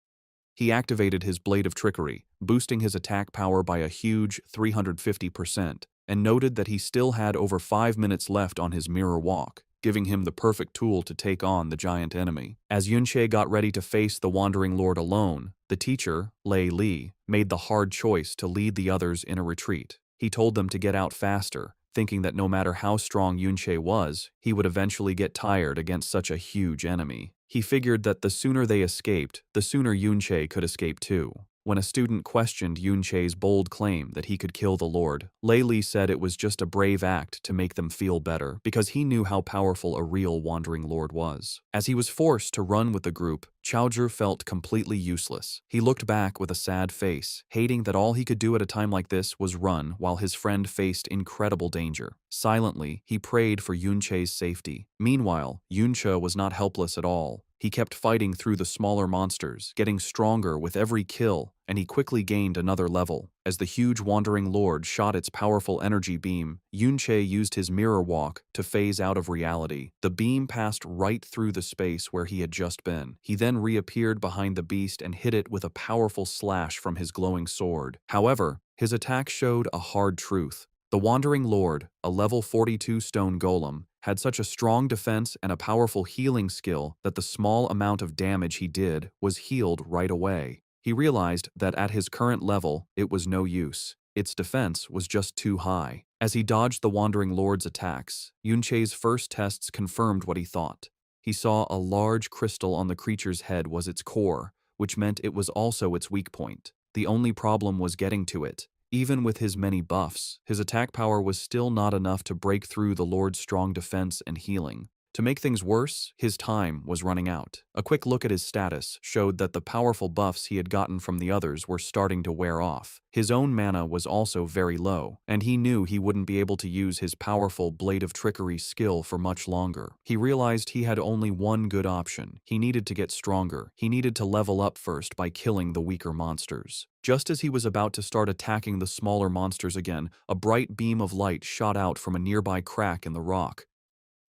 He activated his Blade of Trickery, boosting his attack power by a huge 350%, and noted that he still had over 5 minutes left on his mirror walk, giving him the perfect tool to take on the giant enemy. As Yunche got ready to face the Wandering Lord alone, the teacher, Lei Li, made the hard choice to lead the others in a retreat. He told them to get out faster, thinking that no matter how strong Yunche was, he would eventually get tired against such a huge enemy. He figured that the sooner they escaped, the sooner Yunche could escape too. When a student questioned Yunche's bold claim that he could kill the Lord, Lei Li said it was just a brave act to make them feel better, because he knew how powerful a real Wandering Lord was. As he was forced to run with the group, Chaozhi felt completely useless. He looked back with a sad face, hating that all he could do at a time like this was run while his friend faced incredible danger. Silently, he prayed for Yunche's safety. Meanwhile, Yunche was not helpless at all. He kept fighting through the smaller monsters, getting stronger with every kill, and he quickly gained another level. As the huge Wandering Lord shot its powerful energy beam, Yunche used his mirror walk to phase out of reality. The beam passed right through the space where he had just been. He then reappeared behind the beast and hit it with a powerful slash from his glowing sword. However, his attack showed a hard truth. The Wandering Lord, a level 42 stone golem, had such a strong defense and a powerful healing skill that the small amount of damage he did was healed right away. He realized that at his current level, it was no use. Its defense was just too high. As he dodged the Wandering Lord's attacks, Yunche's first tests confirmed what he thought. He saw a large crystal on the creature's head was its core, which meant it was also its weak point. The only problem was getting to it. Even with his many buffs, his attack power was still not enough to break through the Lord's strong defense and healing. To make things worse, his time was running out. A quick look at his status showed that the powerful buffs he had gotten from the others were starting to wear off. His own mana was also very low, and he knew he wouldn't be able to use his powerful Blade of Trickery skill for much longer. He realized he had only one good option. He needed to get stronger. He needed to level up first by killing the weaker monsters. Just as he was about to start attacking the smaller monsters again, a bright beam of light shot out from a nearby crack in the rock.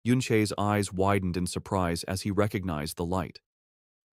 Yunche's eyes widened in surprise as he recognized the light.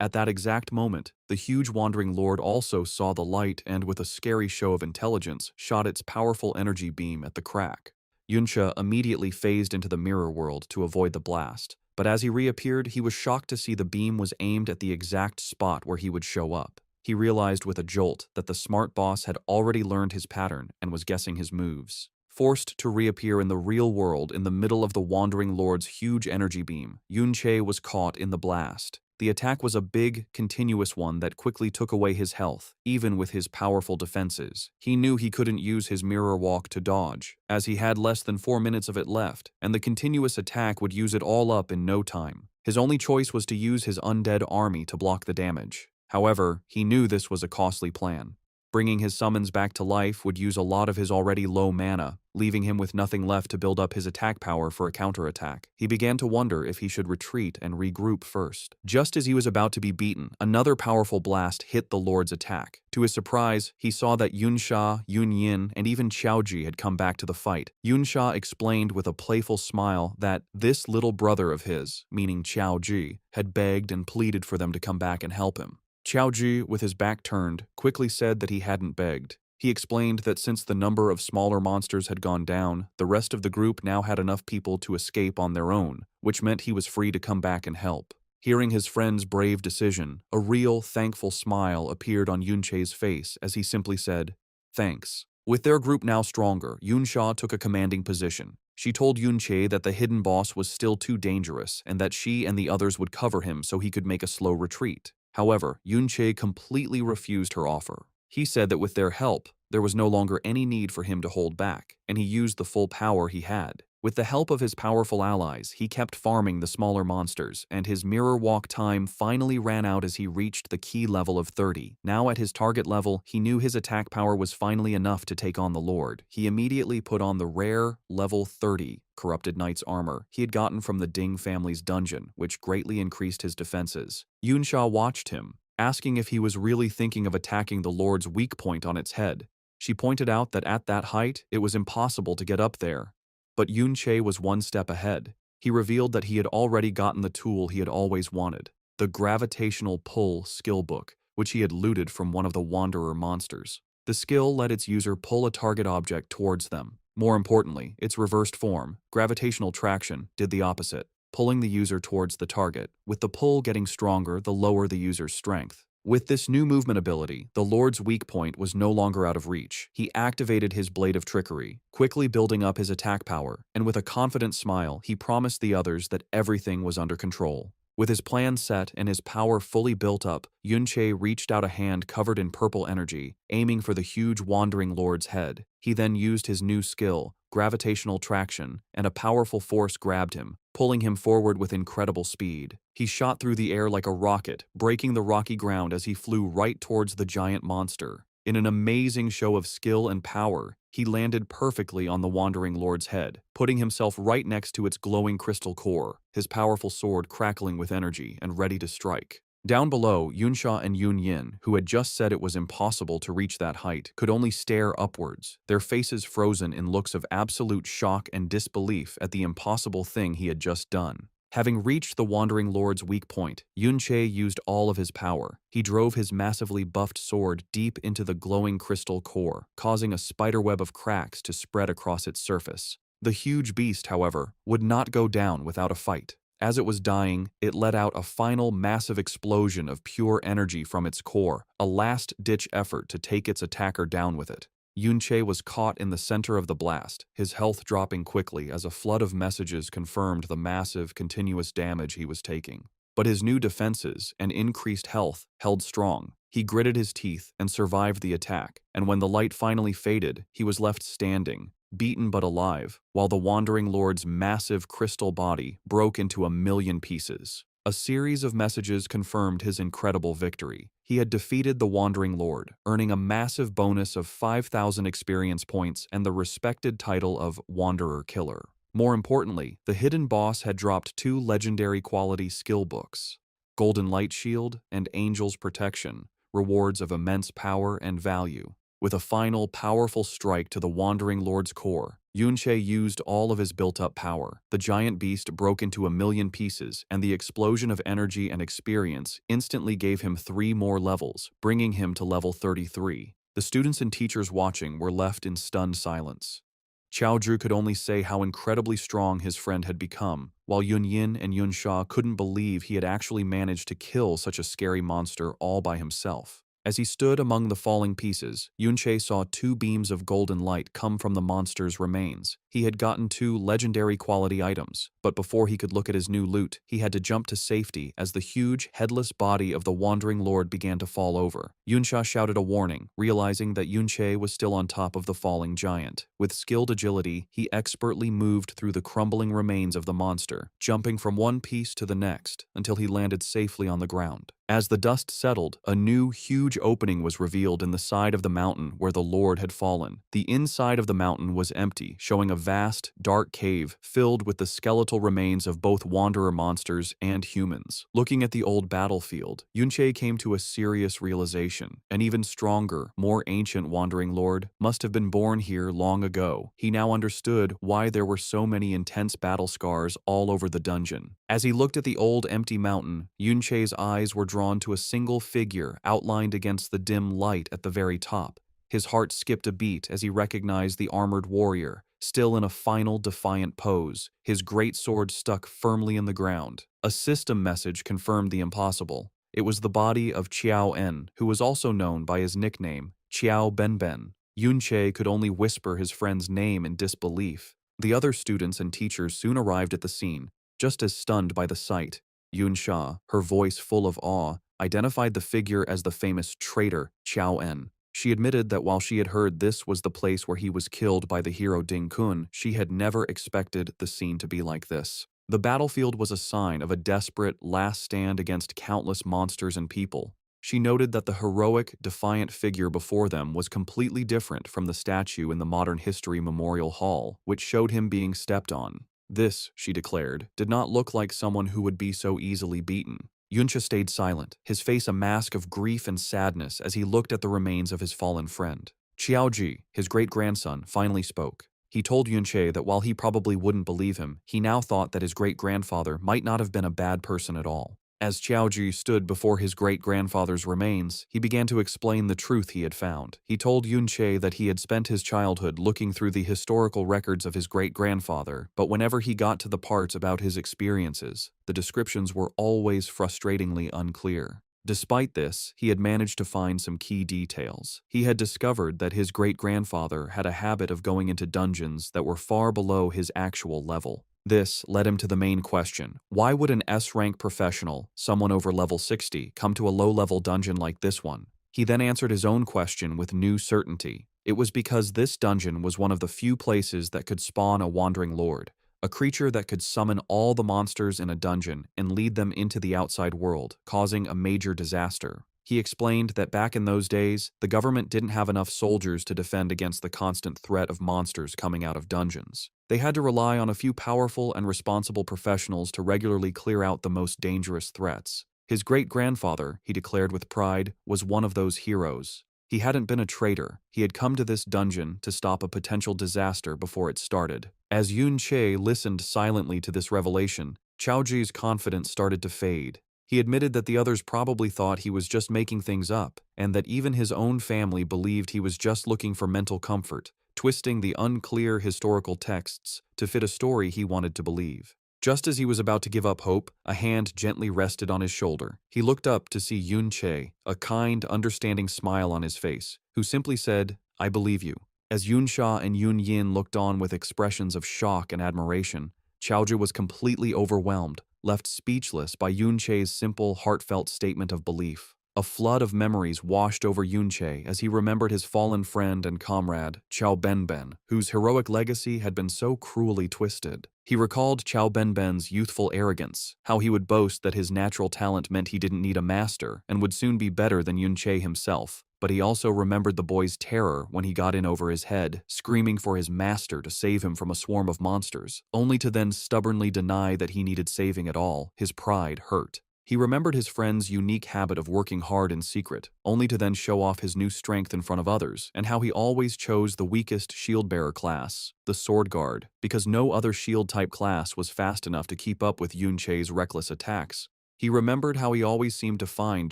At that exact moment, the huge Wandering Lord also saw the light and, with a scary show of intelligence, shot its powerful energy beam at the crack. Yunche immediately phased into the mirror world to avoid the blast, but as he reappeared, he was shocked to see the beam was aimed at the exact spot where he would show up. He realized with a jolt that the smart boss had already learned his pattern and was guessing his moves. Forced to reappear in the real world in the middle of the Wandering Lord's huge energy beam, Yunche was caught in the blast. The attack was a big, continuous one that quickly took away his health, even with his powerful defenses. He knew he couldn't use his mirror walk to dodge, as he had less than 4 minutes of it left, and the continuous attack would use it all up in no time. His only choice was to use his undead army to block the damage. However, he knew this was a costly plan. Bringing his summons back to life would use a lot of his already low mana, leaving him with nothing left to build up his attack power for a counterattack. He began to wonder if he should retreat and regroup first. Just as he was about to be beaten, another powerful blast hit the Lord's attack. To his surprise, he saw that Yunsha, Yunyin, and even Xiaoji had come back to the fight. Yunsha explained with a playful smile that this little brother of his, meaning Xiaoji, had begged and pleaded for them to come back and help him. Xiaoji, with his back turned, quickly said that he hadn't begged. He explained that since the number of smaller monsters had gone down, the rest of the group now had enough people to escape on their own, which meant he was free to come back and help. Hearing his friend's brave decision, a real, thankful smile appeared on Yunche's face as he simply said, "Thanks." With their group now stronger, Yunsha took a commanding position. She told Yunche that the hidden boss was still too dangerous and that she and the others would cover him so he could make a slow retreat. However, Yunche completely refused her offer. He said that with their help, there was no longer any need for him to hold back, and he used the full power he had. With the help of his powerful allies, he kept farming the smaller monsters, and his mirror walk time finally ran out as he reached the key level of 30. Now at his target level, he knew his attack power was finally enough to take on the Lord. He immediately put on the rare, level 30, Corrupted Knight's armor he had gotten from the Ding family's dungeon, which greatly increased his defenses. Yunsha watched him, asking if he was really thinking of attacking the Lord's weak point on its head. She pointed out that at that height, it was impossible to get up there. But Yunche was one step ahead. He revealed that he had already gotten the tool he had always wanted, the Gravitational Pull skill book, which he had looted from one of the Wanderer monsters. The skill let its user pull a target object towards them. More importantly, its reversed form, gravitational traction, did the opposite, pulling the user towards the target, with the pull getting stronger the lower the user's strength. With this new movement ability, the Lord's weak point was no longer out of reach. He activated his Blade of Trickery, quickly building up his attack power, and with a confident smile, he promised the others that everything was under control. With his plan set and his power fully built up, Yunche reached out a hand covered in purple energy, aiming for the huge Wandering Lord's head. He then used his new skill, Gravitational Traction, and a powerful force grabbed him, pulling him forward with incredible speed. He shot through the air like a rocket, breaking the rocky ground as he flew right towards the giant monster. In an amazing show of skill and power, he landed perfectly on the Wandering Lord's head, putting himself right next to its glowing crystal core, his powerful sword crackling with energy and ready to strike. Down below, Yunsha and Yunyin, who had just said it was impossible to reach that height, could only stare upwards, their faces frozen in looks of absolute shock and disbelief at the impossible thing he had just done. Having reached the Wandering Lord's weak point, Yunche used all of his power. He drove his massively buffed sword deep into the glowing crystal core, causing a spiderweb of cracks to spread across its surface. The huge beast, however, would not go down without a fight. As it was dying, it let out a final massive explosion of pure energy from its core, a last-ditch effort to take its attacker down with it. Yunche was caught in the center of the blast, his health dropping quickly as a flood of messages confirmed the massive, continuous damage he was taking. But his new defenses and increased health held strong. He gritted his teeth and survived the attack, and when the light finally faded, he was left standing, beaten but alive, while the Wandering Lord's massive crystal body broke into a million pieces. A series of messages confirmed his incredible victory. He had defeated the Wandering Lord, earning a massive bonus of 5,000 experience points and the respected title of Wanderer Killer. More importantly, the hidden boss had dropped 2 legendary quality skill books, Golden Light Shield and Angel's Protection, rewards of immense power and value. With a final, powerful strike to the Wandering Lord's core, Yunche used all of his built-up power. The giant beast broke into a million pieces, and the explosion of energy and experience instantly gave him 3 more levels, bringing him to level 33. The students and teachers watching were left in stunned silence. Qiaozhu could only say how incredibly strong his friend had become, while Yunyin and Yunsha couldn't believe he had actually managed to kill such a scary monster all by himself. As he stood among the falling pieces, Yunche saw 2 beams of golden light come from the monster's remains. He had gotten 2 legendary quality items, but before he could look at his new loot, he had to jump to safety as the huge, headless body of the Wandering Lord began to fall over. Yunsha shouted a warning, realizing that Yunche was still on top of the falling giant. With skilled agility, he expertly moved through the crumbling remains of the monster, jumping from one piece to the next until he landed safely on the ground. As the dust settled, a new, huge opening was revealed in the side of the mountain where the Lord had fallen. The inside of the mountain was empty, showing a vast, dark cave filled with the skeletal remains of both wanderer monsters and humans. Looking at the old battlefield, Yunche came to a serious realization. An even stronger, more ancient Wandering Lord must have been born here long ago. He now understood why there were so many intense battle scars all over the dungeon. As he looked at the old empty mountain, Yunche's eyes were drawn to a single figure outlined against the dim light at the very top. His heart skipped a beat as he recognized the armored warrior, still in a final defiant pose, his great sword stuck firmly in the ground. A system message confirmed the impossible. It was the body of Qiao En, who was also known by his nickname, Qiao Benben. Yunche could only whisper his friend's name in disbelief. The other students and teachers soon arrived at the scene, just as stunned by the sight. Yunsha, her voice full of awe, identified the figure as the famous traitor Qiao En. She admitted that while she had heard this was the place where he was killed by the hero Ding Kun, she had never expected the scene to be like this. The battlefield was a sign of a desperate last stand against countless monsters and people. She noted that the heroic, defiant figure before them was completely different from the statue in the Modern History Memorial Hall, which showed him being stepped on. This, she declared, did not look like someone who would be so easily beaten. Yunsha stayed silent, his face a mask of grief and sadness as he looked at the remains of his fallen friend. Qiaoji, his great-grandson, finally spoke. He told Yunche that while he probably wouldn't believe him, he now thought that his great-grandfather might not have been a bad person at all. As Qiaoji stood before his great-grandfather's remains, he began to explain the truth he had found. He told Yunche that he had spent his childhood looking through the historical records of his great-grandfather, but whenever he got to the parts about his experiences, the descriptions were always frustratingly unclear. Despite this, he had managed to find some key details. He had discovered that his great-grandfather had a habit of going into dungeons that were far below his actual level. This led him to the main question: why would an S-rank professional, someone over level 60, come to a low-level dungeon like this one? He then answered his own question with new certainty. It was because this dungeon was one of the few places that could spawn a Wandering Lord, a creature that could summon all the monsters in a dungeon and lead them into the outside world, causing a major disaster. He explained that back in those days, the government didn't have enough soldiers to defend against the constant threat of monsters coming out of dungeons. They had to rely on a few powerful and responsible professionals to regularly clear out the most dangerous threats. His great-grandfather, he declared with pride, was one of those heroes. He hadn't been a traitor. He had come to this dungeon to stop a potential disaster before it started. As Yunche listened silently to this revelation, Qiaoji's confidence started to fade. He admitted that the others probably thought he was just making things up, and that even his own family believed he was just looking for mental comfort, twisting the unclear historical texts to fit a story he wanted to believe. Just as he was about to give up hope, a hand gently rested on his shoulder. He looked up to see Yunche, a kind, understanding smile on his face, who simply said, "I believe you." As Yunsha and Yunyin looked on with expressions of shock and admiration, Qiaozhi was completely overwhelmed, left speechless by Yunche's simple, heartfelt statement of belief. A flood of memories washed over Yunche as he remembered his fallen friend and comrade, Chao Benben, whose heroic legacy had been so cruelly twisted. He recalled Chao Benben's youthful arrogance, how he would boast that his natural talent meant he didn't need a master and would soon be better than Yunche himself. But he also remembered the boy's terror when he got in over his head, screaming for his master to save him from a swarm of monsters, only to then stubbornly deny that he needed saving at all. His pride hurt. He remembered his friend's unique habit of working hard in secret, only to then show off his new strength in front of others, and how he always chose the weakest shield-bearer class, the Sword Guard, because no other shield-type class was fast enough to keep up with Yunche's reckless attacks. He remembered how he always seemed to find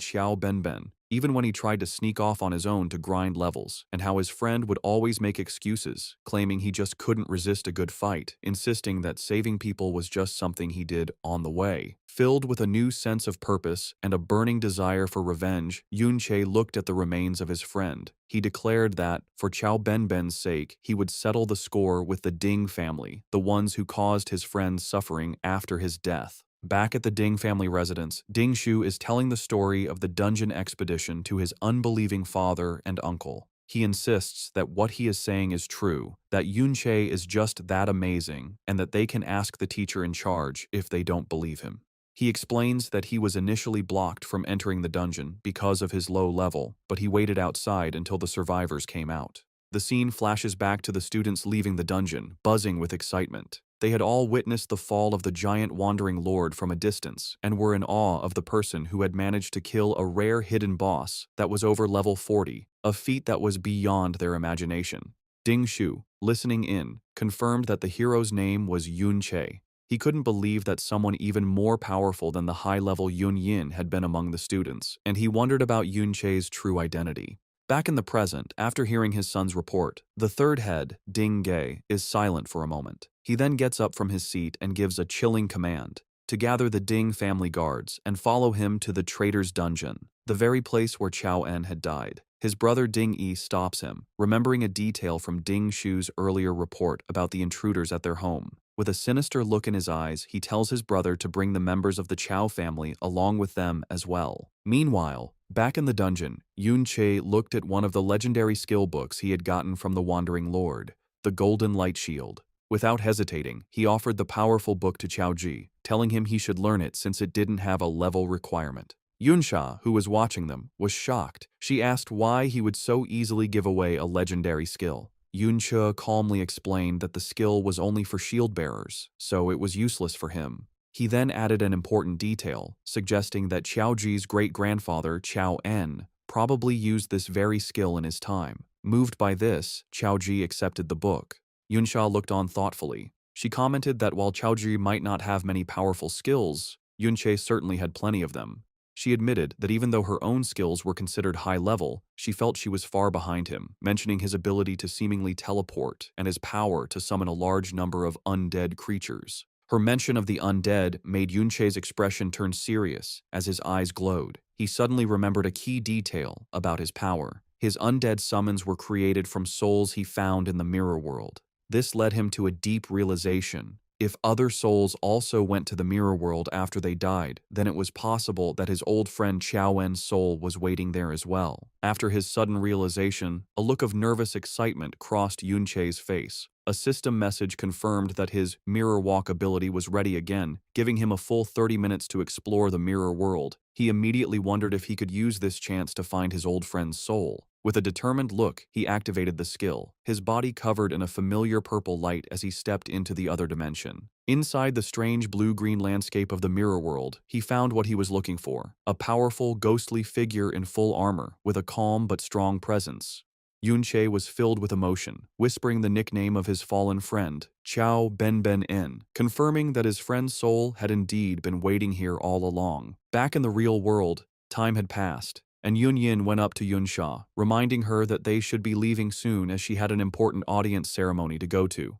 Chao Benben, even when he tried to sneak off on his own to grind levels, and how his friend would always make excuses, claiming he just couldn't resist a good fight, insisting that saving people was just something he did on the way. Filled with a new sense of purpose and a burning desire for revenge, Yunche looked at the remains of his friend. He declared that, for Chao Benben's sake, he would settle the score with the Ding family, the ones who caused his friend's suffering after his death. Back at the Ding family residence, Ding Shu is telling the story of the dungeon expedition to his unbelieving father and uncle. He insists that what he is saying is true, that Yunche is just that amazing, and that they can ask the teacher in charge if they don't believe him. He explains that he was initially blocked from entering the dungeon because of his low level, but he waited outside until the survivors came out. The scene flashes back to the students leaving the dungeon, buzzing with excitement. They had all witnessed the fall of the giant wandering lord from a distance and were in awe of the person who had managed to kill a rare hidden boss that was over level 40, a feat that was beyond their imagination. Ding Shu, listening in, confirmed that the hero's name was Yunche. He couldn't believe that someone even more powerful than the high-level Yun Yin had been among the students, and he wondered about Yunche's true identity. Back in the present, after hearing his son's report, the third head, Ding Ge, is silent for a moment. He then gets up from his seat and gives a chilling command to gather the Ding family guards and follow him to the traitor's dungeon, the very place where Chao En had died. His brother Ding Yi stops him, remembering a detail from Ding Shu's earlier report about the intruders at their home. With a sinister look in his eyes, he tells his brother to bring the members of the Chao family along with them as well. Meanwhile, back in the dungeon, Yunche looked at one of the legendary skill books he had gotten from the Wandering Lord, the Golden Light Shield. Without hesitating, he offered the powerful book to Chao Ji, telling him he should learn it since it didn't have a level requirement. Yunsha, who was watching them, was shocked. She asked why he would so easily give away a legendary skill. Yunsha calmly explained that the skill was only for shield bearers, so it was useless for him. He then added an important detail, suggesting that Chao Ji's great-grandfather, Chao En, probably used this very skill in his time. Moved by this, Chao Ji accepted the book. Yunsha looked on thoughtfully. She commented that while Chao Ji might not have many powerful skills, Yunche certainly had plenty of them. She admitted that even though her own skills were considered high level, she felt she was far behind him, mentioning his ability to seemingly teleport and his power to summon a large number of undead creatures. Her mention of the undead made Yunche's expression turn serious as his eyes glowed. He suddenly remembered a key detail about his power. His undead summons were created from souls he found in the mirror world. This led him to a deep realization. If other souls also went to the mirror world after they died, then it was possible that his old friend Chao En's soul was waiting there as well. After his sudden realization, a look of nervous excitement crossed Yunche's face. A system message confirmed that his mirror walk ability was ready again, giving him a full 30 minutes to explore the mirror world. He immediately wondered if he could use this chance to find his old friend's soul. With a determined look, he activated the skill, his body covered in a familiar purple light as he stepped into the other dimension. Inside the strange blue-green landscape of the mirror world, he found what he was looking for, a powerful, ghostly figure in full armor, with a calm but strong presence. Yunche was filled with emotion, whispering the nickname of his fallen friend, Chao Benben, confirming that his friend's soul had indeed been waiting here all along. Back in the real world, time had passed, and Yun Yin went up to Yunsha, reminding her that they should be leaving soon as she had an important audience ceremony to go to.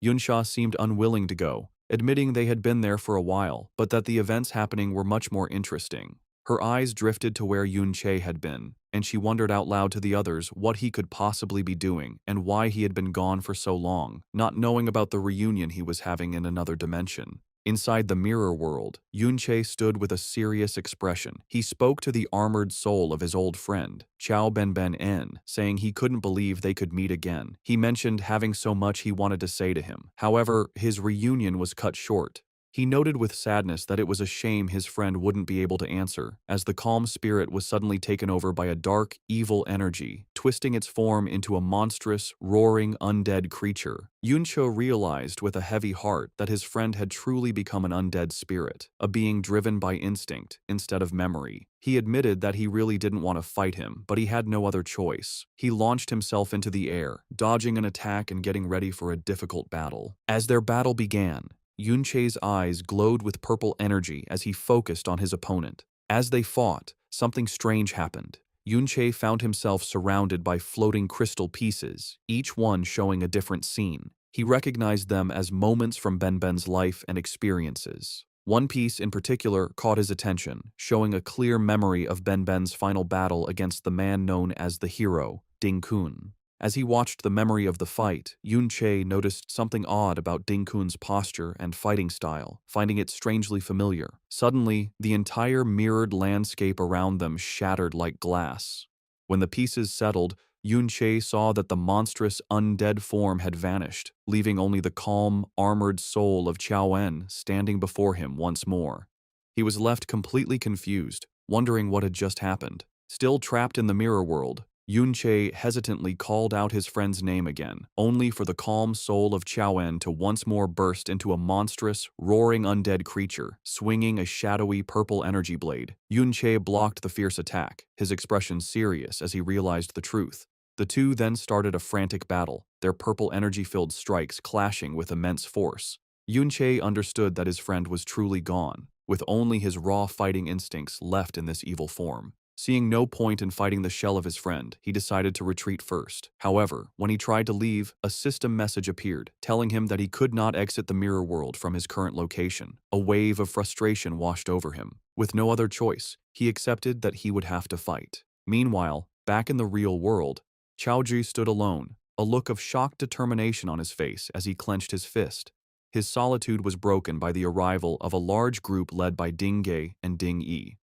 Yunsha seemed unwilling to go, admitting they had been there for a while, but that the events happening were much more interesting. Her eyes drifted to where Yunche had been, and she wondered out loud to the others what he could possibly be doing and why he had been gone for so long, not knowing about the reunion he was having in another dimension. Inside the mirror world, Yunche stood with a serious expression. He spoke to the armored soul of his old friend, Chao Ben, saying he couldn't believe they could meet again. He mentioned having so much he wanted to say to him. However, his reunion was cut short. He noted with sadness that it was a shame his friend wouldn't be able to answer, as the calm spirit was suddenly taken over by a dark, evil energy, twisting its form into a monstrous, roaring, undead creature. Yuncho realized with a heavy heart that his friend had truly become an undead spirit, a being driven by instinct instead of memory. He admitted that he really didn't want to fight him, but he had no other choice. He launched himself into the air, dodging an attack and getting ready for a difficult battle. As their battle began, Yunche's eyes glowed with purple energy as he focused on his opponent. As they fought, something strange happened. Yunche found himself surrounded by floating crystal pieces, each one showing a different scene. He recognized them as moments from Ben's life and experiences. One piece in particular caught his attention, showing a clear memory of Ben's final battle against the man known as the hero, Ding Kun. As he watched the memory of the fight, Yunche noticed something odd about Ding Kun's posture and fighting style, finding it strangely familiar. Suddenly, the entire mirrored landscape around them shattered like glass. When the pieces settled, Yunche saw that the monstrous undead form had vanished, leaving only the calm, armored soul of Chao standing before him once more. He was left completely confused, wondering what had just happened. Still trapped in the mirror world, Yunche hesitantly called out his friend's name again, only for the calm soul of Chao to once more burst into a monstrous, roaring undead creature, swinging a shadowy purple energy blade. Yunche blocked the fierce attack, his expression serious as he realized the truth. The two then started a frantic battle, their purple energy-filled strikes clashing with immense force. Yunche understood that his friend was truly gone, with only his raw fighting instincts left in this evil form. Seeing no point in fighting the shell of his friend, he decided to retreat first. However, when he tried to leave, a system message appeared, telling him that he could not exit the mirror world from his current location. A wave of frustration washed over him. With no other choice, he accepted that he would have to fight. Meanwhile, back in the real world, Chaoji stood alone, a look of shocked determination on his face as he clenched his fist. His solitude was broken by the arrival of a large group led by Ding Ge and Ding Yi.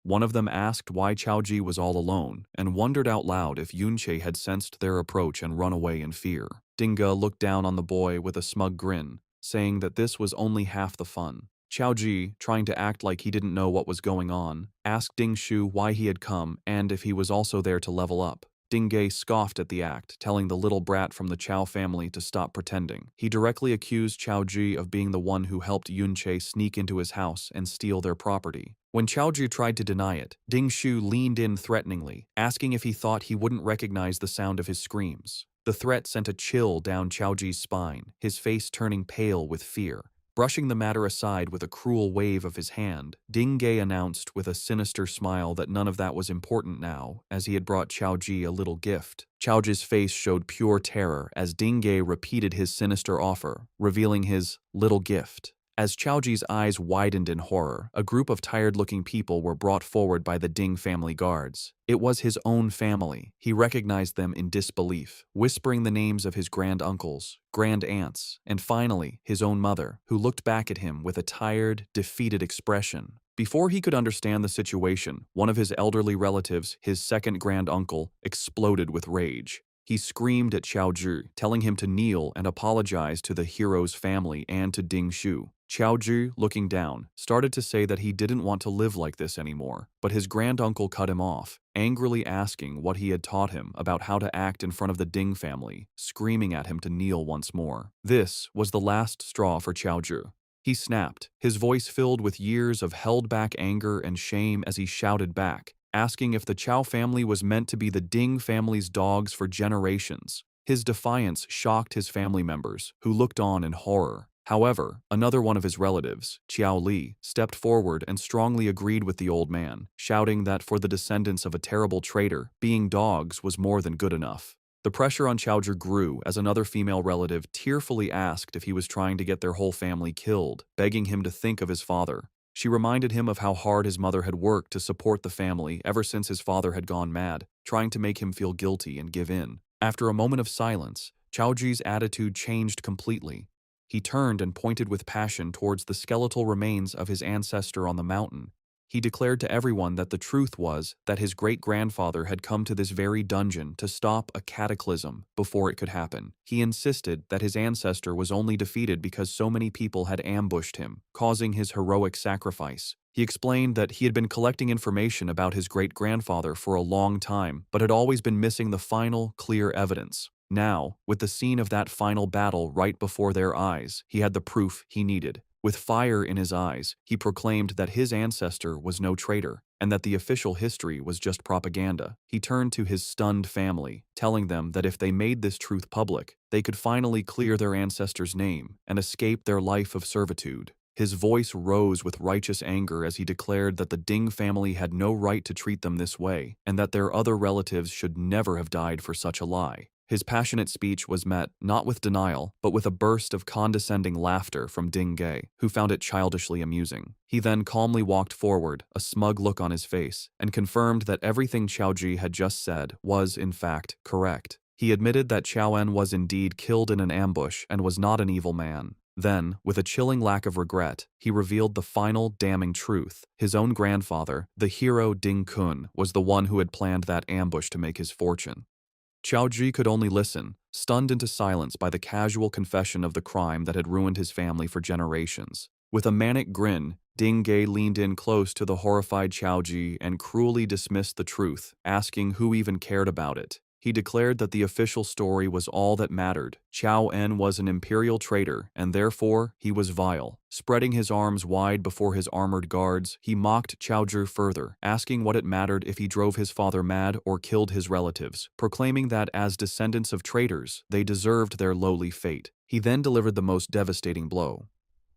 One of them asked why Chaoji was all alone, and wondered out loud if Yunche had sensed their approach and run away in fear. Ding Ge looked down on the boy with a smug grin, saying that this was only half the fun. Chaoji, trying to act like he didn't know what was going on, asked Ding Shu why he had come and if he was also there to level up. Ding Ge scoffed at the act, telling the little brat from the Chao family to stop pretending. He directly accused Chaoji of being the one who helped Yunche sneak into his house and steal their property. When Chaoji tried to deny it, Ding Shu leaned in threateningly, asking if he thought he wouldn't recognize the sound of his screams. The threat sent a chill down Chaoji's spine, his face turning pale with fear. Brushing the matter aside with a cruel wave of his hand, Ding Ge announced with a sinister smile that none of that was important now, as he had brought Chaoji a little gift. Chaoji's face showed pure terror as Ding Ge repeated his sinister offer, revealing his little gift. As Chaoji's eyes widened in horror, a group of tired-looking people were brought forward by the Ding family guards. It was his own family. He recognized them in disbelief, whispering the names of his grand-uncles, grand-aunts, and finally, his own mother, who looked back at him with a tired, defeated expression. Before he could understand the situation, one of his elderly relatives, his second grand-uncle, exploded with rage. He screamed at Chaoji, telling him to kneel and apologize to the hero's family and to Ding Shu. Chaoji, looking down, started to say that he didn't want to live like this anymore, but his granduncle cut him off, angrily asking what he had taught him about how to act in front of the Ding family, screaming at him to kneel once more. This was the last straw for Chaoji. He snapped, his voice filled with years of held-back anger and shame as he shouted back, asking if the Chao family was meant to be the Ding family's dogs for generations. His defiance shocked his family members, who looked on in horror. However, another one of his relatives, Qiao Li, stepped forward and strongly agreed with the old man, shouting that for the descendants of a terrible traitor, being dogs was more than good enough. The pressure on Chaoji grew as another female relative tearfully asked if he was trying to get their whole family killed, begging him to think of his father. She reminded him of how hard his mother had worked to support the family ever since his father had gone mad, trying to make him feel guilty and give in. After a moment of silence, Chaoji's attitude changed completely. He turned and pointed with passion towards the skeletal remains of his ancestor on the mountain. He declared to everyone that the truth was that his great-grandfather had come to this very dungeon to stop a cataclysm before it could happen. He insisted that his ancestor was only defeated because so many people had ambushed him, causing his heroic sacrifice. He explained that he had been collecting information about his great-grandfather for a long time, but had always been missing the final, clear evidence. Now, with the scene of that final battle right before their eyes, he had the proof he needed. With fire in his eyes, he proclaimed that his ancestor was no traitor, and that the official history was just propaganda. He turned to his stunned family, telling them that if they made this truth public, they could finally clear their ancestor's name and escape their life of servitude. His voice rose with righteous anger as he declared that the Ding family had no right to treat them this way, and that their other relatives should never have died for such a lie. His passionate speech was met not with denial, but with a burst of condescending laughter from Ding Ge, who found it childishly amusing. He then calmly walked forward, a smug look on his face, and confirmed that everything Qiao Ji had just said was, in fact, correct. He admitted that Qiao En was indeed killed in an ambush and was not an evil man. Then, with a chilling lack of regret, he revealed the final damning truth. His own grandfather, the hero Ding Kun, was the one who had planned that ambush to make his fortune. Qiao Ji could only listen, stunned into silence by the casual confession of the crime that had ruined his family for generations. With a manic grin, Ding Ge leaned in close to the horrified Qiao Ji and cruelly dismissed the truth, asking who even cared about it. He declared that the official story was all that mattered. Qiao En was an imperial traitor, and therefore he was vile. Spreading his arms wide before his armored guards, he mocked Qiao Zhi further, asking what it mattered if he drove his father mad or killed his relatives, proclaiming that as descendants of traitors, they deserved their lowly fate. He then delivered the most devastating blow.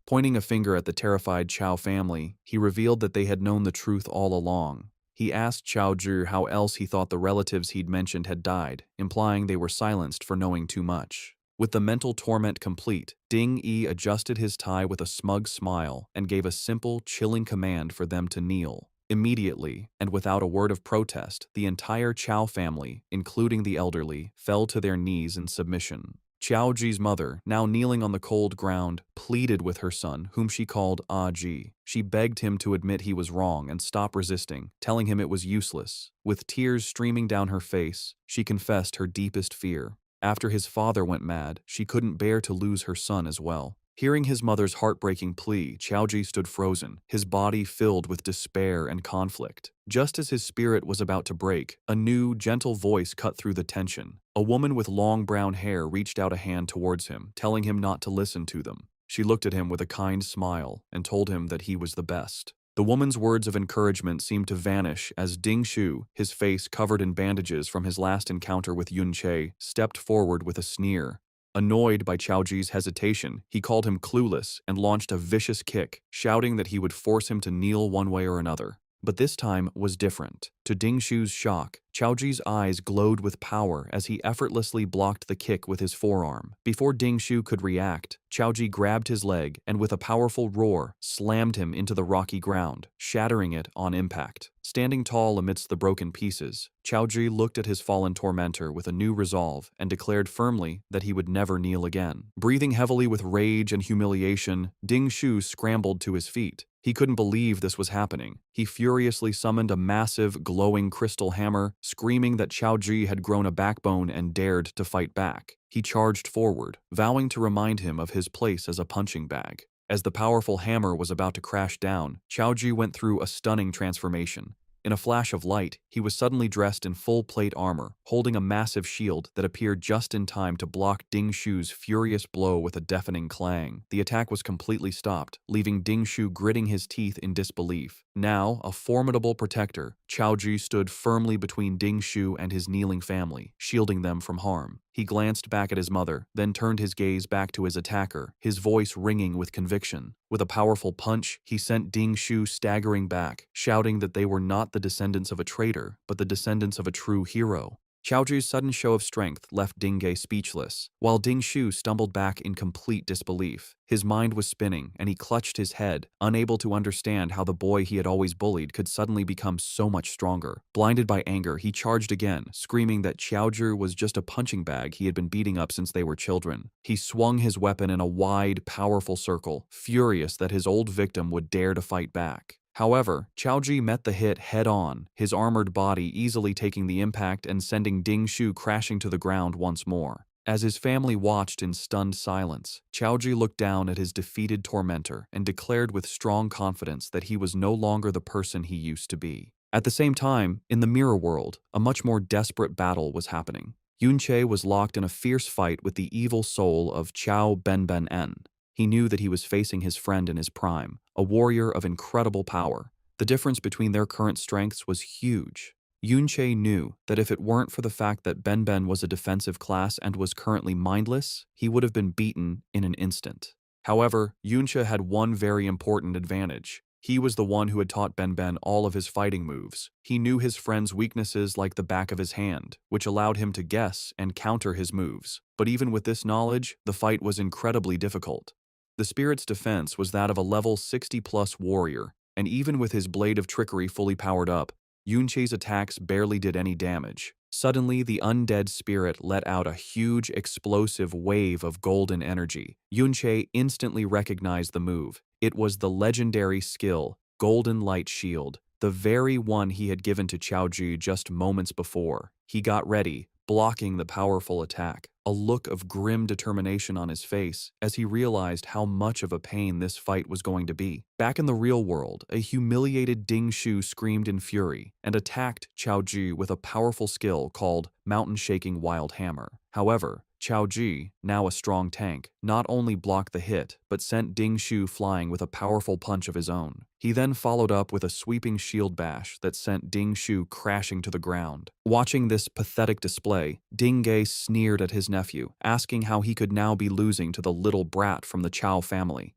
Pointing a finger at the terrified Qiao family, he revealed that they had known the truth all along. He asked Qiao Zhi how else he thought the relatives he'd mentioned had died, implying they were silenced for knowing too much. With the mental torment complete, Ding Yi adjusted his tie with a smug smile and gave a simple, chilling command for them to kneel. Immediately, and without a word of protest, the entire Qiao family, including the elderly, fell to their knees in submission. Qiao Ji's mother, now kneeling on the cold ground, pleaded with her son, whom she called Ah Ji. She begged him to admit he was wrong and stop resisting, telling him it was useless. With tears streaming down her face, she confessed her deepest fear. After his father went mad, she couldn't bear to lose her son as well. Hearing his mother's heartbreaking plea, Qiao Ji stood frozen, his body filled with despair and conflict. Just as his spirit was about to break, a new, gentle voice cut through the tension. A woman with long brown hair reached out a hand towards him, telling him not to listen to them. She looked at him with a kind smile and told him that he was the best. The woman's words of encouragement seemed to vanish as Ding Shu, his face covered in bandages from his last encounter with Yun Che, stepped forward with a sneer. Annoyed by Qiao Ji's hesitation, he called him clueless and launched a vicious kick, shouting that he would force him to kneel one way or another. But this time was different. To Ding Shu's shock, Qiao Ji's eyes glowed with power as he effortlessly blocked the kick with his forearm. Before Ding Shu could react, Qiao Ji grabbed his leg and with a powerful roar, slammed him into the rocky ground, shattering it on impact. Standing tall amidst the broken pieces, Qiao Ji looked at his fallen tormentor with a new resolve and declared firmly that he would never kneel again. Breathing heavily with rage and humiliation, Ding Shu scrambled to his feet. He couldn't believe this was happening. He furiously summoned a massive, glowing crystal hammer, screaming that Qiao Ji had grown a backbone and dared to fight back. He charged forward, vowing to remind him of his place as a punching bag. As the powerful hammer was about to crash down, Qiao Ji went through a stunning transformation. In a flash of light, he was suddenly dressed in full plate armor, holding a massive shield that appeared just in time to block Ding Shu's furious blow with a deafening clang. The attack was completely stopped, leaving Ding Shu gritting his teeth in disbelief. Now, a formidable protector, Qiao Ji stood firmly between Ding Shu and his kneeling family, shielding them from harm. He glanced back at his mother, then turned his gaze back to his attacker, his voice ringing with conviction. With a powerful punch, he sent Ding Shu staggering back, shouting that they were not the descendants of a traitor, but the descendants of a true hero. Qiaozhu's sudden show of strength left Ding Ge speechless, while Ding Shu stumbled back in complete disbelief. His mind was spinning, and he clutched his head, unable to understand how the boy he had always bullied could suddenly become so much stronger. Blinded by anger, he charged again, screaming that Qiaozhu was just a punching bag he had been beating up since they were children. He swung his weapon in a wide, powerful circle, furious that his old victim would dare to fight back. However, Qiaozhu met the hit head-on, his armored body easily taking the impact and sending Ding Shu crashing to the ground once more. As his family watched in stunned silence, Qiaozhu looked down at his defeated tormentor and declared with strong confidence that he was no longer the person he used to be. At the same time, in the mirror world, a much more desperate battle was happening. Yunche was locked in a fierce fight with the evil soul of Qiao Benben-en. He knew that he was facing his friend in his prime, a warrior of incredible power. The difference between their current strengths was huge. Yunche knew that if it weren't for the fact that Benben was a defensive class and was currently mindless, he would have been beaten in an instant. However, Yunche had one very important advantage. He was the one who had taught Benben all of his fighting moves. He knew his friend's weaknesses like the back of his hand, which allowed him to guess and counter his moves. But even with this knowledge, the fight was incredibly difficult. The spirit's defense was that of a level 60+ warrior, and even with his blade of trickery fully powered up, Yunche's attacks barely did any damage. Suddenly, the undead spirit let out a huge, explosive wave of golden energy. Yunche instantly recognized the move. It was the legendary skill, Golden Light Shield, the very one he had given to Qiaozhu just moments before. He got ready, blocking the powerful attack, a look of grim determination on his face as he realized how much of a pain this fight was going to be. Back in the real world, a humiliated Ding Shu screamed in fury and attacked Qiaozhu with a powerful skill called Mountain Shaking Wild Hammer. However, Qiaozhu, now a strong tank, not only blocked the hit, but sent Ding Shu flying with a powerful punch of his own. He then followed up with a sweeping shield bash that sent Ding Shu crashing to the ground. Watching this pathetic display, Ding Ge sneered at his nephew, asking how he could now be losing to the little brat from the Qiao family.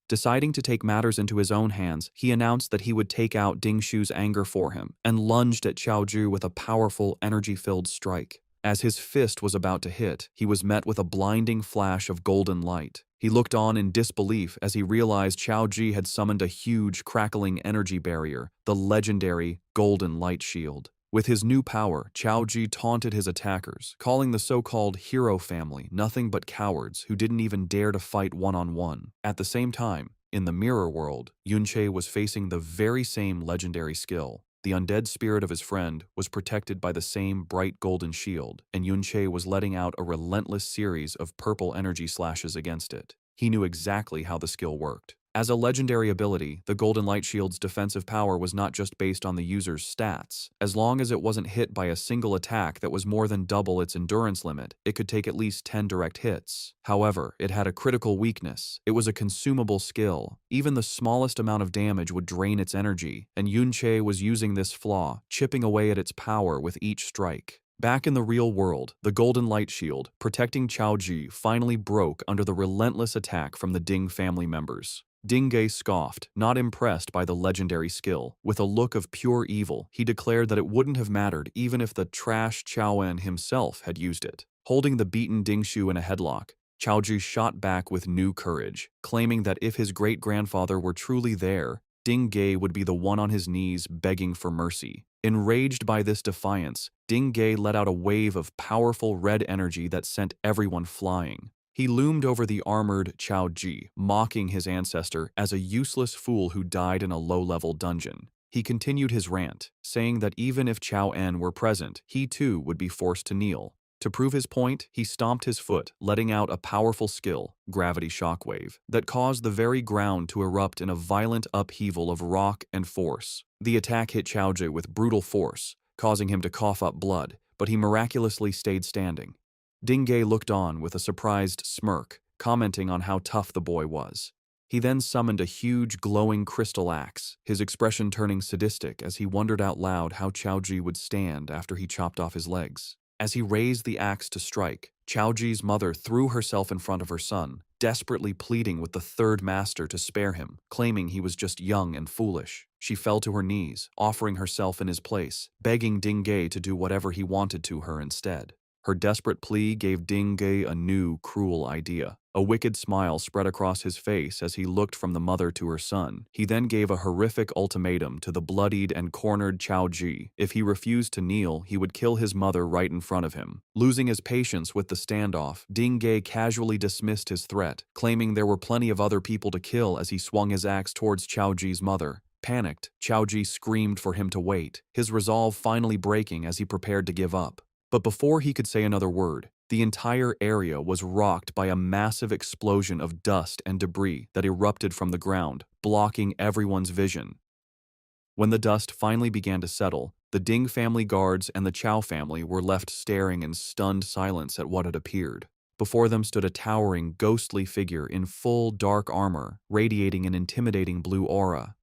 Deciding to take matters into his own hands, he announced that he would take out Ding Shu's anger for him and lunged at Qiaozhu with a powerful, energy-filled strike. As his fist was about to hit, he was met with a blinding flash of golden light. He looked on in disbelief as he realized Qiaozhu had summoned a huge, crackling energy barrier, the legendary Golden Light Shield. With his new power, Qiaozhu taunted his attackers, calling the so-called hero family nothing but cowards who didn't even dare to fight one-on-one. At the same time, in the mirror world, Yunche was facing the very same legendary skill. The undead spirit of his friend was protected by the same bright golden shield, and Yunche was letting out a relentless series of purple energy slashes against it. He knew exactly how the skill worked. As a legendary ability, the Golden Light Shield's defensive power was not just based on the user's stats. As long as it wasn't hit by a single attack that was more than double its endurance limit, it could take at least 10 direct hits. However, it had a critical weakness. It was a consumable skill. Even the smallest amount of damage would drain its energy, and Yunche was using this flaw, chipping away at its power with each strike. Back in the real world, the Golden Light Shield, protecting Qiaozhu, finally broke under the relentless attack from the Ding family members. Ding Ge scoffed, not impressed by the legendary skill. With a look of pure evil, he declared that it wouldn't have mattered even if the trash Qiaoen himself had used it. Holding the beaten Ding Shu in a headlock, Qiaozhu shot back with new courage, claiming that if his great-grandfather were truly there, Ding Ge would be the one on his knees begging for mercy. Enraged by this defiance, Ding Ge let out a wave of powerful red energy that sent everyone flying. He loomed over the armored Qiaozhu, mocking his ancestor as a useless fool who died in a low-level dungeon. He continued his rant, saying that even if Qiao En were present, he too would be forced to kneel. To prove his point, he stomped his foot, letting out a powerful skill, Gravity Shockwave, that caused the very ground to erupt in a violent upheaval of rock and force. The attack hit Qiaozhu with brutal force, causing him to cough up blood, but he miraculously stayed standing. Ding Ge looked on with a surprised smirk, commenting on how tough the boy was. He then summoned a huge glowing crystal axe, his expression turning sadistic as he wondered out loud how Qiaozhu would stand after he chopped off his legs. As he raised the axe to strike, Qiaozhu's mother threw herself in front of her son, desperately pleading with the third master to spare him, claiming he was just young and foolish. She fell to her knees, offering herself in his place, begging Dingay to do whatever he wanted to her instead. Her desperate plea gave Dingay a new, cruel idea. A wicked smile spread across his face as he looked from the mother to her son. He then gave a horrific ultimatum to the bloodied and cornered Chao Ji. If he refused to kneel, he would kill his mother right in front of him. Losing his patience with the standoff, Dingay casually dismissed his threat, claiming there were plenty of other people to kill as he swung his axe towards Chao Ji's mother. Panicked, Chao Ji screamed for him to wait, his resolve finally breaking as he prepared to give up. But before he could say another word, the entire area was rocked by a massive explosion of dust and debris that erupted from the ground, blocking everyone's vision. When the dust finally began to settle, the Ding family guards and the Chow family were left staring in stunned silence at what had appeared. Before them stood a towering, ghostly figure in full dark armor, radiating an intimidating blue aura.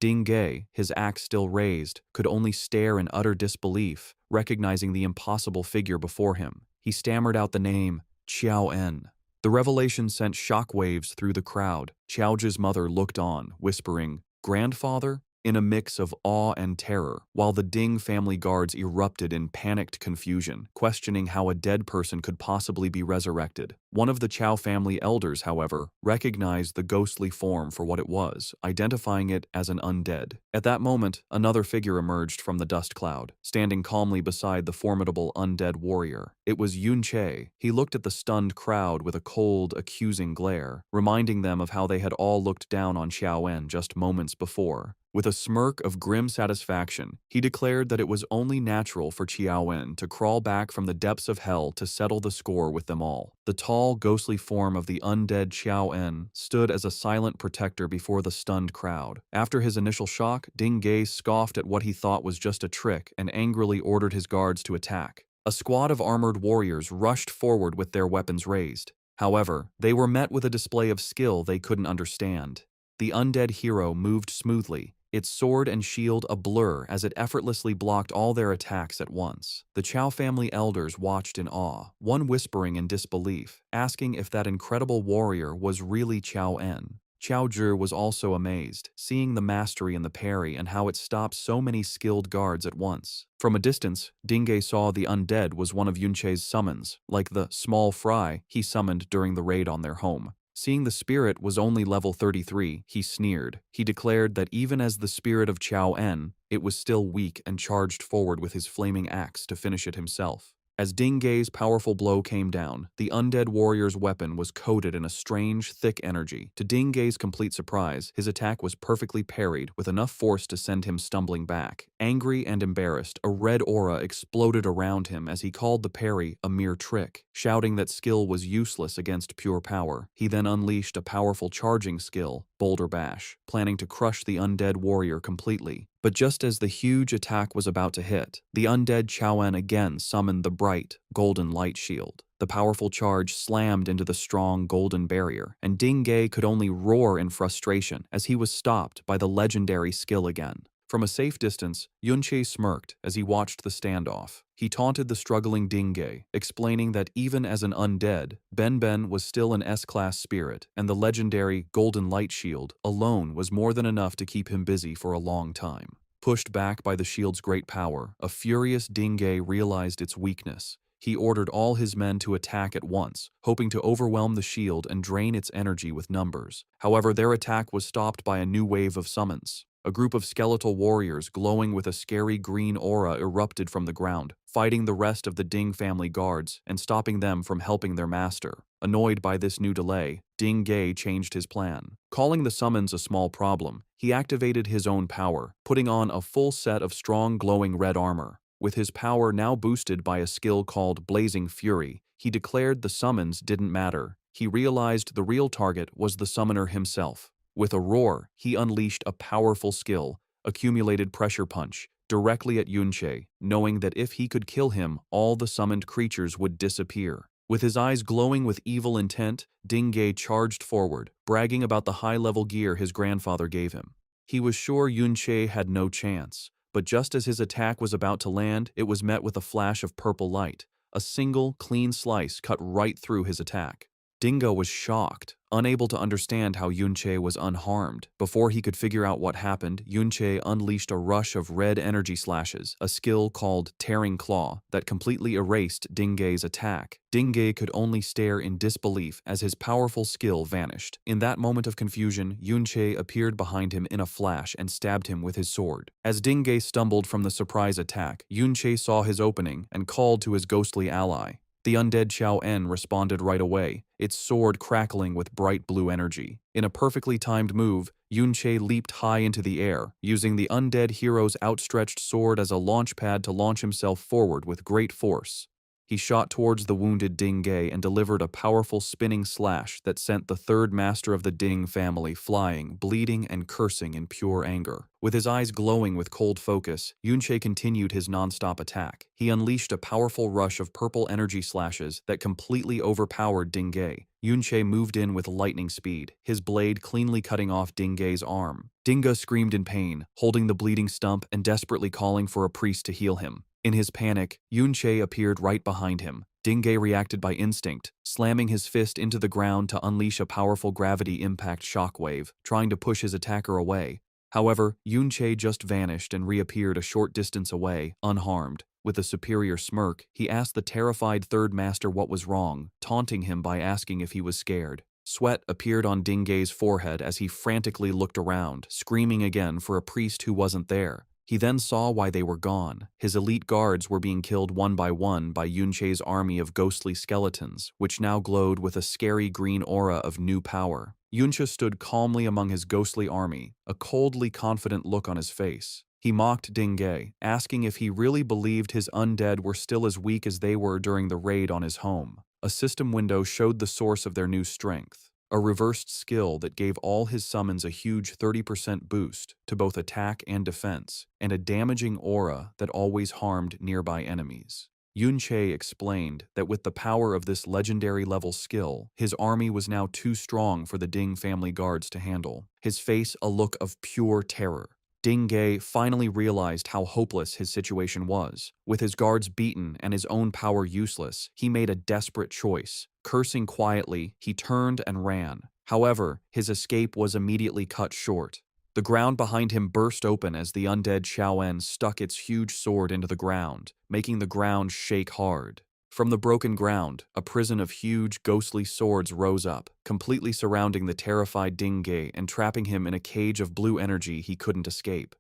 Dingay, his axe still raised, could only stare in utter disbelief, recognizing the impossible figure before him. He stammered out the name, Qiao En. The revelation sent shockwaves through the crowd. Qiaoji's mother looked on, whispering, "Grandfather?" in a mix of awe and terror, while the Ding family guards erupted in panicked confusion, questioning how a dead person could possibly be resurrected. One of the Chow family elders, however, recognized the ghostly form for what it was, identifying it as an undead. At that moment, another figure emerged from the dust cloud, standing calmly beside the formidable undead warrior. It was Yun Che. He looked at the stunned crowd with a cold, accusing glare, reminding them of how they had all looked down on Xiao En just moments before. With a smirk of grim satisfaction, he declared that it was only natural for Qiao En to crawl back from the depths of hell to settle the score with them all. The tall, ghostly form of the undead Qiao En stood as a silent protector before the stunned crowd. After his initial shock, Dingay scoffed at what he thought was just a trick and angrily ordered his guards to attack. A squad of armored warriors rushed forward with their weapons raised. However, they were met with a display of skill they couldn't understand. The undead hero moved smoothly, its sword and shield a blur as it effortlessly blocked all their attacks at once. The Chow family elders watched in awe, one whispering in disbelief, asking if that incredible warrior was really Qiao En. Chao Zhi was also amazed, seeing the mastery in the parry and how it stopped so many skilled guards at once. From a distance, Dingay saw the undead was one of Yunche's summons, like the small fry he summoned during the raid on their home. Seeing the spirit was only level 33, he sneered. He declared that even as the spirit of Qiao En, it was still weak and charged forward with his flaming axe to finish it himself. As Dingay's powerful blow came down, the undead warrior's weapon was coated in a strange, thick energy. To Dingay's complete surprise, his attack was perfectly parried with enough force to send him stumbling back. Angry and embarrassed, a red aura exploded around him as he called the parry a mere trick, shouting that skill was useless against pure power. He then unleashed a powerful charging skill, Boulder Bash, planning to crush the undead warrior completely. But just as the huge attack was about to hit, the undead Qiao En again summoned the bright, golden light shield. The powerful charge slammed into the strong golden barrier, and Dingay could only roar in frustration as he was stopped by the legendary skill again. From a safe distance, Yunche smirked as he watched the standoff. He taunted the struggling Dingay, explaining that even as an undead, Ben was still an S-class spirit, and the legendary Golden Light Shield alone was more than enough to keep him busy for a long time. Pushed back by the shield's great power, a furious Dingay realized its weakness. He ordered all his men to attack at once, hoping to overwhelm the shield and drain its energy with numbers. However, their attack was stopped by a new wave of summons. A group of skeletal warriors glowing with a scary green aura erupted from the ground, fighting the rest of the Ding family guards and stopping them from helping their master. Annoyed by this new delay, Dingay changed his plan. Calling the summons a small problem, he activated his own power, putting on a full set of strong glowing red armor. With his power now boosted by a skill called Blazing Fury, he declared the summons didn't matter. He realized the real target was the summoner himself. With a roar, he unleashed a powerful skill, Accumulated Pressure Punch, directly at Yunche, knowing that if he could kill him, all the summoned creatures would disappear. With his eyes glowing with evil intent, Dingay charged forward, bragging about the high-level gear his grandfather gave him. He was sure Yunche had no chance, but just as his attack was about to land, it was met with a flash of purple light. A single, clean slice cut right through his attack. Dingo was shocked, Unable to understand how Yunche was unharmed, before he could figure out what happened, Yunche unleashed a rush of red energy slashes, a skill called Tearing Claw, that completely erased Dingay's attack. Dingay could only stare in disbelief as his powerful skill vanished. In that moment of confusion, Yunche appeared behind him in a flash and stabbed him with his sword. As Dingay stumbled from the surprise attack, Yunche saw his opening and called to his ghostly ally. The undead Xiao En responded right away, its sword crackling with bright blue energy. In a perfectly timed move, Yunche leaped high into the air, using the undead hero's outstretched sword as a launch pad to launch himself forward with great force. He shot towards the wounded Dingay and delivered a powerful spinning slash that sent the third master of the Ding family flying, bleeding and cursing in pure anger. With his eyes glowing with cold focus, Yunche continued his non-stop attack. He unleashed a powerful rush of purple energy slashes that completely overpowered Dingay. Yunche moved in with lightning speed, his blade cleanly cutting off Dingay's arm. Dinga screamed in pain, holding the bleeding stump and desperately calling for a priest to heal him. In his panic, Yunche appeared right behind him. Dingay reacted by instinct, slamming his fist into the ground to unleash a powerful gravity impact shockwave, trying to push his attacker away. However, Yunche just vanished and reappeared a short distance away, unharmed. With a superior smirk, he asked the terrified third master what was wrong, taunting him by asking if he was scared. Sweat appeared on Dingay's forehead as he frantically looked around, screaming again for a priest who wasn't there. He then saw why they were gone. His elite guards were being killed one by Yunche's army of ghostly skeletons, which now glowed with a scary green aura of new power. Yunche stood calmly among his ghostly army, a coldly confident look on his face. He mocked Dingay, asking if he really believed his undead were still as weak as they were during the raid on his home. A system window showed the source of their new strength. A reversed skill that gave all his summons a huge 30% boost to both attack and defense, and a damaging aura that always harmed nearby enemies. Yunche explained that with the power of this legendary level skill, his army was now too strong for the Ding family guards to handle, his face a look of pure terror. Dingay finally realized how hopeless his situation was. With his guards beaten and his own power useless, he made a desperate choice. Cursing quietly, he turned and ran. However, his escape was immediately cut short. The ground behind him burst open as the undead Xiao En stuck its huge sword into the ground, making the ground shake hard. From the broken ground, a prison of huge, ghostly swords rose up, completely surrounding the terrified Dingay and trapping him in a cage of blue energy he couldn't escape.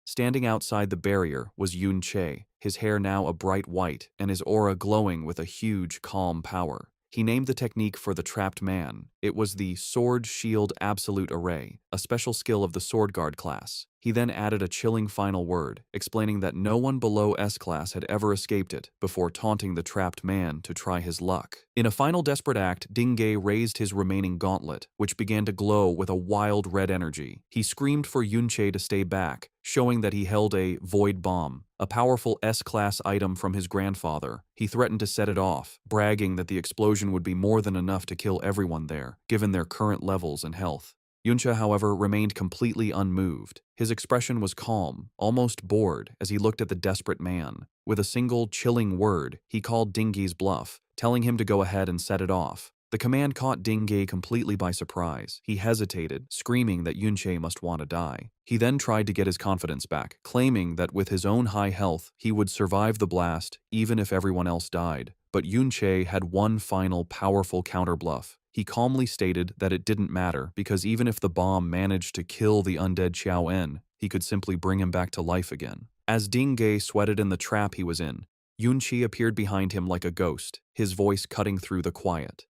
Standing outside the barrier was Yunche, his hair now a bright white and his aura glowing with a huge, calm power. He named the technique for the trapped man. It was the Sword Shield Absolute Array, a special skill of the Sword Guard class. He then added a chilling final word, explaining that no one below S-class had ever escaped it, before taunting the trapped man to try his luck. In a final desperate act, Dingay raised his remaining gauntlet, which began to glow with a wild red energy. He screamed for Yunche to stay back, showing that he held a void bomb, a powerful S-class item from his grandfather. He threatened to set it off, bragging that the explosion would be more than enough to kill everyone there, given their current levels and health. Yunche, however, remained completely unmoved. His expression was calm, almost bored, as he looked at the desperate man. With a single, chilling word, he called Dingay's bluff, telling him to go ahead and set it off. The command caught Dingay completely by surprise. He hesitated, screaming that Yunche must want to die. He then tried to get his confidence back, claiming that with his own high health, he would survive the blast, even if everyone else died. But Yunche had one final, powerful counterbluff. He calmly stated that it didn't matter because even if the bomb managed to kill the undead Xiao En, he could simply bring him back to life again. As Dingay sweated in the trap he was in, Yunche appeared behind him like a ghost, his voice cutting through the quiet.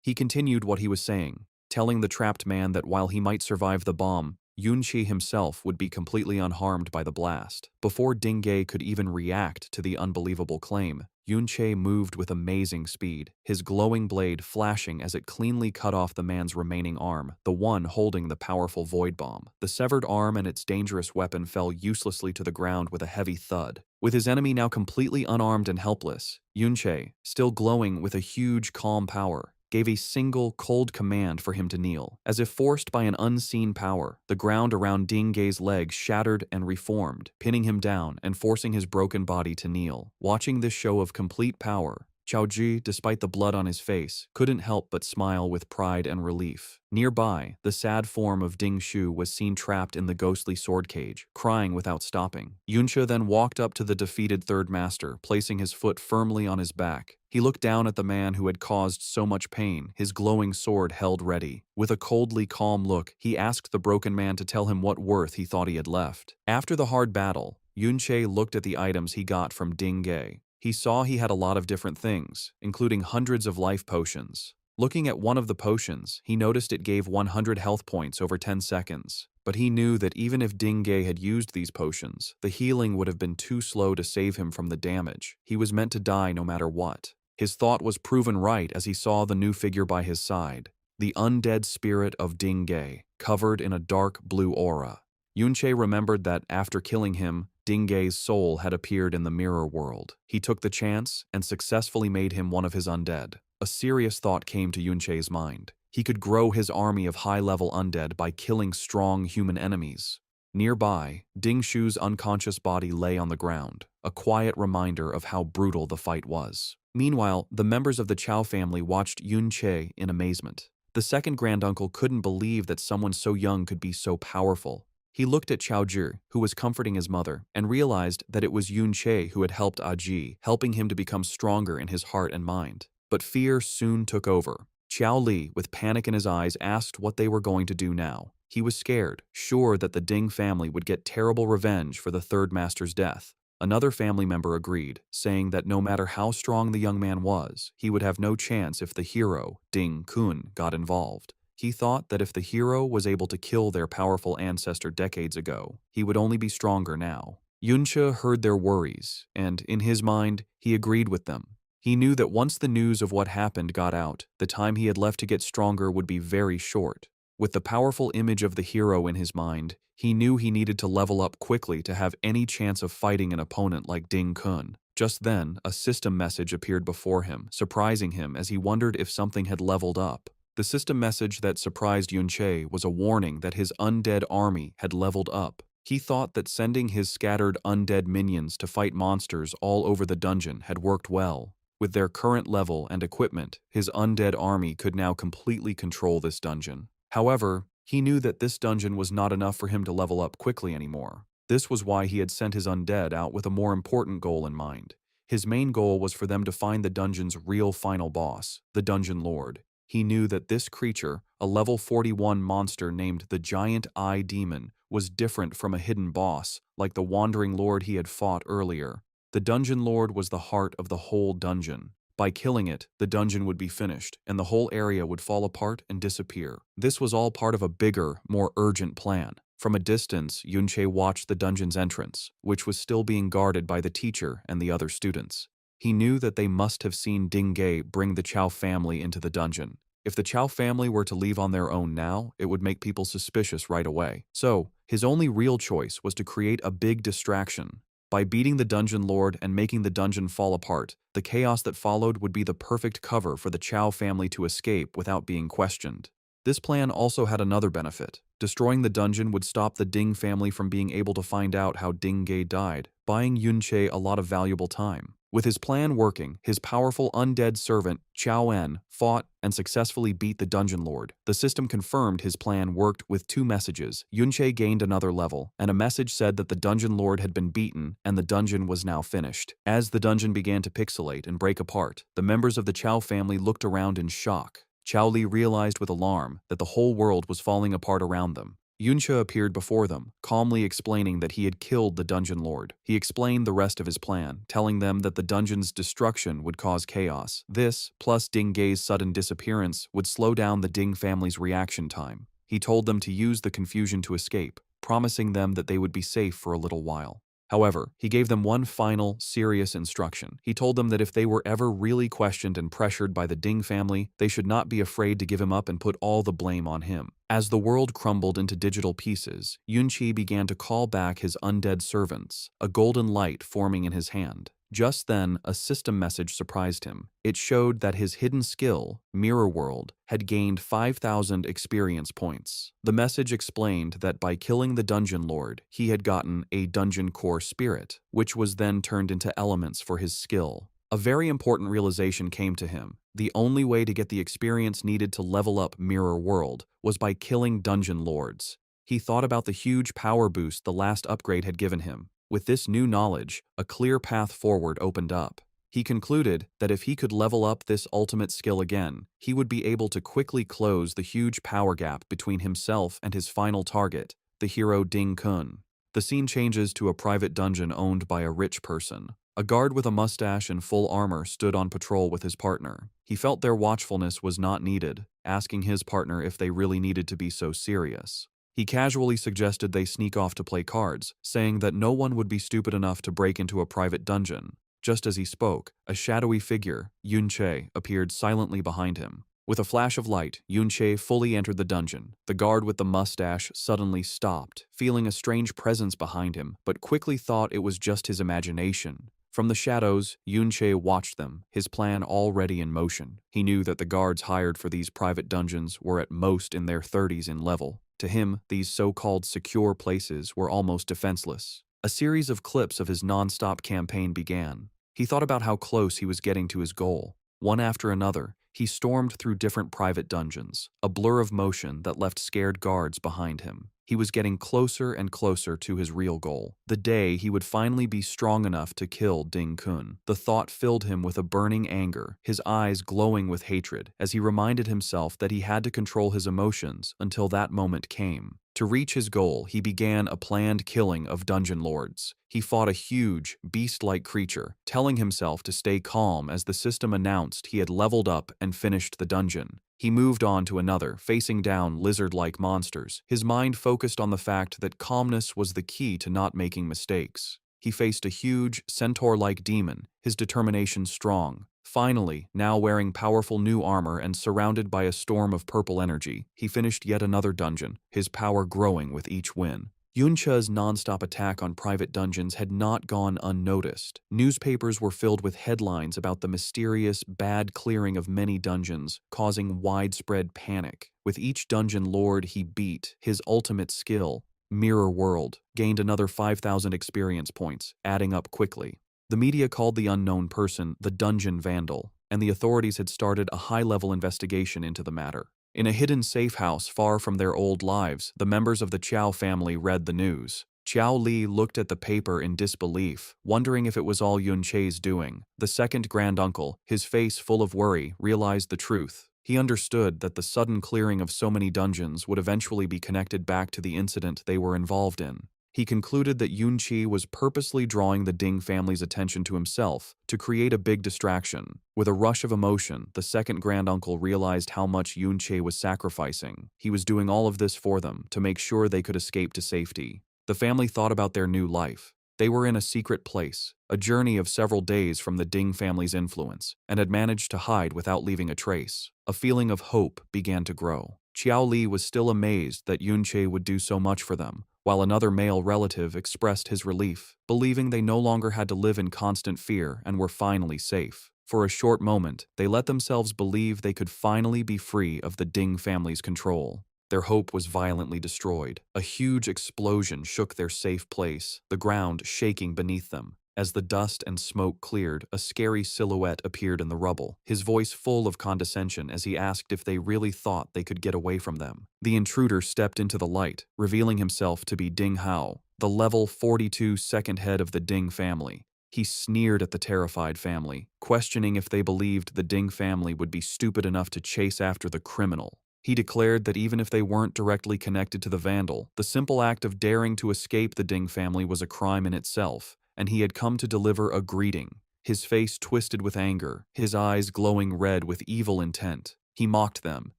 He continued what he was saying, telling the trapped man that while he might survive the bomb, Yunche himself would be completely unharmed by the blast. Before Dingay could even react to the unbelievable claim, Yunche moved with amazing speed, his glowing blade flashing as it cleanly cut off the man's remaining arm, the one holding the powerful void bomb. The severed arm and its dangerous weapon fell uselessly to the ground with a heavy thud. With his enemy now completely unarmed and helpless, Yunche, still glowing with a huge calm power, gave a single, cold command for him to kneel. As if forced by an unseen power, the ground around Dingay's legs shattered and reformed, pinning him down and forcing his broken body to kneel. Watching this show of complete power, Xiaoji, despite the blood on his face, couldn't help but smile with pride and relief. Nearby, the sad form of Ding Shu was seen trapped in the ghostly sword cage, crying without stopping. Yunsha then walked up to the defeated third master, placing his foot firmly on his back. He looked down at the man who had caused so much pain, his glowing sword held ready. With a coldly calm look, he asked the broken man to tell him what worth he thought he had left. After the hard battle, Yunche looked at the items he got from Ding Ge. He saw he had a lot of different things, including hundreds of life potions. Looking at one of the potions, he noticed it gave 100 health points over 10 seconds. But he knew that even if Ding Ge had used these potions, the healing would have been too slow to save him from the damage. He was meant to die no matter what. His thought was proven right as he saw the new figure by his side, the undead spirit of Ding Ge, covered in a dark blue aura. Yunche remembered that after killing him, Ding Ge's soul had appeared in the mirror world. He took the chance and successfully made him one of his undead. A serious thought came to Yunche's mind. He could grow his army of high-level undead by killing strong human enemies. Nearby, Ding Shu's unconscious body lay on the ground, a quiet reminder of how brutal the fight was. Meanwhile, the members of the Chao family watched Yunche in amazement. The second granduncle couldn't believe that someone so young could be so powerful. He looked at Xiaozhi, who was comforting his mother, and realized that it was Yunche who had helped Aji, helping him to become stronger in his heart and mind. But fear soon took over. Xiao Li, with panic in his eyes, asked what they were going to do now. He was scared, sure that the Ding family would get terrible revenge for the third master's death. Another family member agreed, saying that no matter how strong the young man was, he would have no chance if the hero, Ding Kun, got involved. He thought that if the hero was able to kill their powerful ancestor decades ago, he would only be stronger now. Yunche heard their worries, and in his mind, he agreed with them. He knew that once the news of what happened got out, the time he had left to get stronger would be very short. With the powerful image of the hero in his mind, he knew he needed to level up quickly to have any chance of fighting an opponent like Ding Kun. Just then, a system message appeared before him, surprising him as he wondered if something had leveled up. The system message that surprised Yunche was a warning that his undead army had leveled up. He thought that sending his scattered undead minions to fight monsters all over the dungeon had worked well. With their current level and equipment, his undead army could now completely control this dungeon. However, he knew that this dungeon was not enough for him to level up quickly anymore. This was why he had sent his undead out with a more important goal in mind. His main goal was for them to find the dungeon's real final boss, the Dungeon Lord. He knew that this creature, a level 41 monster named the Giant Eye Demon, was different from a hidden boss, like the Wandering Lord he had fought earlier. The Dungeon Lord was the heart of the whole dungeon. By killing it, the dungeon would be finished, and the whole area would fall apart and disappear. This was all part of a bigger, more urgent plan. From a distance, Yunche watched the dungeon's entrance, which was still being guarded by the teacher and the other students. He knew that they must have seen Ding Ge bring the Chao family into the dungeon. If the Chao family were to leave on their own now, it would make people suspicious right away. So, his only real choice was to create a big distraction. By beating the Dungeon Lord and making the dungeon fall apart, the chaos that followed would be the perfect cover for the Chao family to escape without being questioned. This plan also had another benefit. Destroying the dungeon would stop the Ding family from being able to find out how Ding Ge died, buying Yunche a lot of valuable time. With his plan working, his powerful undead servant, Chao En, fought and successfully beat the Dungeon Lord. The system confirmed his plan worked with two messages. Yunche gained another level, and a message said that the Dungeon Lord had been beaten and the dungeon was now finished. As the dungeon began to pixelate and break apart, the members of the Chao family looked around in shock. Chao Li realized with alarm that the whole world was falling apart around them. Yunche appeared before them, calmly explaining that he had killed the Dungeon Lord. He explained the rest of his plan, telling them that the dungeon's destruction would cause chaos. This, plus Ding Ge's sudden disappearance, would slow down the Ding family's reaction time. He told them to use the confusion to escape, promising them that they would be safe for a little while. However, he gave them one final, serious instruction. He told them that if they were ever really questioned and pressured by the Ding family, they should not be afraid to give him up and put all the blame on him. As the world crumbled into digital pieces, Yunchi began to call back his undead servants, a golden light forming in his hand. Just then, a system message surprised him. It showed that his hidden skill, Mirror World, had gained 5,000 experience points. The message explained that by killing the Dungeon Lord, he had gotten a Dungeon Core Spirit, which was then turned into elements for his skill. A very important realization came to him. The only way to get the experience needed to level up Mirror World was by killing dungeon lords. He thought about the huge power boost the last upgrade had given him. With this new knowledge, a clear path forward opened up. He concluded that if he could level up this ultimate skill again, he would be able to quickly close the huge power gap between himself and his final target, the hero Ding Kun. The scene changes to a private dungeon owned by a rich person. A guard with a mustache and full armor stood on patrol with his partner. He felt their watchfulness was not needed, asking his partner if they really needed to be so serious. He casually suggested they sneak off to play cards, saying that no one would be stupid enough to break into a private dungeon. Just as he spoke, a shadowy figure, Yunche, appeared silently behind him. With a flash of light, Yunche fully entered the dungeon. The guard with the mustache suddenly stopped, feeling a strange presence behind him, but quickly thought it was just his imagination. From the shadows, Yunche watched them, his plan already in motion. He knew that the guards hired for these private dungeons were at most in their 30s in level. To him, these so-called secure places were almost defenseless. A series of clips of his non-stop campaign began. He thought about how close he was getting to his goal. One after another, he stormed through different private dungeons, a blur of motion that left scared guards behind him. He was getting closer and closer to his real goal, the day he would finally be strong enough to kill Ding Kun. The thought filled him with a burning anger, his eyes glowing with hatred, as he reminded himself that he had to control his emotions until that moment came. To reach his goal, he began a planned killing of dungeon lords. He fought a huge, beast-like creature, telling himself to stay calm as the system announced he had leveled up and finished the dungeon. He moved on to another, facing down lizard-like monsters, his mind focused on the fact that calmness was the key to not making mistakes. He faced a huge, centaur-like demon, his determination strong. Finally, now wearing powerful new armor and surrounded by a storm of purple energy, he finished yet another dungeon, his power growing with each win. Yunche's non-stop attack on private dungeons had not gone unnoticed. Newspapers were filled with headlines about the mysterious, bad clearing of many dungeons, causing widespread panic. With each dungeon lord he beat, his ultimate skill, Mirror World, gained another 5,000 experience points, adding up quickly. The media called the unknown person the Dungeon Vandal, and the authorities had started a high-level investigation into the matter. In a hidden safe house far from their old lives, the members of the Qiao family read the news. Qiao Li looked at the paper in disbelief, wondering if it was all Yunche's doing. The second granduncle, his face full of worry, realized the truth. He understood that the sudden clearing of so many dungeons would eventually be connected back to the incident they were involved in. He concluded that Yunqi was purposely drawing the Ding family's attention to himself to create a big distraction. With a rush of emotion, the second granduncle realized how much Yunqi was sacrificing. He was doing all of this for them to make sure they could escape to safety. The family thought about their new life. They were in a secret place, a journey of several days from the Ding family's influence, and had managed to hide without leaving a trace. A feeling of hope began to grow. Qiao Li was still amazed that Yunqi would do so much for them, while another male relative expressed his relief, believing they no longer had to live in constant fear and were finally safe. For a short moment, they let themselves believe they could finally be free of the Ding family's control. Their hope was violently destroyed. A huge explosion shook their safe place, the ground shaking beneath them. As the dust and smoke cleared, a scary silhouette appeared in the rubble, his voice full of condescension as he asked if they really thought they could get away from them. The intruder stepped into the light, revealing himself to be Ding Hao, the level 42 second head of the Ding family. He sneered at the terrified family, questioning if they believed the Ding family would be stupid enough to chase after the criminal. He declared that even if they weren't directly connected to the vandal, the simple act of daring to escape the Ding family was a crime in itself, and he had come to deliver a greeting. His face twisted with anger, his eyes glowing red with evil intent. He mocked them,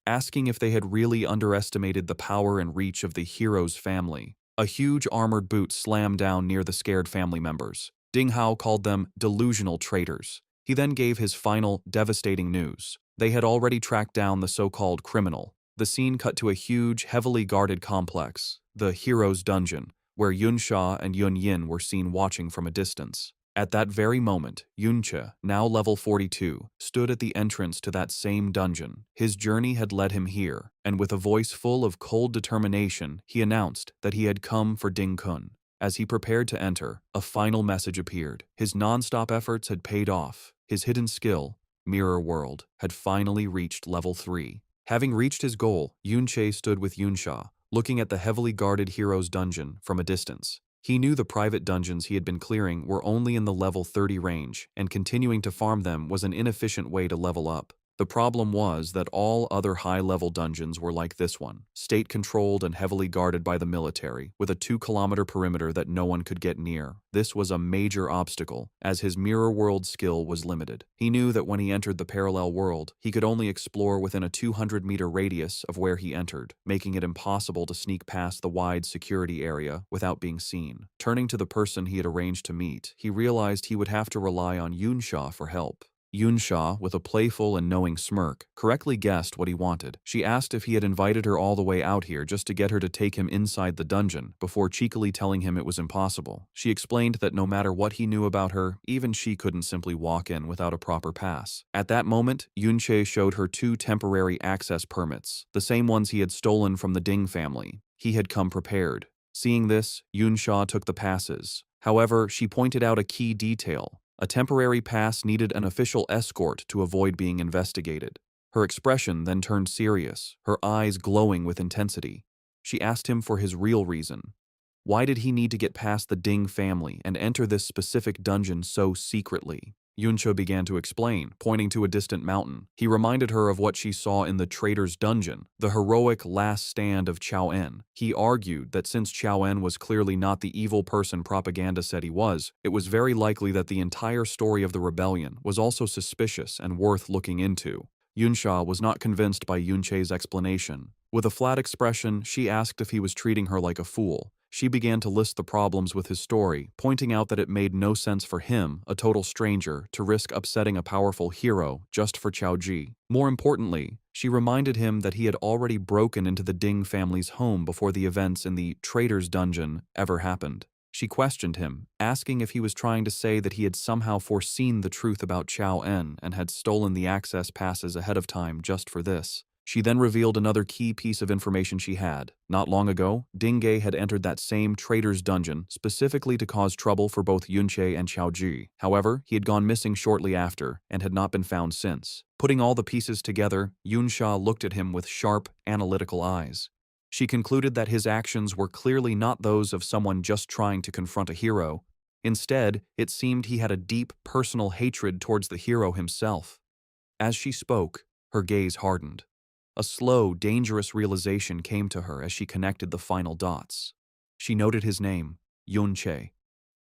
asking if they had really underestimated the power and reach of the hero's family. A huge armored boot slammed down near the scared family members. Ding Hao called them delusional traitors. He then gave his final, devastating news. They had already tracked down the so-called criminal. The scene cut to a huge, heavily guarded complex, the Hero's Dungeon, where Yunsha and Yunyin were seen watching from a distance. At that very moment, Yunche, now level 42, stood at the entrance to that same dungeon. His journey had led him here, and with a voice full of cold determination, he announced that he had come for Ding Kun. As he prepared to enter, a final message appeared. His non-stop efforts had paid off. His hidden skill, Mirror World, had finally reached level 3. Having reached his goal, Yunche stood with Yunsha, looking at the heavily guarded hero's dungeon from a distance. He knew the private dungeons he had been clearing were only in the level 30 range, and continuing to farm them was an inefficient way to level up. The problem was that all other high-level dungeons were like this one, state-controlled and heavily guarded by the military, with a 2-kilometer perimeter that no one could get near. This was a major obstacle, as his mirror world skill was limited. He knew that when he entered the parallel world, he could only explore within a 200-meter radius of where he entered, making it impossible to sneak past the wide security area without being seen. Turning to the person he had arranged to meet, he realized he would have to rely on Yunsha for help. Yunsha, with a playful and knowing smirk, correctly guessed what he wanted. She asked if he had invited her all the way out here just to get her to take him inside the dungeon, before cheekily telling him it was impossible. She explained that no matter what he knew about her, even she couldn't simply walk in without a proper pass. At that moment, Yunche showed her 2 temporary access permits, the same ones he had stolen from the Ding family. He had come prepared. Seeing this, Yunsha took the passes. However, she pointed out a key detail. A temporary pass needed an official escort to avoid being investigated. Her expression then turned serious, her eyes glowing with intensity. She asked him for his real reason. Why did he need to get past the Ding family and enter this specific dungeon so secretly? Yunche began to explain, pointing to a distant mountain. He reminded her of what she saw in the traitor's dungeon, the heroic last stand of Chao En. He argued that since Chao En was clearly not the evil person propaganda said he was, it was very likely that the entire story of the rebellion was also suspicious and worth looking into. Yunsha was not convinced by Yunche's explanation. With a flat expression, she asked if he was treating her like a fool. She began to list the problems with his story, pointing out that it made no sense for him, a total stranger, to risk upsetting a powerful hero just for Chao Ji. More importantly, she reminded him that he had already broken into the Ding family's home before the events in the traitor's dungeon ever happened. She questioned him, asking if he was trying to say that he had somehow foreseen the truth about Chao En and had stolen the access passes ahead of time just for this. She then revealed another key piece of information she had. Not long ago, Dingay had entered that same traitor's dungeon specifically to cause trouble for both Yunche and Chao Ji. However, he had gone missing shortly after and had not been found since. Putting all the pieces together, Yunsha looked at him with sharp, analytical eyes. She concluded that his actions were clearly not those of someone just trying to confront a hero. Instead, it seemed he had a deep, personal hatred towards the hero himself. As she spoke, her gaze hardened. A slow, dangerous realization came to her as she connected the final dots. She noted his name, Yunche.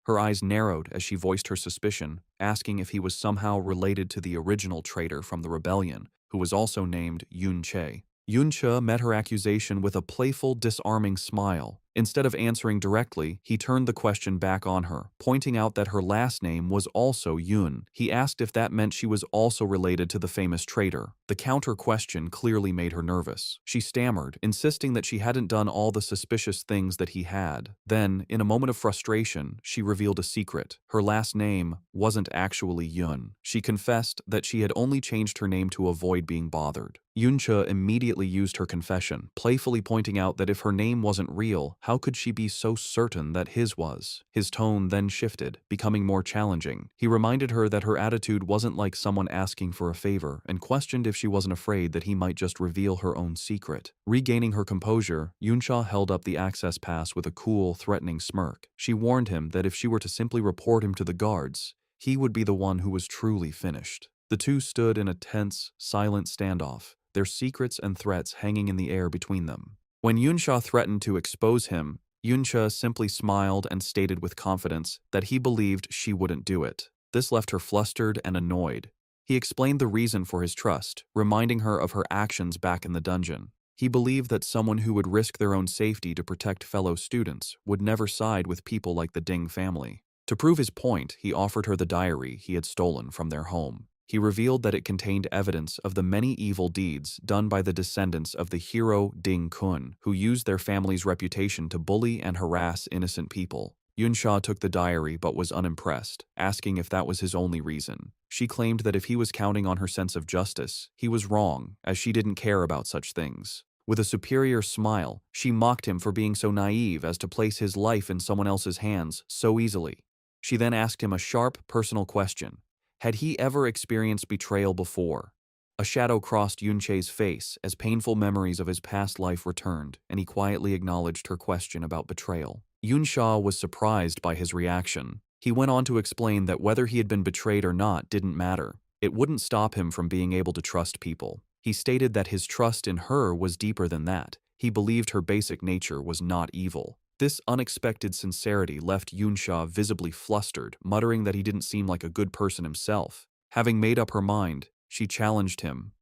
Her eyes narrowed as she voiced her suspicion, asking if he was somehow related to the original traitor from the rebellion, who was also named Yunche. Yunche met her accusation with a playful, disarming smile. Instead of answering directly, he turned the question back on her, pointing out that her last name was also Yun. He asked if that meant she was also related to the famous traitor. The counter question clearly made her nervous. She stammered, insisting that she hadn't done all the suspicious things that he had. Then, in a moment of frustration, she revealed a secret. Her last name wasn't actually Yun. She confessed that she had only changed her name to avoid being bothered. Yunche immediately used her confession, playfully pointing out that if her name wasn't real, how could she be so certain that his was? His tone then shifted, becoming more challenging. He reminded her that her attitude wasn't like someone asking for a favor, and questioned if she wasn't afraid that he might just reveal her own secret. Regaining her composure, Yunsha held up the access pass with a cool, threatening smirk. She warned him that if she were to simply report him to the guards, he would be the one who was truly finished. The two stood in a tense, silent standoff, their secrets and threats hanging in the air between them. When Yunsha threatened to expose him, Yunche simply smiled and stated with confidence that he believed she wouldn't do it. This left her flustered and annoyed. He explained the reason for his trust, reminding her of her actions back in the dungeon. He believed that someone who would risk their own safety to protect fellow students would never side with people like the Ding family. To prove his point, he offered her the diary he had stolen from their home. He revealed that it contained evidence of the many evil deeds done by the descendants of the hero Ding Kun, who used their family's reputation to bully and harass innocent people. Yunsha took the diary but was unimpressed, asking if that was his only reason. She claimed that if he was counting on her sense of justice, he was wrong, as she didn't care about such things. With a superior smile, she mocked him for being so naive as to place his life in someone else's hands so easily. She then asked him a sharp, personal question. Had he ever experienced betrayal before? A shadow crossed Yunche's face as painful memories of his past life returned, and he quietly acknowledged her question about betrayal. Yunsha was surprised by his reaction. He went on to explain that whether he had been betrayed or not didn't matter. It wouldn't stop him from being able to trust people. He stated that his trust in her was deeper than that. He believed her basic nature was not evil. This unexpected sincerity left Yunsha visibly flustered, muttering that he didn't seem like a good person himself. Having made up her mind, she challenged him.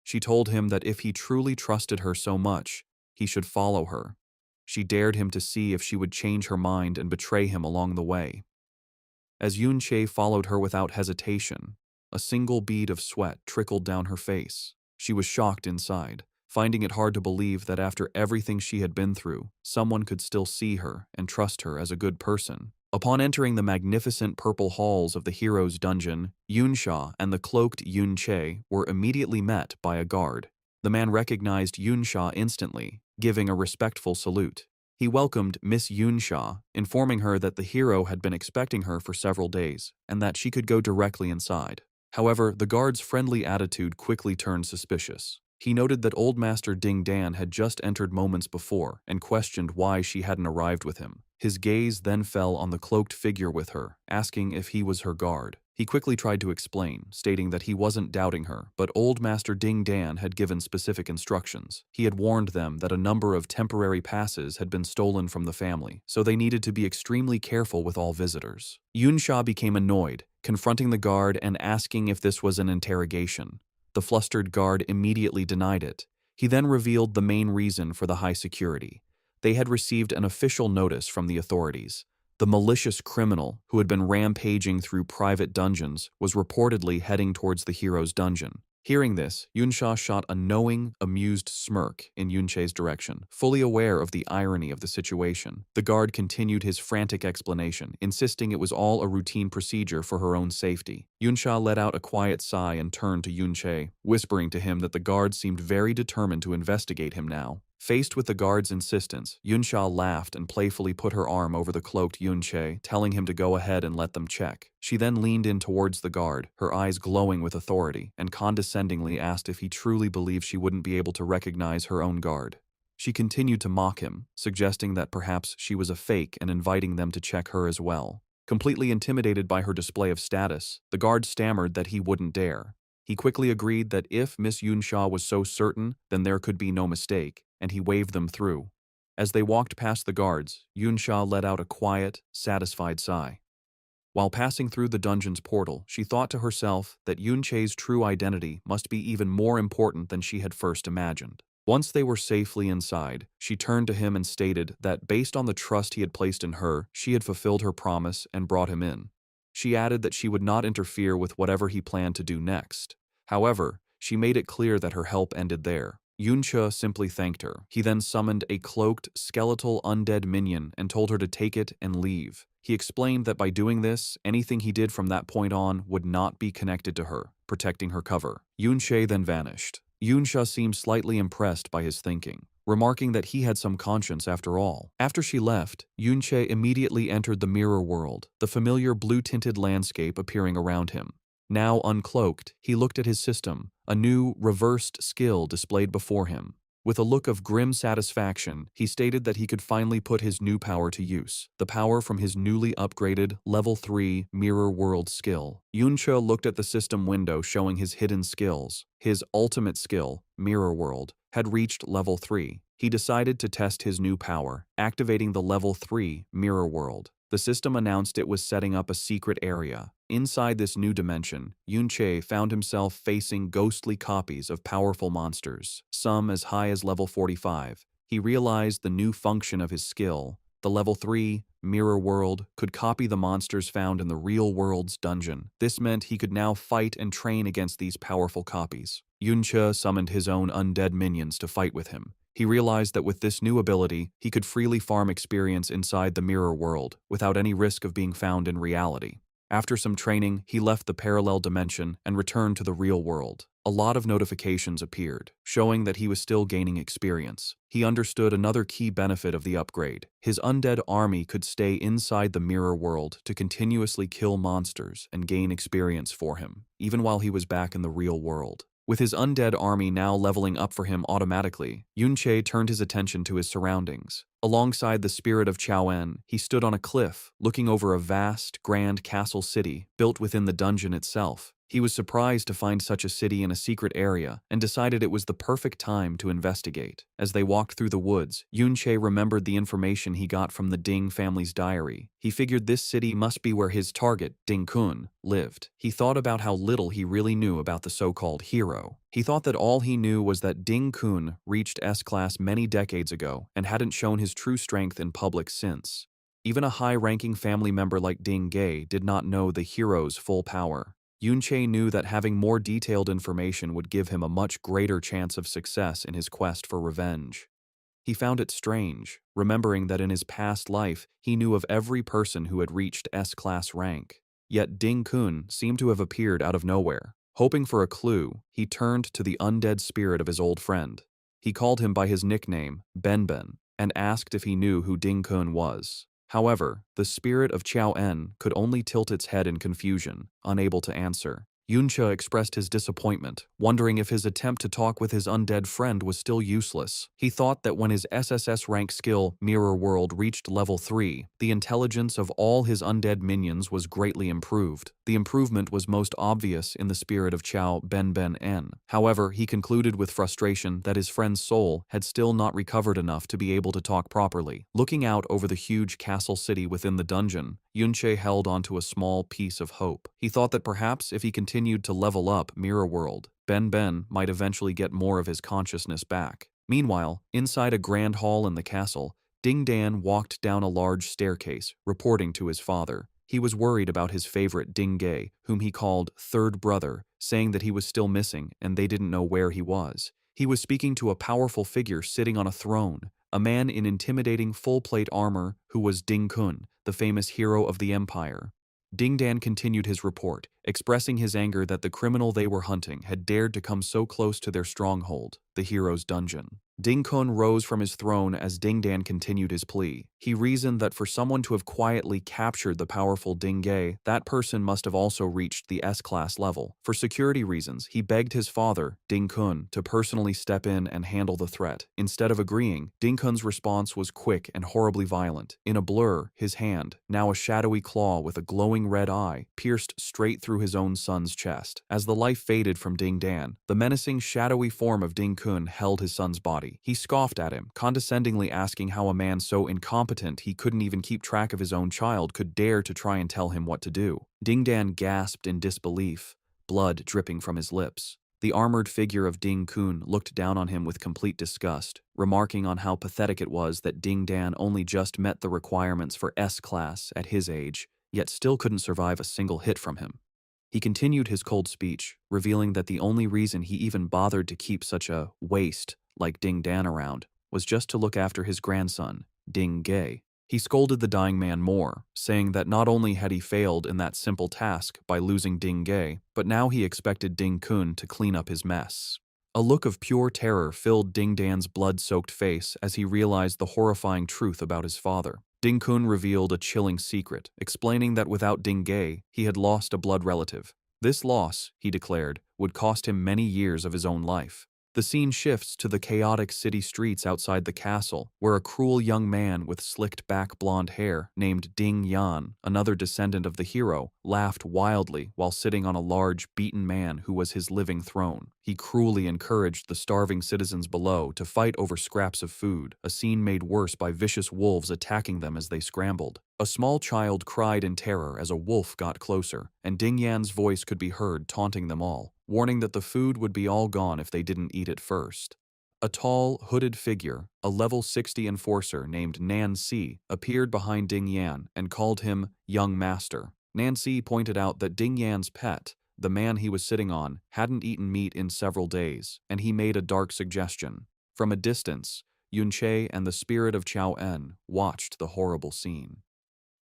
She told him that if he truly trusted her so much, he should follow her. She dared him to see if she would change her mind and betray him along the way. As Yunche followed her without hesitation, a single bead of sweat trickled down her face. She was shocked inside, finding it hard to believe that after everything she had been through, someone could still see her and trust her as a good person. Upon entering the magnificent purple halls of the hero's dungeon, Yunsha and the cloaked Yunche were immediately met by a guard. The man recognized Yunsha instantly, giving a respectful salute. He welcomed Miss Yunsha, informing her that the hero had been expecting her for several days, and that she could go directly inside. However, the guard's friendly attitude quickly turned suspicious. He noted that Old Master Ding Dan had just entered moments before and questioned why she hadn't arrived with him. His gaze then fell on the cloaked figure with her, asking if he was her guard. He quickly tried to explain, stating that he wasn't doubting her, but Old Master Ding Dan had given specific instructions. He had warned them that a number of temporary passes had been stolen from the family, so they needed to be extremely careful with all visitors. Yunsha became annoyed, confronting the guard and asking if this was an interrogation. The flustered guard immediately denied it. He then revealed the main reason for the high security. They had received an official notice from the authorities. The malicious criminal who had been rampaging through private dungeons was reportedly heading towards the hero's dungeon. Hearing this, Yunsha shot a knowing, amused smirk in Yunche's direction, fully aware of the irony of the situation. The guard continued his frantic explanation, insisting it was all a routine procedure for her own safety. Yunsha let out a quiet sigh and turned to Yunche, whispering to him that the guard seemed very determined to investigate him now. Faced with the guard's insistence, Yunsha laughed and playfully put her arm over the cloaked Yunche, telling him to go ahead and let them check. She then leaned in towards the guard, her eyes glowing with authority, and condescendingly asked if he truly believed she wouldn't be able to recognize her own guard. She continued to mock him, suggesting that perhaps she was a fake and inviting them to check her as well. Completely intimidated by her display of status, the guard stammered that he wouldn't dare. He quickly agreed that if Miss Yunsha was so certain, then there could be no mistake, and he waved them through. As they walked past the guards, Yunsha let out a quiet, satisfied sigh. While passing through the dungeon's portal, she thought to herself that Yunche's true identity must be even more important than she had first imagined. Once they were safely inside, she turned to him and stated that based on the trust he had placed in her, she had fulfilled her promise and brought him in. She added that she would not interfere with whatever he planned to do next. However, she made it clear that her help ended there. Yunsha simply thanked her. He then summoned a cloaked, skeletal undead minion and told her to take it and leave. He explained that by doing this, anything he did from that point on would not be connected to her, protecting her cover. Yunche then vanished. Yunsha seemed slightly impressed by his thinking, remarking that he had some conscience after all. After she left, Yunche immediately entered the mirror world, the familiar blue-tinted landscape appearing around him. Now uncloaked, he looked at his system, a new, reversed skill displayed before him. With a look of grim satisfaction, he stated that he could finally put his new power to use, the power from his newly upgraded Level 3 Mirror World skill. Yunsha looked at the system window showing his hidden skills. His ultimate skill, Mirror World, had reached Level 3. He decided to test his new power, activating the Level 3 Mirror World. The system announced it was setting up a secret area. Inside this new dimension, Yunche found himself facing ghostly copies of powerful monsters, some as high as level 45. He realized the new function of his skill. The level 3 Mirror World could copy the monsters found in the real world's dungeon. This meant he could now fight and train against these powerful copies. Yunche summoned his own undead minions to fight with him. He realized that with this new ability, he could freely farm experience inside the mirror world, without any risk of being found in reality. After some training, he left the parallel dimension and returned to the real world. A lot of notifications appeared, showing that he was still gaining experience. He understood another key benefit of the upgrade. His undead army could stay inside the mirror world to continuously kill monsters and gain experience for him, even while he was back in the real world. With his undead army now leveling up for him automatically, Yunche turned his attention to his surroundings. Alongside the spirit of Chaoen, he stood on a cliff, looking over a vast, grand castle city built within the dungeon itself. He was surprised to find such a city in a secret area and decided it was the perfect time to investigate. As they walked through the woods, Yunche remembered the information he got from the Ding family's diary. He figured this city must be where his target, Ding Kun, lived. He thought about how little he really knew about the so-called hero. He thought that all he knew was that Ding Kun reached S-class many decades ago and hadn't shown his true strength in public since. Even a high-ranking family member like Ding Ge did not know the hero's full power. Yunche knew that having more detailed information would give him a much greater chance of success in his quest for revenge. He found it strange, remembering that in his past life he knew of every person who had reached S-class rank. Yet Ding Kun seemed to have appeared out of nowhere. Hoping for a clue, he turned to the undead spirit of his old friend. He called him by his nickname, Ben, and asked if he knew who Ding Kun was. However, the spirit of Chaoen could only tilt its head in confusion, unable to answer. Yunche expressed his disappointment, wondering if his attempt to talk with his undead friend was still useless. He thought that when his SSS rank skill, Mirror World, reached level 3, the intelligence of all his undead minions was greatly improved. The improvement was most obvious in the spirit of Chao Ben. However, he concluded with frustration that his friend's soul had still not recovered enough to be able to talk properly. Looking out over the huge castle city within the dungeon, Yunche held onto a small piece of hope. He thought that perhaps if he continued to level up Mirror World, Ben might eventually get more of his consciousness back. Meanwhile, inside a grand hall in the castle, Ding Dan walked down a large staircase, reporting to his father. He was worried about his favorite Ding Ge, whom he called third brother, saying that he was still missing and they didn't know where he was. He was speaking to a powerful figure sitting on a throne, a man in intimidating full-plate armor who was Ding Kun, the famous hero of the Empire. Ding Dan continued his report, expressing his anger that the criminal they were hunting had dared to come so close to their stronghold, the hero's dungeon. Ding Kun rose from his throne as Ding Dan continued his plea. He reasoned that for someone to have quietly captured the powerful Ding Ge, that person must have also reached the S-class level. For security reasons, he begged his father, Ding Kun, to personally step in and handle the threat. Instead of agreeing, Ding Kun's response was quick and horribly violent. In a blur, his hand, now a shadowy claw with a glowing red eye, pierced straight through his own son's chest. As the life faded from Ding Dan, the menacing, shadowy form of Ding Kun held his son's body. He scoffed at him, condescendingly asking how a man so incompetent he couldn't even keep track of his own child could dare to try and tell him what to do. Ding Dan gasped in disbelief, blood dripping from his lips. The armored figure of Ding Kun looked down on him with complete disgust, remarking on how pathetic it was that Ding Dan only just met the requirements for S-class at his age, yet still couldn't survive a single hit from him. He continued his cold speech, revealing that the only reason he even bothered to keep such a waste like Ding Dan around was just to look after his grandson, Ding Ge. He scolded the dying man more, saying that not only had he failed in that simple task by losing Ding Ge, but now he expected Ding Kun to clean up his mess. A look of pure terror filled Ding Dan's blood-soaked face as he realized the horrifying truth about his father. Ding Kun revealed a chilling secret, explaining that without Ding Ge, he had lost a blood relative. This loss, he declared, would cost him many years of his own life. The scene shifts to the chaotic city streets outside the castle, where a cruel young man with slicked back blonde hair named Ding Yan, another descendant of the hero, laughed wildly while sitting on a large, beaten man who was his living throne. He cruelly encouraged the starving citizens below to fight over scraps of food, a scene made worse by vicious wolves attacking them as they scrambled. A small child cried in terror as a wolf got closer, and Ding Yan's voice could be heard taunting them all, warning that the food would be all gone if they didn't eat it first. A tall, hooded figure, a level 60 enforcer named Nancy, appeared behind Ding Yan and called him Young Master. Nancy pointed out that Ding Yan's pet, the man he was sitting on, hadn't eaten meat in several days, and he made a dark suggestion. From a distance, Yunche and the spirit of Chaoen watched the horrible scene.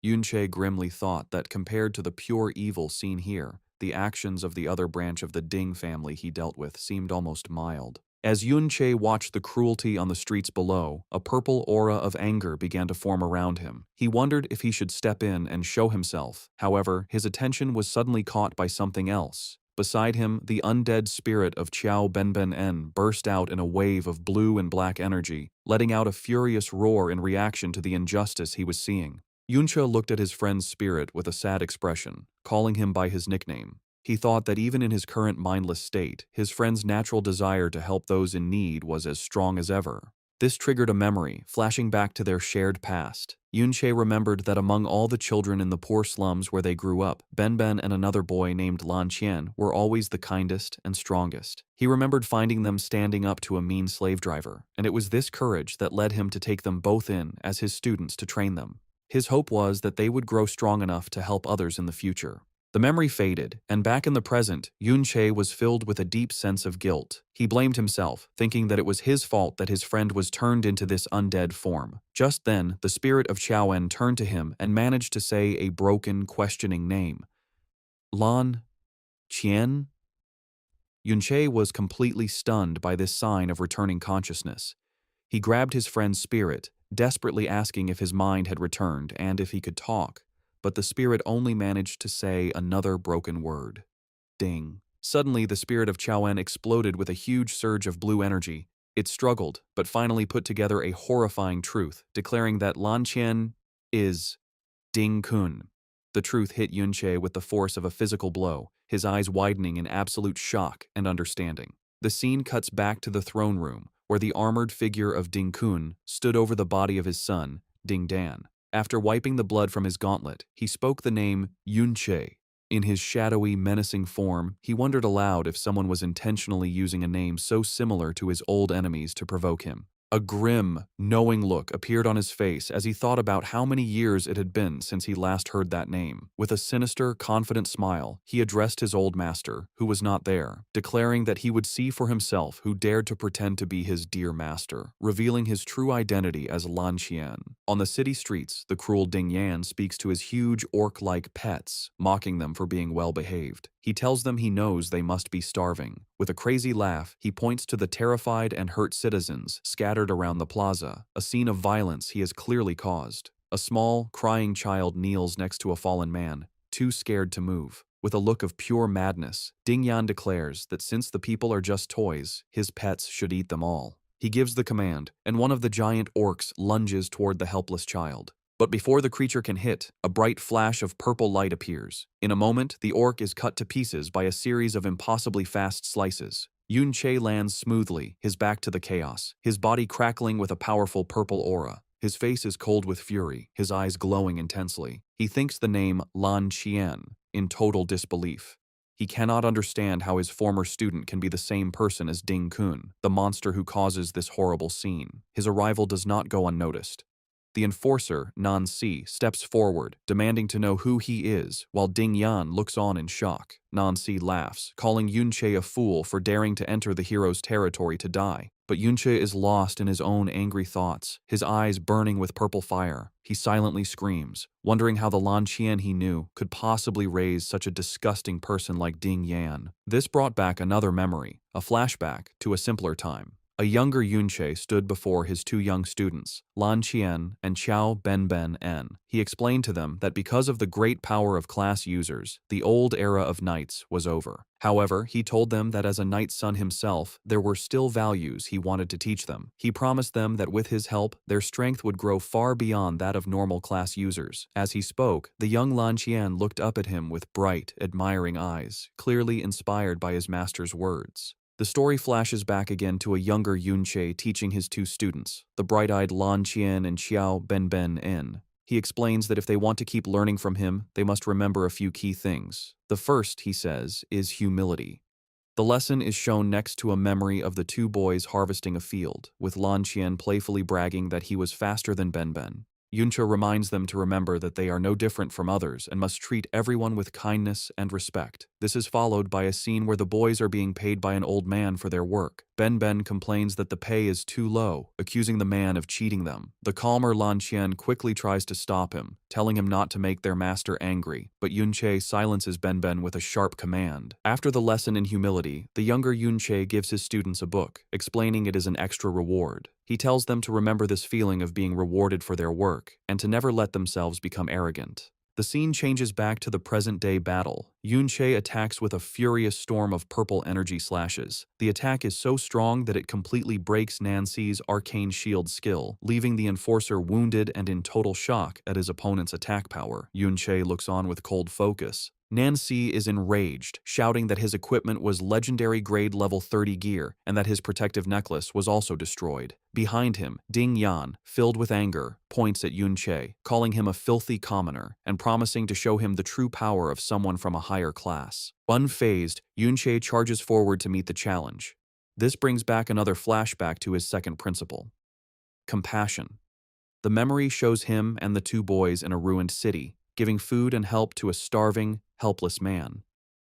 Yunche grimly thought that compared to the pure evil seen here, the actions of the other branch of the Ding family he dealt with seemed almost mild. As Yun-che watched the cruelty on the streets below, a purple aura of anger began to form around him. He wondered if he should step in and show himself. However, his attention was suddenly caught by something else. Beside him, the undead spirit of Qiao Benben-en burst out in a wave of blue and black energy, letting out a furious roar in reaction to the injustice he was seeing. Yuncha looked at his friend's spirit with a sad expression, calling him by his nickname. He thought that even in his current mindless state, his friend's natural desire to help those in need was as strong as ever. This triggered a memory, flashing back to their shared past. Yunche remembered that among all the children in the poor slums where they grew up, Benben and another boy named Lan Qian were always the kindest and strongest. He remembered finding them standing up to a mean slave driver, and it was this courage that led him to take them both in as his students to train them. His hope was that they would grow strong enough to help others in the future. The memory faded, and back in the present, Yun-che was filled with a deep sense of guilt. He blamed himself, thinking that it was his fault that his friend was turned into this undead form. Just then, the spirit of Qiaoen turned to him and managed to say a broken, questioning name. Lan Qian? Yun-che was completely stunned by this sign of returning consciousness. He grabbed his friend's spirit, desperately asking if his mind had returned and if he could talk. But the spirit only managed to say another broken word. Ding. Suddenly, the spirit of Qiaoen exploded with a huge surge of blue energy. It struggled, but finally put together a horrifying truth, declaring that Lan Qian is Ding Kun. The truth hit Yun-che with the force of a physical blow, his eyes widening in absolute shock and understanding. The scene cuts back to the throne room, where the armored figure of Ding Kun stood over the body of his son, Ding Dan. After wiping the blood from his gauntlet, he spoke the name Yun-che. In his shadowy, menacing form, he wondered aloud if someone was intentionally using a name so similar to his old enemies to provoke him. A grim, knowing look appeared on his face as he thought about how many years it had been since he last heard that name. With a sinister, confident smile, he addressed his old master, who was not there, declaring that he would see for himself who dared to pretend to be his dear master, revealing his true identity as Lan Qian. On the city streets, the cruel Ding Yan speaks to his huge orc-like pets, mocking them for being well-behaved. He tells them he knows they must be starving. With a crazy laugh, he points to the terrified and hurt citizens scattered around the plaza, a scene of violence he has clearly caused. A small, crying child kneels next to a fallen man, too scared to move. With a look of pure madness, Ding Yan declares that since the people are just toys, his pets should eat them all. He gives the command, and one of the giant orcs lunges toward the helpless child. But before the creature can hit, a bright flash of purple light appears. In a moment, the orc is cut to pieces by a series of impossibly fast slices. Yun-che lands smoothly, his back to the chaos, his body crackling with a powerful purple aura. His face is cold with fury, his eyes glowing intensely. He thinks the name Lan Qian in total disbelief. He cannot understand how his former student can be the same person as Ding Kun, the monster who causes this horrible scene. His arrival does not go unnoticed. The enforcer, Nan-si, steps forward, demanding to know who he is, while Ding Yan looks on in shock. Nan-si laughs, calling Yun-che a fool for daring to enter the hero's territory to die. But Yun-che is lost in his own angry thoughts, his eyes burning with purple fire. He silently screams, wondering how the Lan Qian he knew could possibly raise such a disgusting person like Ding Yan. This brought back another memory, a flashback to a simpler time. A younger Yun-che stood before his two young students, Lan Qian and Qiao Benben-en. He explained to them that because of the great power of class users, the old era of knights was over. However, he told them that as a knight's son himself, there were still values he wanted to teach them. He promised them that with his help, their strength would grow far beyond that of normal class users. As he spoke, the young Lan Qian looked up at him with bright, admiring eyes, clearly inspired by his master's words. The story flashes back again to a younger Yun-che teaching his two students, the bright-eyed Lan Qian and Qiao Benben-en. He explains that if they want to keep learning from him, they must remember a few key things. The first, he says, is humility. The lesson is shown next to a memory of the two boys harvesting a field, with Lan Qian playfully bragging that he was faster than Benben. Yunche reminds them to remember that they are no different from others and must treat everyone with kindness and respect. This is followed by a scene where the boys are being paid by an old man for their work. Ben complains that the pay is too low, accusing the man of cheating them. The calmer Lan Qian quickly tries to stop him, telling him not to make their master angry, but Yunche silences Ben with a sharp command. After the lesson in humility, the younger Yunche gives his students a book, explaining it is an extra reward. He tells them to remember this feeling of being rewarded for their work and to never let themselves become arrogant. The scene changes back to the present-day battle. Yunche attacks with a furious storm of purple energy slashes. The attack is so strong that it completely breaks Nancy's arcane shield skill, leaving the enforcer wounded and in total shock at his opponent's attack power. Yunche looks on with cold focus. Nancy is enraged, shouting that his equipment was legendary grade level 30 gear and that his protective necklace was also destroyed. Behind him, Ding Yan, filled with anger, points at Yunche, calling him a filthy commoner and promising to show him the true power of someone from a higher class. Unfazed, Yunche charges forward to meet the challenge. This brings back another flashback to his second principle: compassion. The memory shows him and the two boys in a ruined city, giving food and help to a starving, helpless man.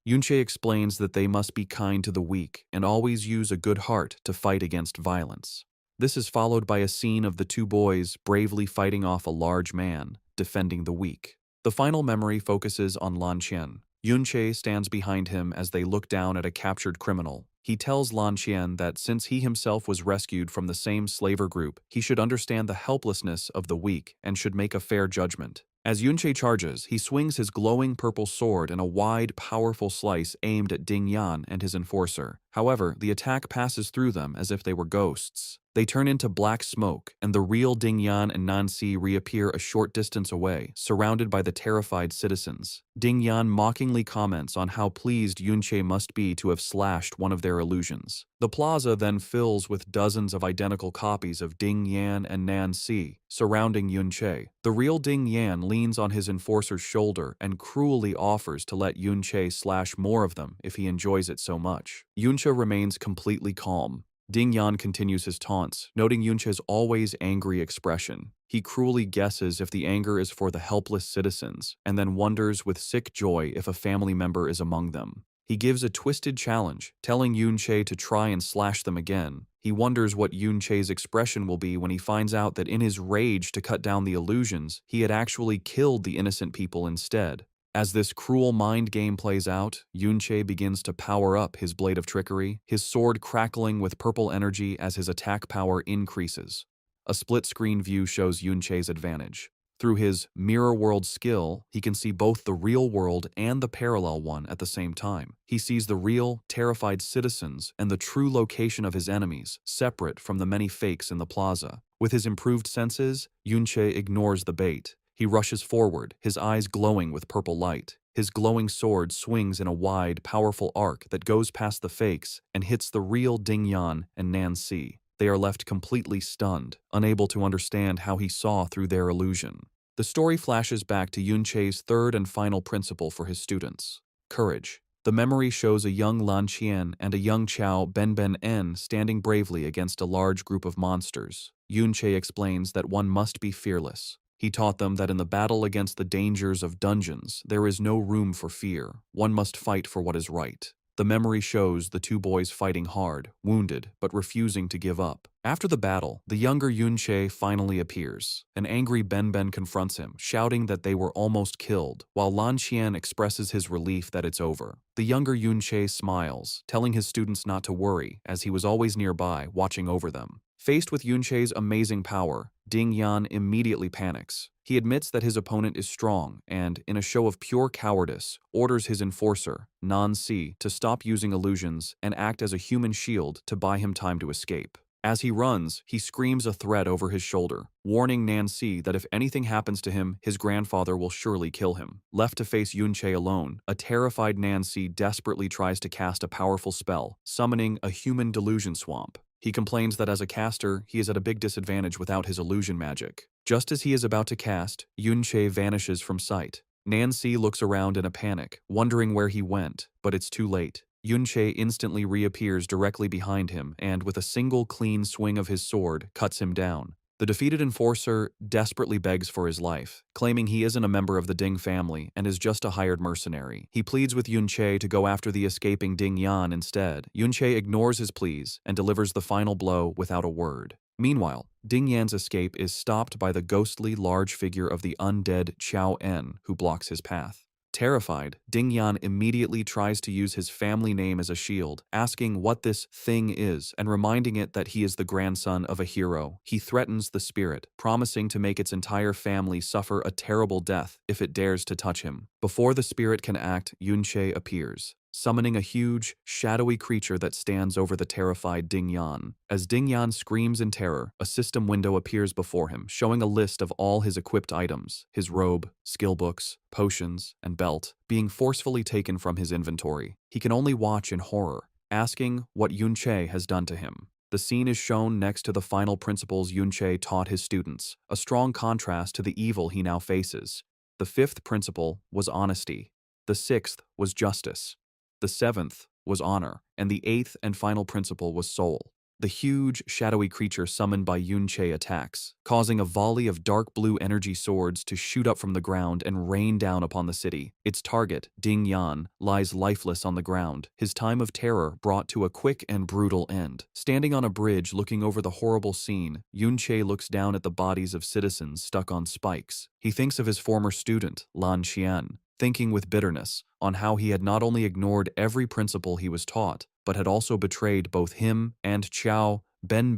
Yunche explains that they must be kind to the weak and always use a good heart to fight against violence. This is followed by a scene of the two boys bravely fighting off a large man, defending the weak. The final memory focuses on Lan Qian. Yunche stands behind him as they look down at a captured criminal. He tells Lan Qian that since he himself was rescued from the same slaver group, he should understand the helplessness of the weak and should make a fair judgment. As Yunche charges, he swings his glowing purple sword in a wide, powerful slice aimed at Ding Yan and his enforcer. However, the attack passes through them as if they were ghosts. They turn into black smoke, and the real Ding Yan and Nancy reappear a short distance away, surrounded by the terrified citizens. Ding Yan mockingly comments on how pleased Yunche must be to have slashed one of their illusions. The plaza then fills with dozens of identical copies of Ding Yan and Nancy, surrounding Yunche. The real Ding Yan leans on his enforcer's shoulder and cruelly offers to let Yunche slash more of them if he enjoys it so much. Yunche remains completely calm. Ding Yan continues his taunts, noting Yunche's always angry expression. He cruelly guesses if the anger is for the helpless citizens, and then wonders with sick joy if a family member is among them. He gives a twisted challenge, telling Yunche to try and slash them again. He wonders what Yunche's expression will be when he finds out that in his rage to cut down the illusions, he had actually killed the innocent people instead. As this cruel mind game plays out, Yunche begins to power up his blade of trickery, his sword crackling with purple energy as his attack power increases. A split-screen view shows Yunche's advantage. Through his mirror world skill, he can see both the real world and the parallel one at the same time. He sees the real, terrified citizens and the true location of his enemies, separate from the many fakes in the plaza. With his improved senses, Yunche ignores the bait. He rushes forward, his eyes glowing with purple light. His glowing sword swings in a wide, powerful arc that goes past the fakes and hits the real Ding Yan and Nancy. They are left completely stunned, unable to understand how he saw through their illusion. The story flashes back to Yunche's third and final principle for his students: courage. The memory shows a young Lan Qian and a young Chao Ben standing bravely against a large group of monsters. Yunche explains that one must be fearless. He taught them that in the battle against the dangers of dungeons, there is no room for fear. One must fight for what is right. The memory shows the two boys fighting hard, wounded, but refusing to give up. After the battle, the younger Yunche finally appears. An angry Ben confronts him, shouting that they were almost killed, while Lan Qian expresses his relief that it's over. The younger Yunche smiles, telling his students not to worry, as he was always nearby, watching over them. Faced with Yunche's amazing power, Ding Yan immediately panics. He admits that his opponent is strong and, in a show of pure cowardice, orders his enforcer, Nancy, to stop using illusions and act as a human shield to buy him time to escape. As he runs, he screams a threat over his shoulder, warning Nancy that if anything happens to him, his grandfather will surely kill him. Left to face Yunche alone, a terrified Nancy desperately tries to cast a powerful spell, summoning a human delusion swamp. He complains that as a caster, he is at a big disadvantage without his illusion magic. Just as he is about to cast, Yunche vanishes from sight. Nancy looks around in a panic, wondering where he went, but it's too late. Yunche instantly reappears directly behind him and, with a single clean swing of his sword, cuts him down. The defeated enforcer desperately begs for his life, claiming he isn't a member of the Ding family and is just a hired mercenary. He pleads with Yunche to go after the escaping Ding Yan instead. Yunche ignores his pleas and delivers the final blow without a word. Meanwhile, Ding Yan's escape is stopped by the ghostly large figure of the undead Qiao En, who blocks his path. Terrified, Ding Yan immediately tries to use his family name as a shield, asking what this thing is and reminding it that he is the grandson of a hero. He threatens the spirit, promising to make its entire family suffer a terrible death if it dares to touch him. Before the spirit can act, Yunche appears, summoning a huge, shadowy creature that stands over the terrified Ding Yan. As Ding Yan screams in terror, a system window appears before him, showing a list of all his equipped items, his robe, skill books, potions, and belt, being forcefully taken from his inventory. He can only watch in horror, asking what Yunche has done to him. The scene is shown next to the final principles Yunche taught his students, a strong contrast to the evil he now faces. The fifth principle was honesty. The sixth was justice. The seventh was honor, and the eighth and final principle was soul. The huge, shadowy creature summoned by Yunche attacks, causing a volley of dark blue energy swords to shoot up from the ground and rain down upon the city. Its target, Ding Yan, lies lifeless on the ground, his time of terror brought to a quick and brutal end. Standing on a bridge looking over the horrible scene, Yunche looks down at the bodies of citizens stuck on spikes. He thinks of his former student, Lan Qian, thinking with bitterness on how he had not only ignored every principle he was taught, but had also betrayed both him and Qiao Ben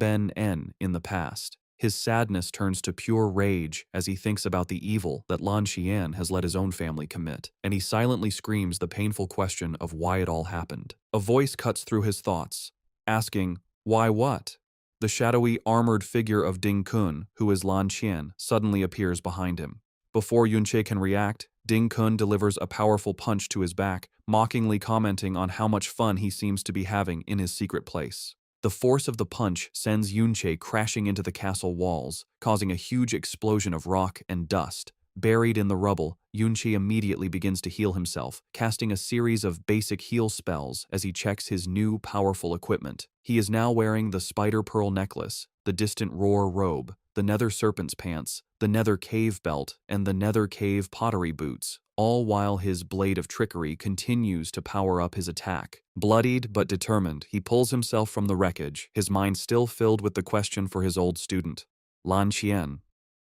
in the past. His sadness turns to pure rage as he thinks about the evil that Lan Qian has let his own family commit, and he silently screams the painful question of why it all happened. A voice cuts through his thoughts, asking, "Why what?" The shadowy, armored figure of Ding Kun, who is Lan Qian, suddenly appears behind him. Before Yunche can react, Ding Kun delivers a powerful punch to his back, mockingly commenting on how much fun he seems to be having in his secret place. The force of the punch sends Yunche crashing into the castle walls, causing a huge explosion of rock and dust. Buried in the rubble, Yunche immediately begins to heal himself, casting a series of basic heal spells as he checks his new powerful equipment. He is now wearing the spider pearl necklace, the distant roar robe, the nether serpent's pants, the nether cave belt, and the nether cave pottery boots, all while his blade of trickery continues to power up his attack. Bloodied but determined, he pulls himself from the wreckage, his mind still filled with the question for his old student. Lan Qian.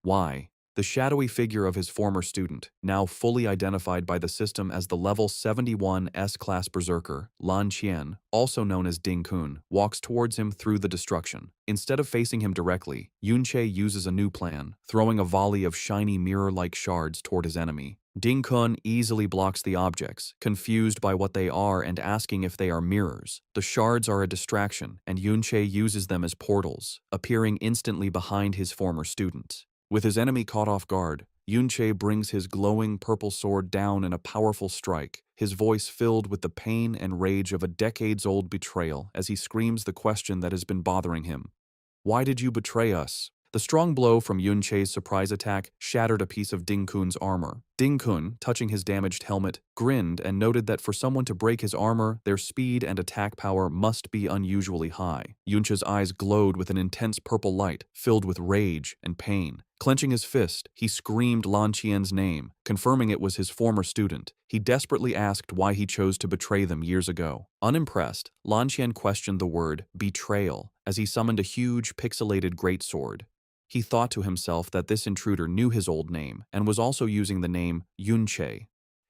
Why? The shadowy figure of his former student, now fully identified by the system as the level 71 S-class berserker, Lan Qian, also known as Ding Kun, walks towards him through the destruction. Instead of facing him directly, Yunche uses a new plan, throwing a volley of shiny mirror-like shards toward his enemy. Ding Kun easily blocks the objects, confused by what they are and asking if they are mirrors. The shards are a distraction, and Yunche uses them as portals, appearing instantly behind his former student. With his enemy caught off guard, Yunche brings his glowing purple sword down in a powerful strike, his voice filled with the pain and rage of a decades-old betrayal as he screams the question that has been bothering him. Why did you betray us? The strong blow from Yunche's surprise attack shattered a piece of Ding Kun's armor. Ding Kun, touching his damaged helmet, grinned and noted that for someone to break his armor, their speed and attack power must be unusually high. Yunche's eyes glowed with an intense purple light, filled with rage and pain. Clenching his fist, he screamed Lan Qian's name, confirming it was his former student. He desperately asked why he chose to betray them years ago. Unimpressed, Lan Qian questioned the word betrayal as he summoned a huge, pixelated greatsword. He thought to himself that this intruder knew his old name and was also using the name Yunche.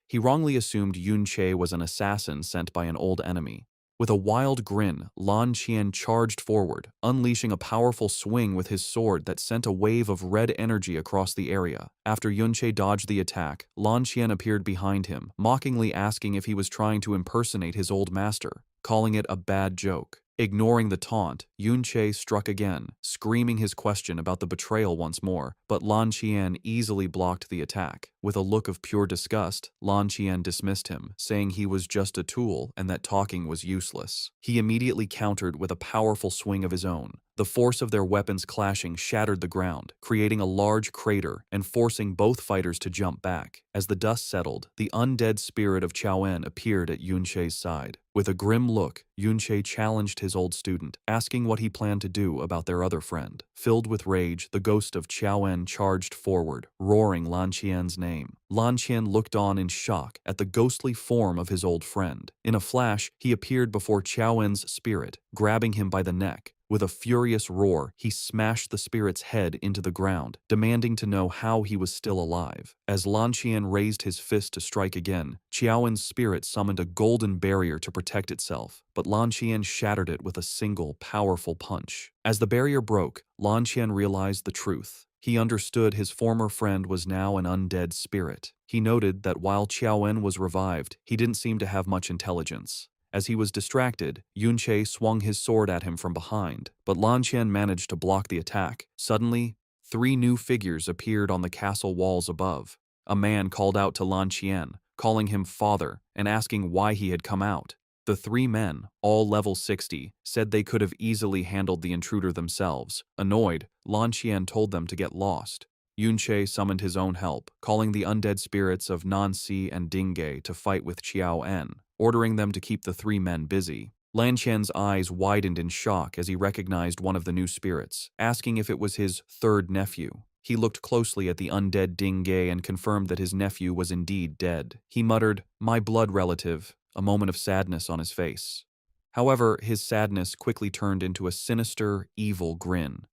He wrongly assumed Yunche was an assassin sent by an old enemy. With a wild grin, Lan Qian charged forward, unleashing a powerful swing with his sword that sent a wave of red energy across the area. After Yunche dodged the attack, Lan Qian appeared behind him, mockingly asking if he was trying to impersonate his old master, calling it a bad joke. Ignoring the taunt, Yunche struck again, screaming his question about the betrayal once more, but Lan Qian easily blocked the attack. With a look of pure disgust, Lan Qian dismissed him, saying he was just a tool and that talking was useless. He immediately countered with a powerful swing of his own. The force of their weapons clashing shattered the ground, creating a large crater and forcing both fighters to jump back. As the dust settled, the undead spirit of Qiaowen appeared at Yunche's side. With a grim look, Yunche challenged his old student, asking what he planned to do about their other friend. Filled with rage, the ghost of Qiaowen charged forward, roaring Lan Qian's name. Lan Qian looked on in shock at the ghostly form of his old friend. In a flash, he appeared before Qiaowen's spirit, grabbing him by the neck. With a furious roar, he smashed the spirit's head into the ground, demanding to know how he was still alive. As Lan Qian raised his fist to strike again, Qiaowen's spirit summoned a golden barrier to protect itself, but Lan Qian shattered it with a single, powerful punch. As the barrier broke, Lan Qian realized the truth. He understood his former friend was now an undead spirit. He noted that while Qiaowen was revived, he didn't seem to have much intelligence. As he was distracted, Yunche swung his sword at him from behind, but Lan Qian managed to block the attack. Suddenly, 3 new figures appeared on the castle walls above. A man called out to Lan Qian, calling him father and asking why he had come out. The 3 men, all level 60, said they could have easily handled the intruder themselves. Annoyed, Lan Qian told them to get lost. Yunche summoned his own help, calling the undead spirits of Nanxi and Dingge to fight with Qiaowen, ordering them to keep the 3 men busy. Lan Qian's eyes widened in shock as he recognized one of the new spirits, asking if it was his 3rd nephew. He looked closely at the undead Dingge and confirmed that his nephew was indeed dead. He muttered, "My blood relative," a moment of sadness on his face. However, his sadness quickly turned into a sinister, evil grin.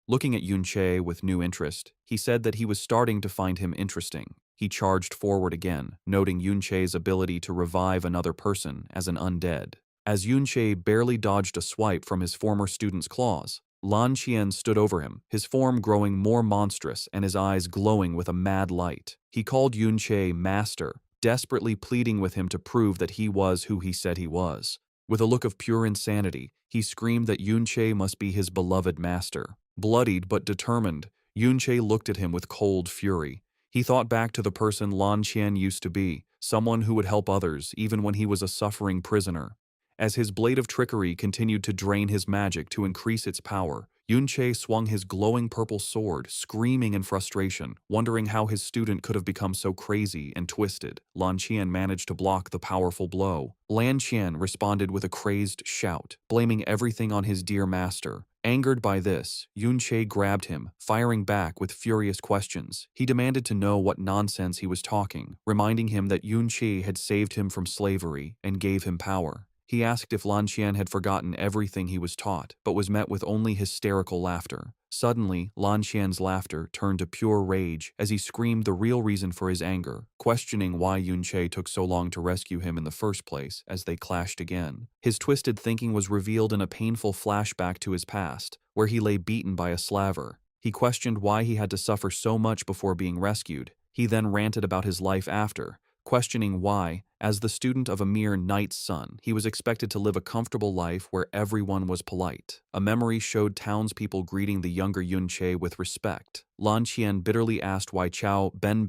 Looking at Yunche with new interest, he said that he was starting to find him interesting. He charged forward again, noting Yunche's ability to revive another person as an undead. As Yunche barely dodged a swipe from his former student's claws, Lan Qian stood over him, his form growing more monstrous and his eyes glowing with a mad light. He called Yunche master, desperately pleading with him to prove that he was who he said he was. With a look of pure insanity, he screamed that Yunche must be his beloved master. Bloodied but determined, Yunche looked at him with cold fury. He thought back to the person Lan Qian used to be, someone who would help others even when he was a suffering prisoner. As his blade of trickery continued to drain his magic to increase its power, Yunche swung his glowing purple sword, screaming in frustration, wondering how his student could have become so crazy and twisted. Lan Qian managed to block the powerful blow. Lan Qian responded with a crazed shout, blaming everything on his dear master. Angered by this, Yunche grabbed him, firing back with furious questions. He demanded to know what nonsense he was talking, reminding him that Yunche had saved him from slavery and gave him power. He asked if Lan Qian had forgotten everything he was taught, but was met with only hysterical laughter. Suddenly, Lan Qian's laughter turned to pure rage as he screamed the real reason for his anger, questioning why Yunche took so long to rescue him in the first place as they clashed again. His twisted thinking was revealed in a painful flashback to his past, where he lay beaten by a slaver. He questioned why he had to suffer so much before being rescued. He then ranted about his life after, questioning why, as the student of a mere knight's son, he was expected to live a comfortable life where everyone was polite. A memory showed townspeople greeting the younger Yunche with respect. Lan Qian bitterly asked why Chao Ben,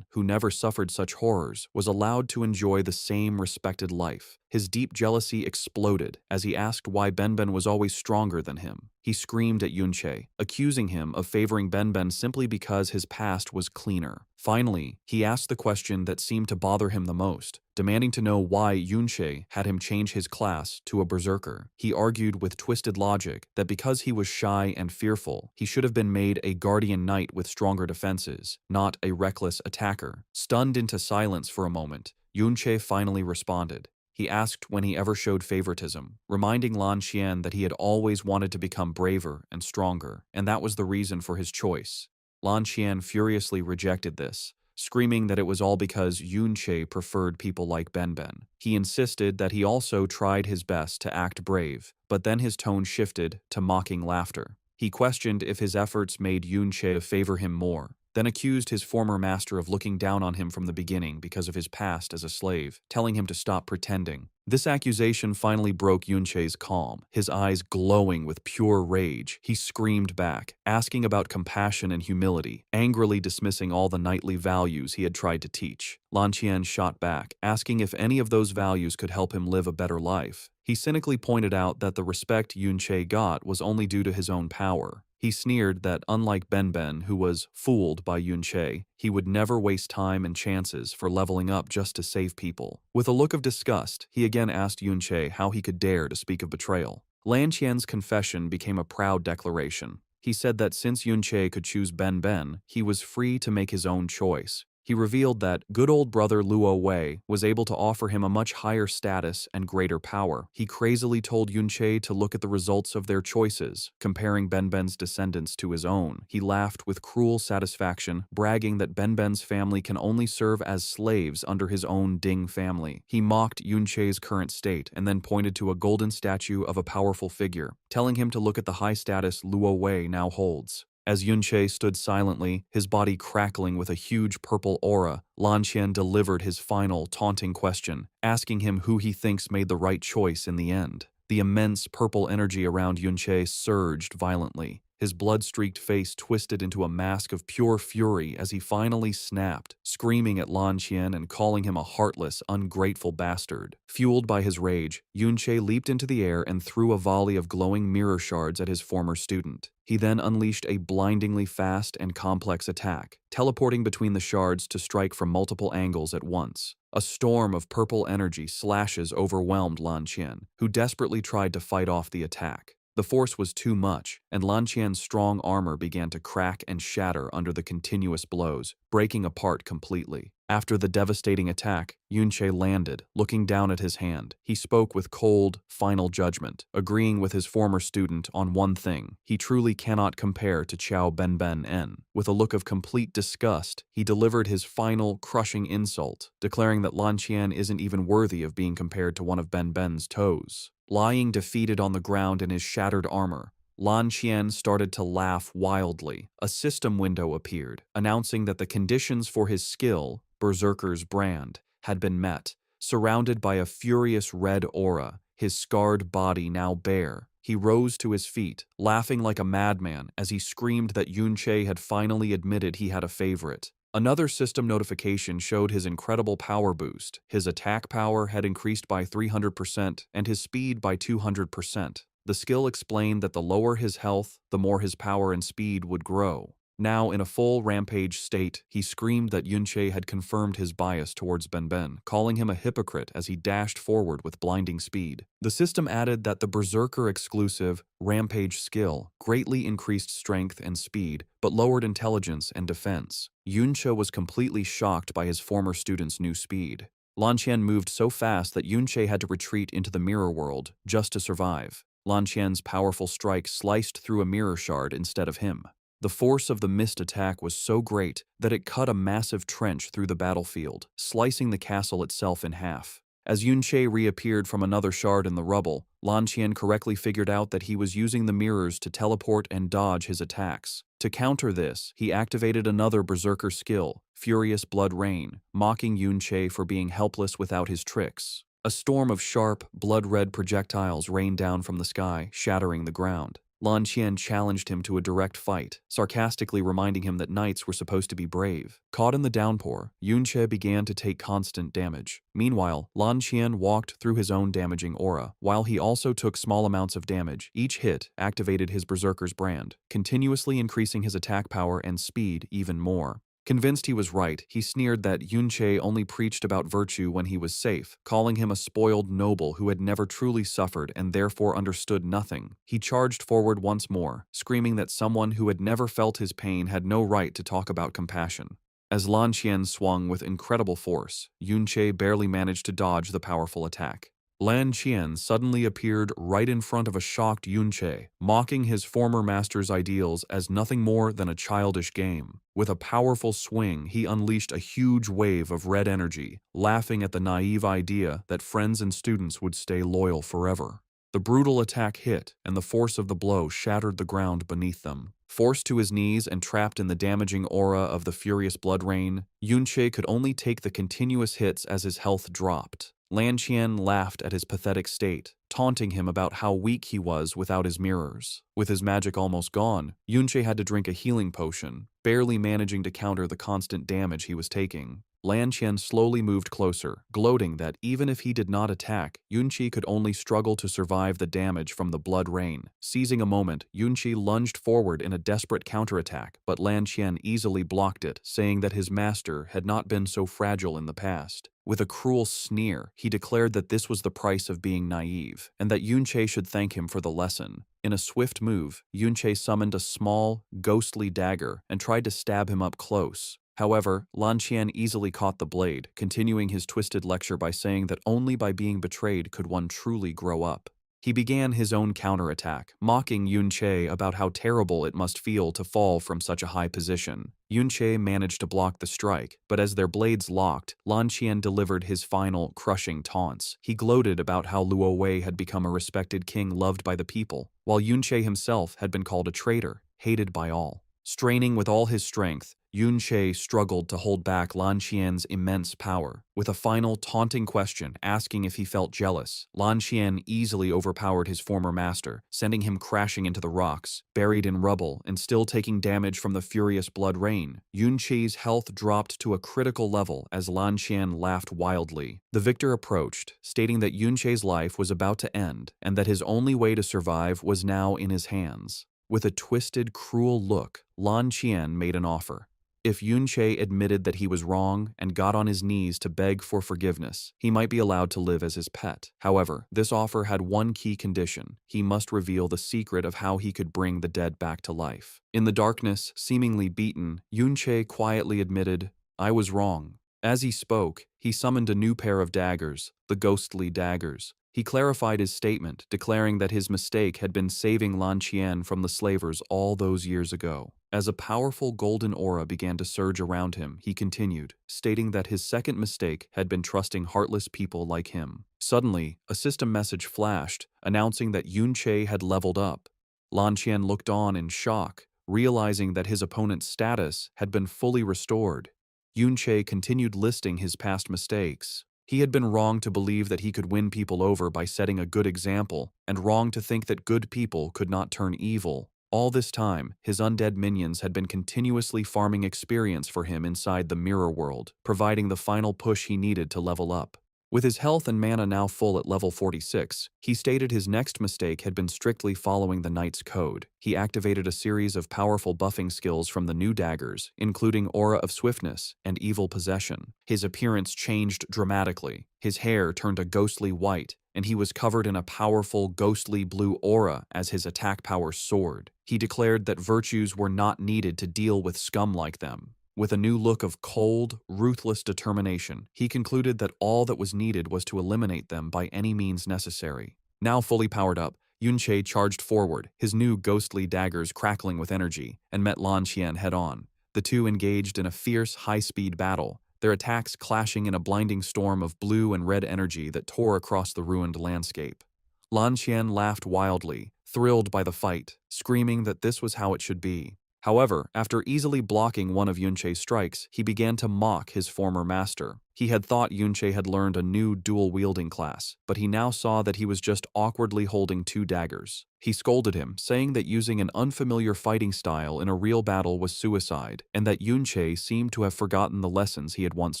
who never suffered such horrors, was allowed to enjoy the same respected life. His deep jealousy exploded as he asked why Ben was always stronger than him. He screamed at Yunche, accusing him of favoring Ben simply because his past was cleaner. Finally, he asked the question that seemed to bother him the most, demanding to know why Yunche had him change his class to a berserker. He argued with twisted logic that because he was shy and fearful, he should have been made a guardian knight with stronger defenses, not a reckless attacker. Stunned into silence for a moment, Yunche finally responded. He asked when he ever showed favoritism, reminding Lan Qian that he had always wanted to become braver and stronger, and that was the reason for his choice. Lan Qian furiously rejected this, screaming that it was all because Yunche preferred people like Ben. He insisted that he also tried his best to act brave, but then his tone shifted to mocking laughter. He questioned if his efforts made Yunche favor him more. then accused his former master of looking down on him from the beginning because of his past as a slave, telling him to stop pretending. This accusation finally broke Yunche's calm. His eyes glowing with pure rage, he screamed back, asking about compassion and humility, angrily dismissing all the knightly values he had tried to teach. Lan Qian shot back, asking if any of those values could help him live a better life. He cynically pointed out that the respect Yunche got was only due to his own power. He sneered that unlike Ben, who was fooled by Yunche, he would never waste time and chances for leveling up just to save people. With a look of disgust, he again asked Yunche how he could dare to speak of betrayal. Lan Qian's confession became a proud declaration. He said that since Yunche could choose Ben, he was free to make his own choice. He revealed that good old brother Luo Wei was able to offer him a much higher status and greater power. He crazily told Yunche to look at the results of their choices, comparing Ben's descendants to his own. He laughed with cruel satisfaction, bragging that Ben's family can only serve as slaves under his own Ding family. He mocked Yunche's current state and then pointed to a golden statue of a powerful figure, telling him to look at the high status Luo Wei now holds. As Yunche stood silently, his body crackling with a huge purple aura, Lan Qian delivered his final, taunting question, asking him who he thinks made the right choice in the end. The immense purple energy around Yunche surged violently. His blood-streaked face twisted into a mask of pure fury as he finally snapped, screaming at Lan Qian and calling him a heartless, ungrateful bastard. Fueled by his rage, Yunche leaped into the air and threw a volley of glowing mirror shards at his former student. He then unleashed a blindingly fast and complex attack, teleporting between the shards to strike from multiple angles at once. A storm of purple energy slashes overwhelmed Lan Qian, who desperately tried to fight off the attack. The force was too much, and Lan Qian's strong armor began to crack and shatter under the continuous blows, breaking apart completely. After the devastating attack, Yunche landed, looking down at his hand. He spoke with cold, final judgment, agreeing with his former student on one thing: he truly cannot compare to Qiao Ben. With a look of complete disgust, he delivered his final, crushing insult, declaring that Lan Qian isn't even worthy of being compared to one of Ben's toes. Lying defeated on the ground in his shattered armor, Lan Qian started to laugh wildly. A system window appeared, announcing that the conditions for his skill, Berserker's brand, had been met. Surrounded by a furious red aura, his scarred body now bare, he rose to his feet, laughing like a madman as he screamed that Yunche had finally admitted he had a favorite. Another system notification showed his incredible power boost. His attack power had increased by 300% and his speed by 200%. The skill explained that the lower his health, the more his power and speed would grow. Now in a full rampage state, he screamed that Yunche had confirmed his bias towards Ben, calling him a hypocrite as he dashed forward with blinding speed. The system added that the Berserker exclusive rampage skill greatly increased strength and speed, but lowered intelligence and defense. Yunche was completely shocked by his former student's new speed. Lan Qian moved so fast that Yunche had to retreat into the mirror world just to survive. Lan Qian's powerful strike sliced through a mirror shard instead of him. The force of the missed attack was so great that it cut a massive trench through the battlefield, slicing the castle itself in half. As Yunche reappeared from another shard in the rubble, Lan Qian correctly figured out that he was using the mirrors to teleport and dodge his attacks. To counter this, he activated another Berserker skill, Furious Blood Rain, mocking Yunche for being helpless without his tricks. A storm of sharp, blood-red projectiles rained down from the sky, shattering the ground. Lan Qian challenged him to a direct fight, sarcastically reminding him that knights were supposed to be brave. Caught in the downpour, Yunche began to take constant damage. Meanwhile, Lan Qian walked through his own damaging aura, while he also took small amounts of damage. Each hit activated his Berserker's brand, continuously increasing his attack power and speed even more. Convinced he was right, he sneered that Yunche only preached about virtue when he was safe, calling him a spoiled noble who had never truly suffered and therefore understood nothing. He charged forward once more, screaming that someone who had never felt his pain had no right to talk about compassion. As Lan Qian swung with incredible force, Yunche barely managed to dodge the powerful attack. Lan Qian suddenly appeared right in front of a shocked Yunche, mocking his former master's ideals as nothing more than a childish game. With a powerful swing, he unleashed a huge wave of red energy, laughing at the naive idea that friends and students would stay loyal forever. The brutal attack hit, and the force of the blow shattered the ground beneath them. Forced to his knees and trapped in the damaging aura of the furious blood rain, Yunche could only take the continuous hits as his health dropped. Lan Qian laughed at his pathetic state, taunting him about how weak he was without his mirrors. With his magic almost gone, Yunche had to drink a healing potion, barely managing to counter the constant damage he was taking. Lan Qian slowly moved closer, gloating that even if he did not attack, Yunchi could only struggle to survive the damage from the blood rain. Seizing a moment, Yunchi lunged forward in a desperate counterattack, but Lan Qian easily blocked it, saying that his master had not been so fragile in the past. With a cruel sneer, he declared that this was the price of being naive, and that Yunche should thank him for the lesson. In a swift move, Yunche summoned a small, ghostly dagger and tried to stab him up close. However, Lan Qian easily caught the blade, continuing his twisted lecture by saying that only by being betrayed could one truly grow up. He began his own counterattack, mocking Yunche about how terrible it must feel to fall from such a high position. Yunche managed to block the strike, but as their blades locked, Lan Qian delivered his final, crushing taunts. He gloated about how Luo Wei had become a respected king loved by the people, while Yunche himself had been called a traitor, hated by all. Straining with all his strength, Yunche struggled to hold back Lan Qian's immense power. With a final taunting question asking if he felt jealous, Lan Qian easily overpowered his former master, sending him crashing into the rocks. Buried in rubble and still taking damage from the furious blood rain, Yunche's health dropped to a critical level as Lan Qian laughed wildly. The victor approached, stating that Yunche's life was about to end and that his only way to survive was now in his hands. With a twisted, cruel look, Lan Qian made an offer. If Yunche admitted that he was wrong and got on his knees to beg for forgiveness, he might be allowed to live as his pet. However, this offer had one key condition: he must reveal the secret of how he could bring the dead back to life. In the darkness, seemingly beaten, Yunche quietly admitted, "I was wrong." As he spoke, he summoned a new pair of daggers, the ghostly daggers. He clarified his statement, declaring that his mistake had been saving Lan Qian from the slavers all those years ago. As a powerful golden aura began to surge around him, he continued, stating that his second mistake had been trusting heartless people like him. Suddenly, a system message flashed, announcing that Yunche had leveled up. Lan Qian looked on in shock, realizing that his opponent's status had been fully restored. Yunche continued listing his past mistakes. He had been wrong to believe that he could win people over by setting a good example, and wrong to think that good people could not turn evil. All this time, his undead minions had been continuously farming experience for him inside the mirror world, providing the final push he needed to level up. With his health and mana now full at level 46, he stated his next mistake had been strictly following the Knight's Code. He activated a series of powerful buffing skills from the new daggers, including Aura of Swiftness and Evil Possession. His appearance changed dramatically. His hair turned a ghostly white, and he was covered in a powerful ghostly blue aura as his attack power soared. He declared that virtues were not needed to deal with scum like them. With a new look of cold, ruthless determination, he concluded that all that was needed was to eliminate them by any means necessary. Now fully powered up, Yunche charged forward, his new ghostly daggers crackling with energy, and met Lan Qian head-on. The two engaged in a fierce, high-speed battle, their attacks clashing in a blinding storm of blue and red energy that tore across the ruined landscape. Lan Qian laughed wildly, thrilled by the fight, screaming that this was how it should be. However, after easily blocking one of Yunche's strikes, he began to mock his former master. He had thought Yunche had learned a new dual-wielding class, but he now saw that he was just awkwardly holding two daggers. He scolded him, saying that using an unfamiliar fighting style in a real battle was suicide, and that Yunche seemed to have forgotten the lessons he had once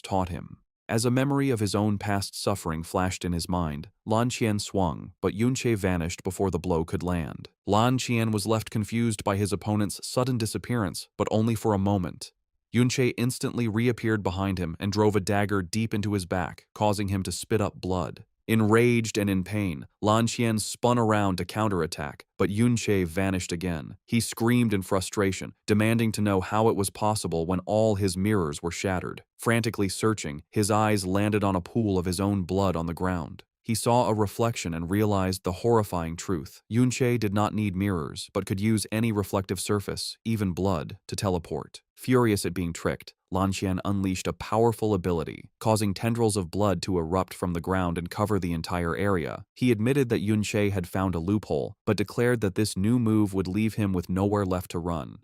taught him. As a memory of his own past suffering flashed in his mind, Lan Qian swung, but Yunche vanished before the blow could land. Lan Qian was left confused by his opponent's sudden disappearance, but only for a moment. Yunche instantly reappeared behind him and drove a dagger deep into his back, causing him to spit up blood. Enraged and in pain, Lan Qian spun around to counterattack, but Yunche vanished again. He screamed in frustration, demanding to know how it was possible when all his mirrors were shattered. Frantically searching, his eyes landed on a pool of his own blood on the ground. He saw a reflection and realized the horrifying truth. Yunche did not need mirrors, but could use any reflective surface, even blood, to teleport. Furious at being tricked, Lan Qian unleashed a powerful ability, causing tendrils of blood to erupt from the ground and cover the entire area. He admitted that Yun Che had found a loophole, but declared that this new move would leave him with nowhere left to run.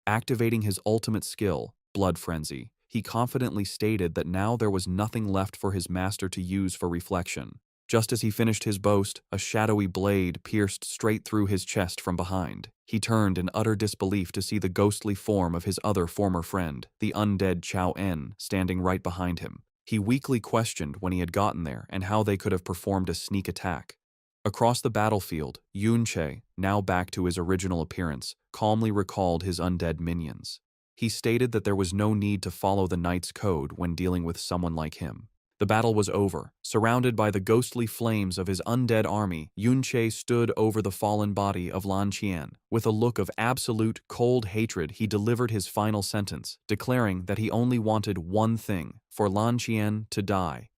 Activating his ultimate skill, Blood Frenzy, he confidently stated that now there was nothing left for his master to use for reflection. Just as he finished his boast, a shadowy blade pierced straight through his chest from behind. He turned in utter disbelief to see the ghostly form of his other former friend, the undead Chao En, standing right behind him. He weakly questioned when he had gotten there and how they could have performed a sneak attack. Across the battlefield, Yun Che, now back to his original appearance, calmly recalled his undead minions. He stated that there was no need to follow the knight's code when dealing with someone like him. The battle was over. Surrounded by the ghostly flames of his undead army, Yun Che stood over the fallen body of Lan Qian. With a look of absolute, cold hatred, he delivered his final sentence, declaring that he only wanted one thing, for Lan Qian to die.